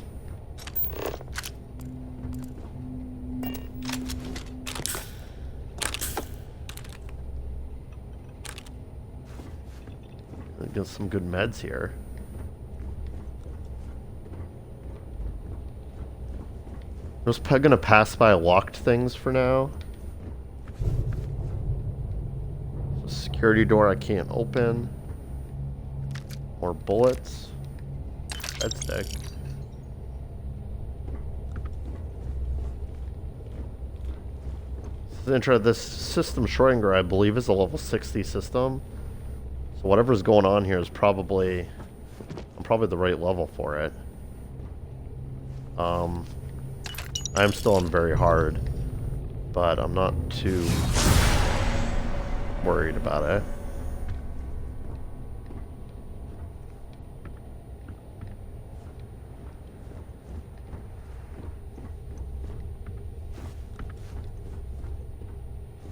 Get some good meds here. I'm just gonna pass by locked things for now. Security door I can't open. More bullets. Red stick. This system Schrodinger, I believe, is a level 60 system. So whatever's going on here is probably... I'm probably the right level for it. I'm still on very hard, but I'm not too worried about it.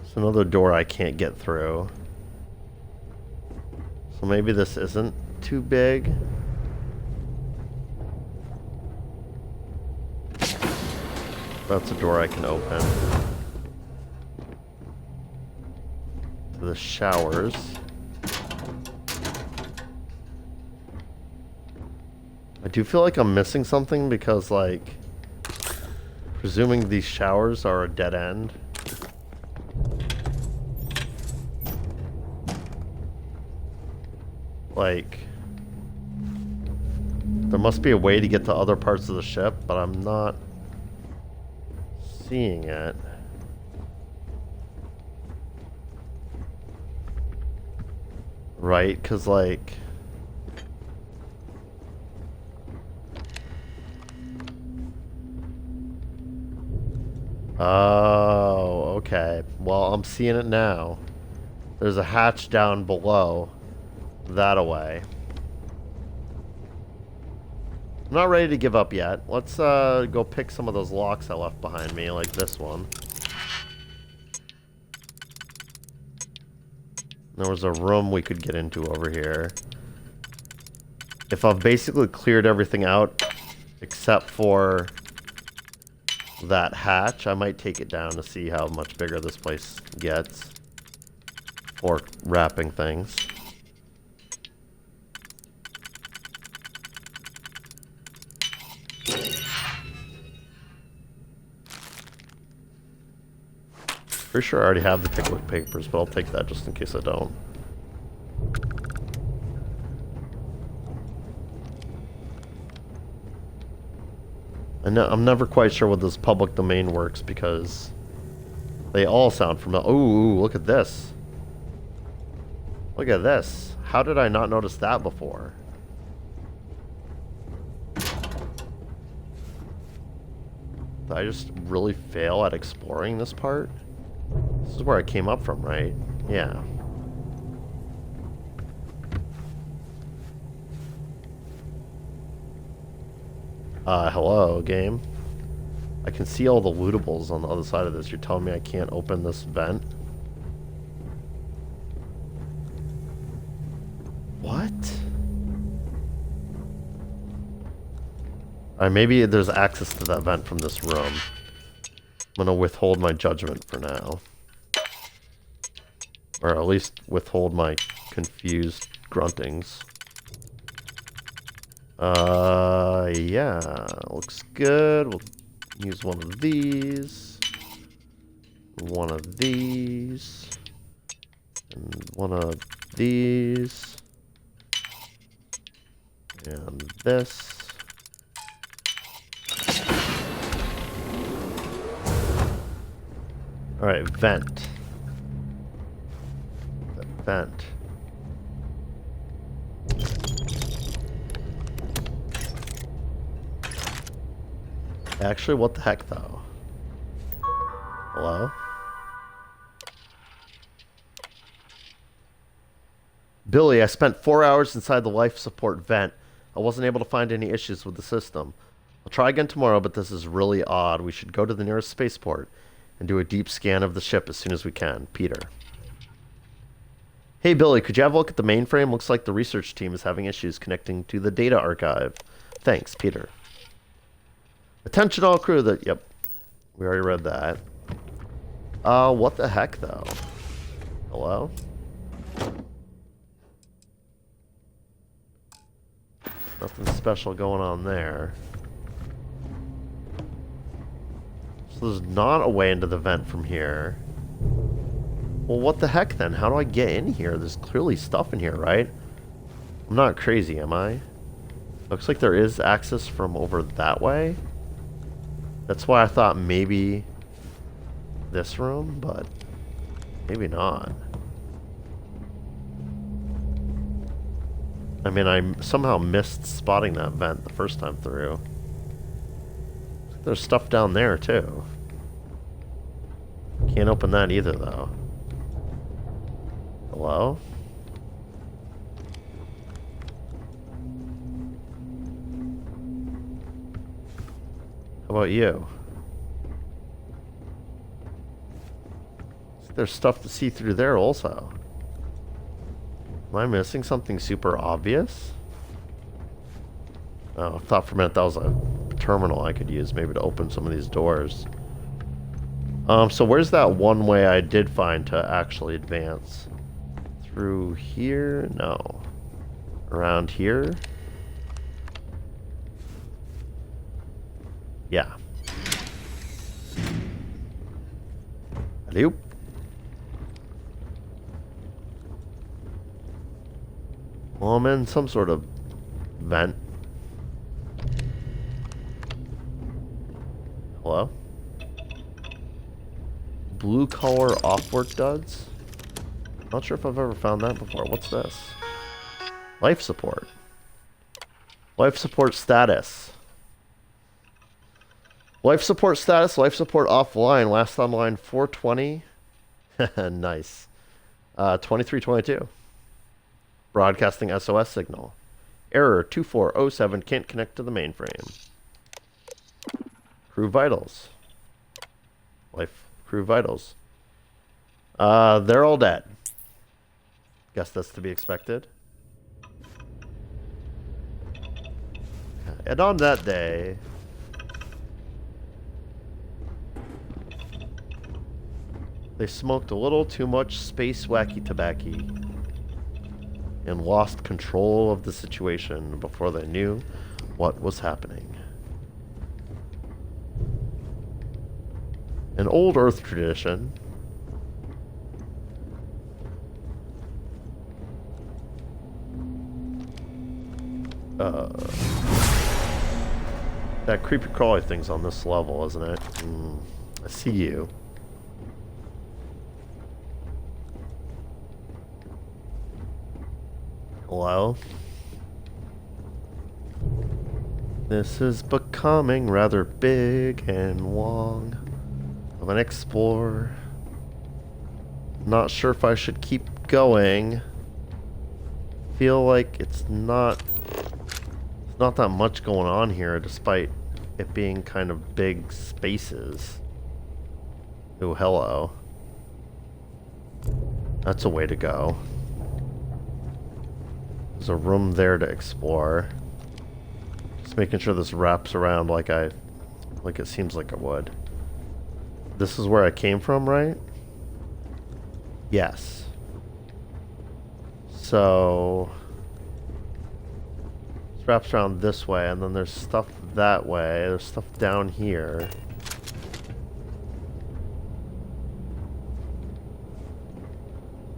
It's another door I can't get through. So maybe this isn't too big. That's a door I can open. To the showers. I do feel like I'm missing something because, like, presuming these showers are a dead end. Like, there must be a way to get to other parts of the ship, but I'm not seeing it. Right? Because, like... Oh, okay. Well, I'm seeing it now. There's a hatch down below. That away. I'm not ready to give up yet. Let's go pick some of those locks I left behind me, like this one. There was a room we could get into over here. If I've basically cleared everything out except for that hatch, I might take it down to see how much bigger this place gets for wrapping things. Pretty sure I already have the Pickwick papers, but I'll take that just in case I don't. I'm never quite sure what this public domain works because they all sound familiar. Ooh, look at this. Look at this. How did I not notice that before? Did I just really fail at exploring this part? This is where I came up from, right? Yeah. Hello, game. I can see all the lootables on the other side of this. You're telling me I can't open this vent? What? Maybe there's access to that vent from this room. I'm gonna withhold my judgment for now. Or at least withhold my confused gruntings. Yeah, looks good. We'll use one of these. One of these. And one of these. And this. Alright, vent. The vent. Actually, what the heck, though? Hello? Billy, I spent 4 hours inside the life support vent. I wasn't able to find any issues with the system. I'll try again tomorrow, but this is really odd. We should go to the nearest spaceport and do a deep scan of the ship as soon as we can. Peter. Hey, Billy, could you have a look at the mainframe? Looks like the research team is having issues connecting to the data archive. Thanks, Peter. Attention all crew that... Yep. We already read that. What the heck, though? Hello? Nothing special going on there. So there's not a way into the vent from here. Well, what the heck, then? How do I get in here? There's clearly stuff in here, right? I'm not crazy, am I? Looks like there is access from over that way. That's why I thought maybe this room, but maybe not. I mean, I somehow missed spotting that vent the first time through. There's stuff down there, too. Can't open that either, though. Hello? How about you? There's stuff to see through there also. Am I missing something super obvious? Oh, I thought for a minute that was a terminal I could use maybe to open some of these doors. So where's that one way I did find to actually advance? Through here? No. Around here? Yeah. Hello? Well, I'm in some sort of vent. Hello? Blue collar off-work duds? Not sure if I've ever found that before. What's this? Life support. Life support status. Life support status, life support offline. Last online 420. Nice. 2322. Broadcasting SOS signal. Error 2407, can't connect to the mainframe. Crew vitals. Life crew vitals. They're all dead. Guess that's to be expected. And on that day, they smoked a little too much space wacky tobacco and lost control of the situation before they knew what was happening. An old Earth tradition. That creepy crawly thing's on this level, isn't it? I see you. Hello? This is becoming rather big and long of an explore. Not sure if I should keep going. Feel like it's not that much going on here, despite it being kind of big spaces. Oh, hello. That's a way to go. There's a room there to explore. Just making sure this wraps around like it seems like it would. This is where I came from, right? Yes. So it wraps around this way, and then there's stuff that way. There's stuff down here.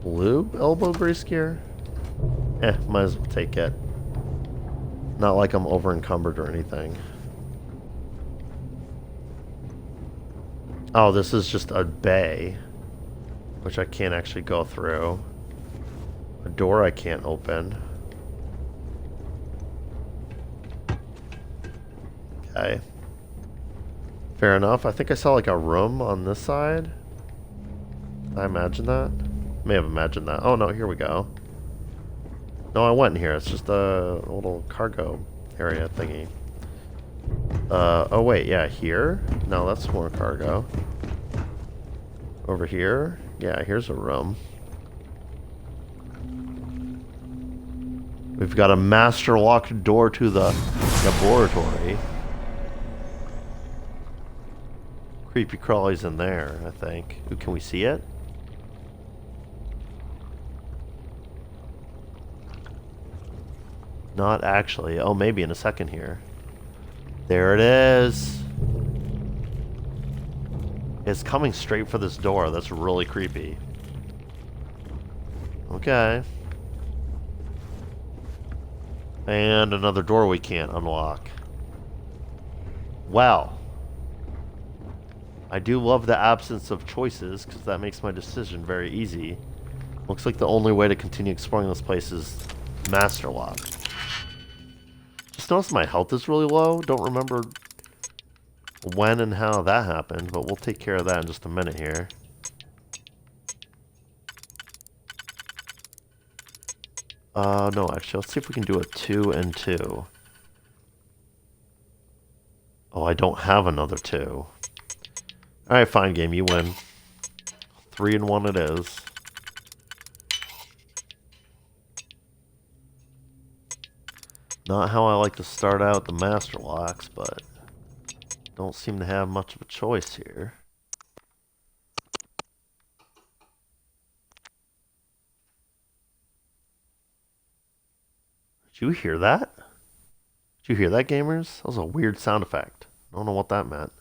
Blue elbow grease gear? Might as well take it. Not like I'm over encumbered or anything. Oh, this is just a bay, which I can't actually go through. A door I can't open. Okay. Fair enough. I think I saw like a room on this side. Did I imagine that? May have imagined that. Oh no, here we go. No, I went in here. It's just a little cargo area thingy. Oh wait, yeah, here? No, that's more cargo. Over here? Yeah, here's a room. We've got a master locked door to the laboratory. Creepy crawly's in there, I think. Ooh, can we see it? Not actually. Oh, maybe in a second here. There it is. It's coming straight for this door. That's really creepy. Okay. And another door we can't unlock. Well. I do love the absence of choices, because that makes my decision very easy. Looks like the only way to continue exploring this place is master lock. Just noticed my health is really low. Don't remember when and how that happened, but we'll take care of that in just a minute here. No, actually, let's see if we can do a 2 and 2. Oh, I don't have another 2. Alright, fine game, you win. 3 and 1 it is. Not how I like to start out the master locks, but don't seem to have much of a choice here. Did you hear that? Did you hear that, gamers? That was a weird sound effect. I don't know what that meant.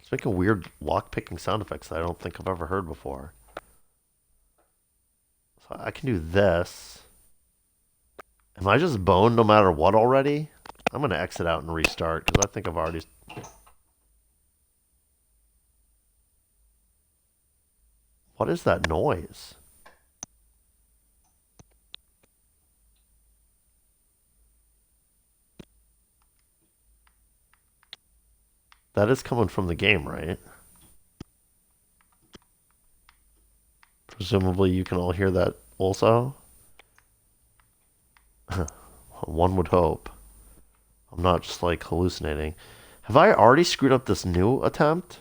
It's making weird lock-picking sound effects that I don't think I've ever heard before. So I can do this. Am I just boned no matter what already? I'm going to exit out and restart because I think I've already... What is that noise? That is coming from the game, right? Presumably you can all hear that also? One would hope. I'm not just like hallucinating. Have I already screwed up this new attempt?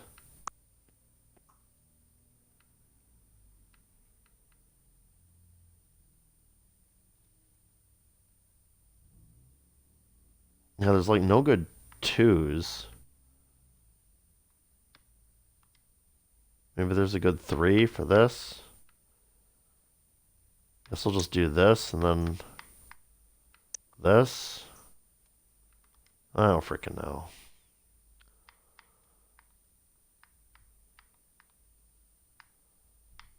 Yeah, there's like no good 2s. Maybe there's a good 3 for this. Guess I'll just do this and then this. I don't freaking know.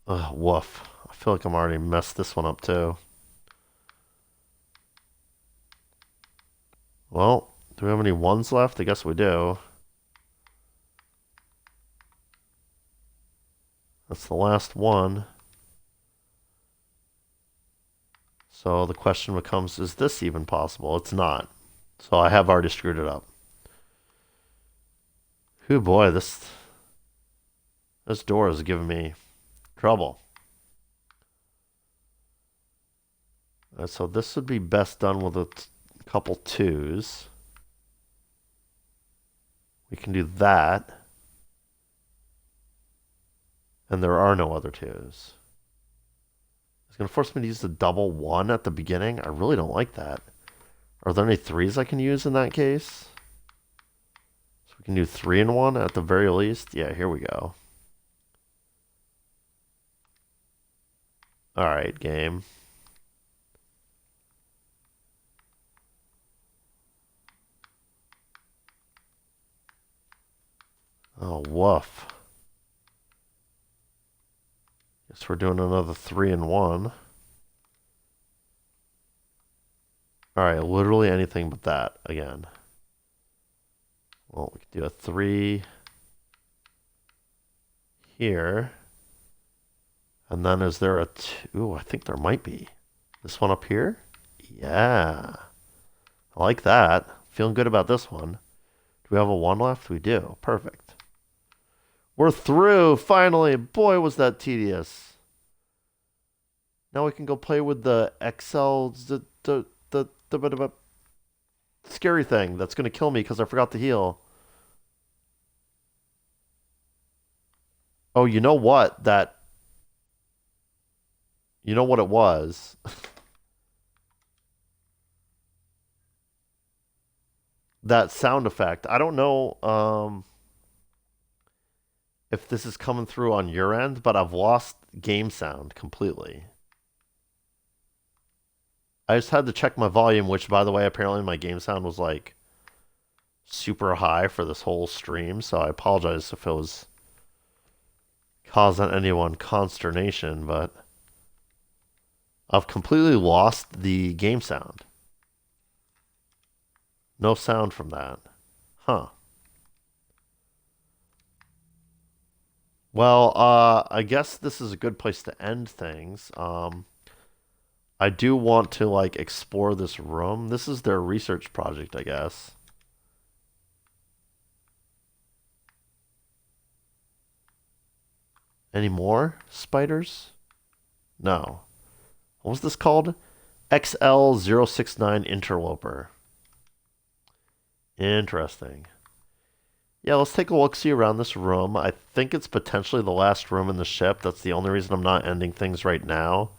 Ugh, woof. I feel like I'm already messed this one up too. Well, do we have any 1s left? I guess we do. That's the last one. So the question becomes, is this even possible? It's not. So I have already screwed it up. Whew, boy, this door is giving me trouble. Alright, so this would be best done with a couple 2s. We can do that. And there are no other 2s. going to force me to use the double 1 at the beginning. I really don't like that. Are there any 3s I can use in that case? So we can do 3 and 1 at the very least. Yeah, here we go. All right, game. Oh, woof. Guess we're doing another 3 and 1. Alright, literally anything but that again. Well, we can do a 3 here. And then is there a 2? Ooh, I think there might be. This one up here? Yeah. I like that. Feeling good about this one. Do we have a 1 left? We do. Perfect. We're through, finally. Boy, was that tedious. Now we can go play with the XL, the scary thing that's going to kill me because I forgot to heal. Oh, you know what? You know what it was? That sound effect. I don't know if this is coming through on your end, but I've lost game sound completely. I just had to check my volume, which, by the way, apparently my game sound was like super high for this whole stream, so I apologize if it was causing anyone consternation, but I've completely lost the game sound. No sound from that. Huh. Well, I guess this is a good place to end things. I do want to, like, explore this room. This is their research project, I guess. Any more spiders? No. What was this called? XL069 Interloper. Interesting. Yeah, let's take a look-see around this room. I think it's potentially the last room in the ship. That's the only reason I'm not ending things right now,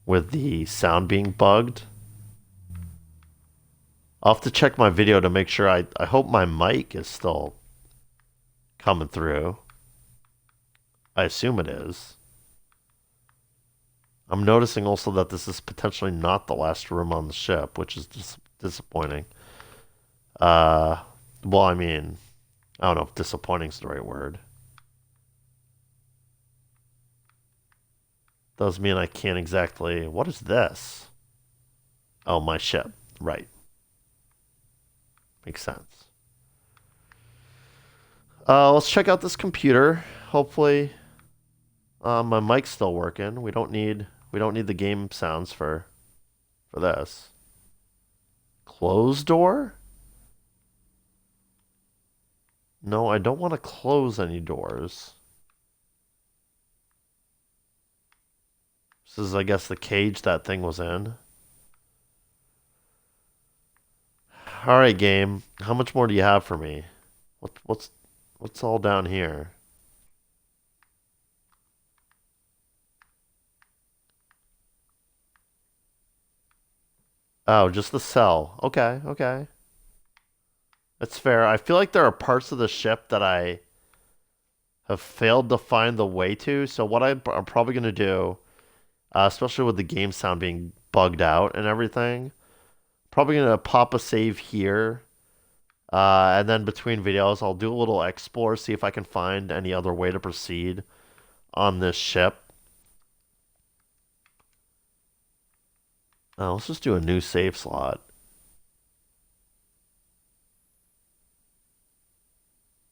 with the sound being bugged. I'll have to check my video to make sure. I hope my mic is still coming through. I assume it is. I'm noticing also that this is potentially not the last room on the ship, which is disappointing. Well, I mean, I don't know if disappointing is the right word. Does mean I can't exactly... What is this? Oh, my ship. Right. Makes sense. Let's check out this computer. Hopefully, my mic's still working. We don't need the game sounds for this. Close door? No, I don't want to close any doors. This is, I guess, the cage that thing was in. Alright, game. How much more do you have for me? What's all down here? Oh, just the cell. Okay, okay. That's fair. I feel like there are parts of the ship that I have failed to find the way to. So what I'm probably going to do, especially with the game sound being bugged out and everything, probably going to pop a save here. And then between videos, I'll do a little explore, see if I can find any other way to proceed on this ship. Let's just do a new save slot.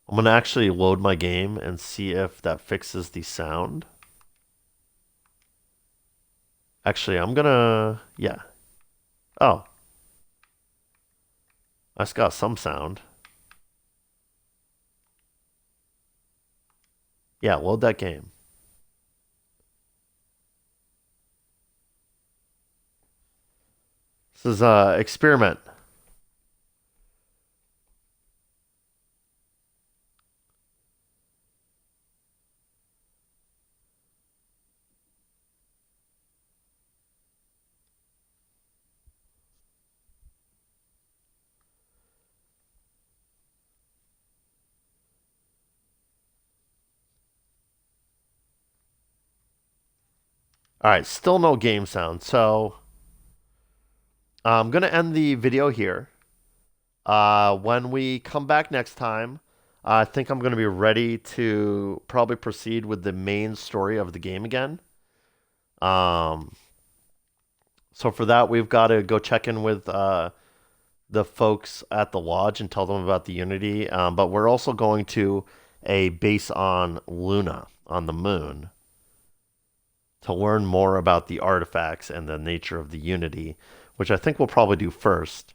I'm going to actually load my game and see if that fixes the sound. Actually, I'm going to... Yeah. Oh. I just got some sound. Yeah, load that game. This is experiment. All right, still no game sound. So I'm going to end the video here. When we come back next time, I think I'm going to be ready to probably proceed with the main story of the game again. So for that, we've got to go check in with the folks at the lodge and tell them about the Unity. But we're also going to a base on Luna, on the moon, to learn more about the artifacts and the nature of the Unity, which I think we'll probably do first.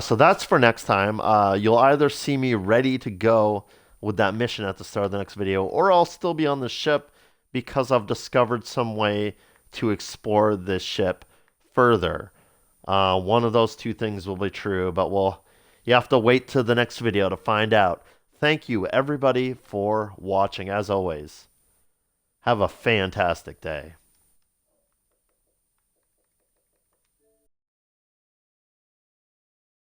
So that's for next time. You'll either see me ready to go with that mission at the start of the next video, or I'll still be on the ship because I've discovered some way to explore this ship further. One of those two things will be true, but you have to wait to the next video to find out. Thank you, everybody, for watching, as always. Have a fantastic day.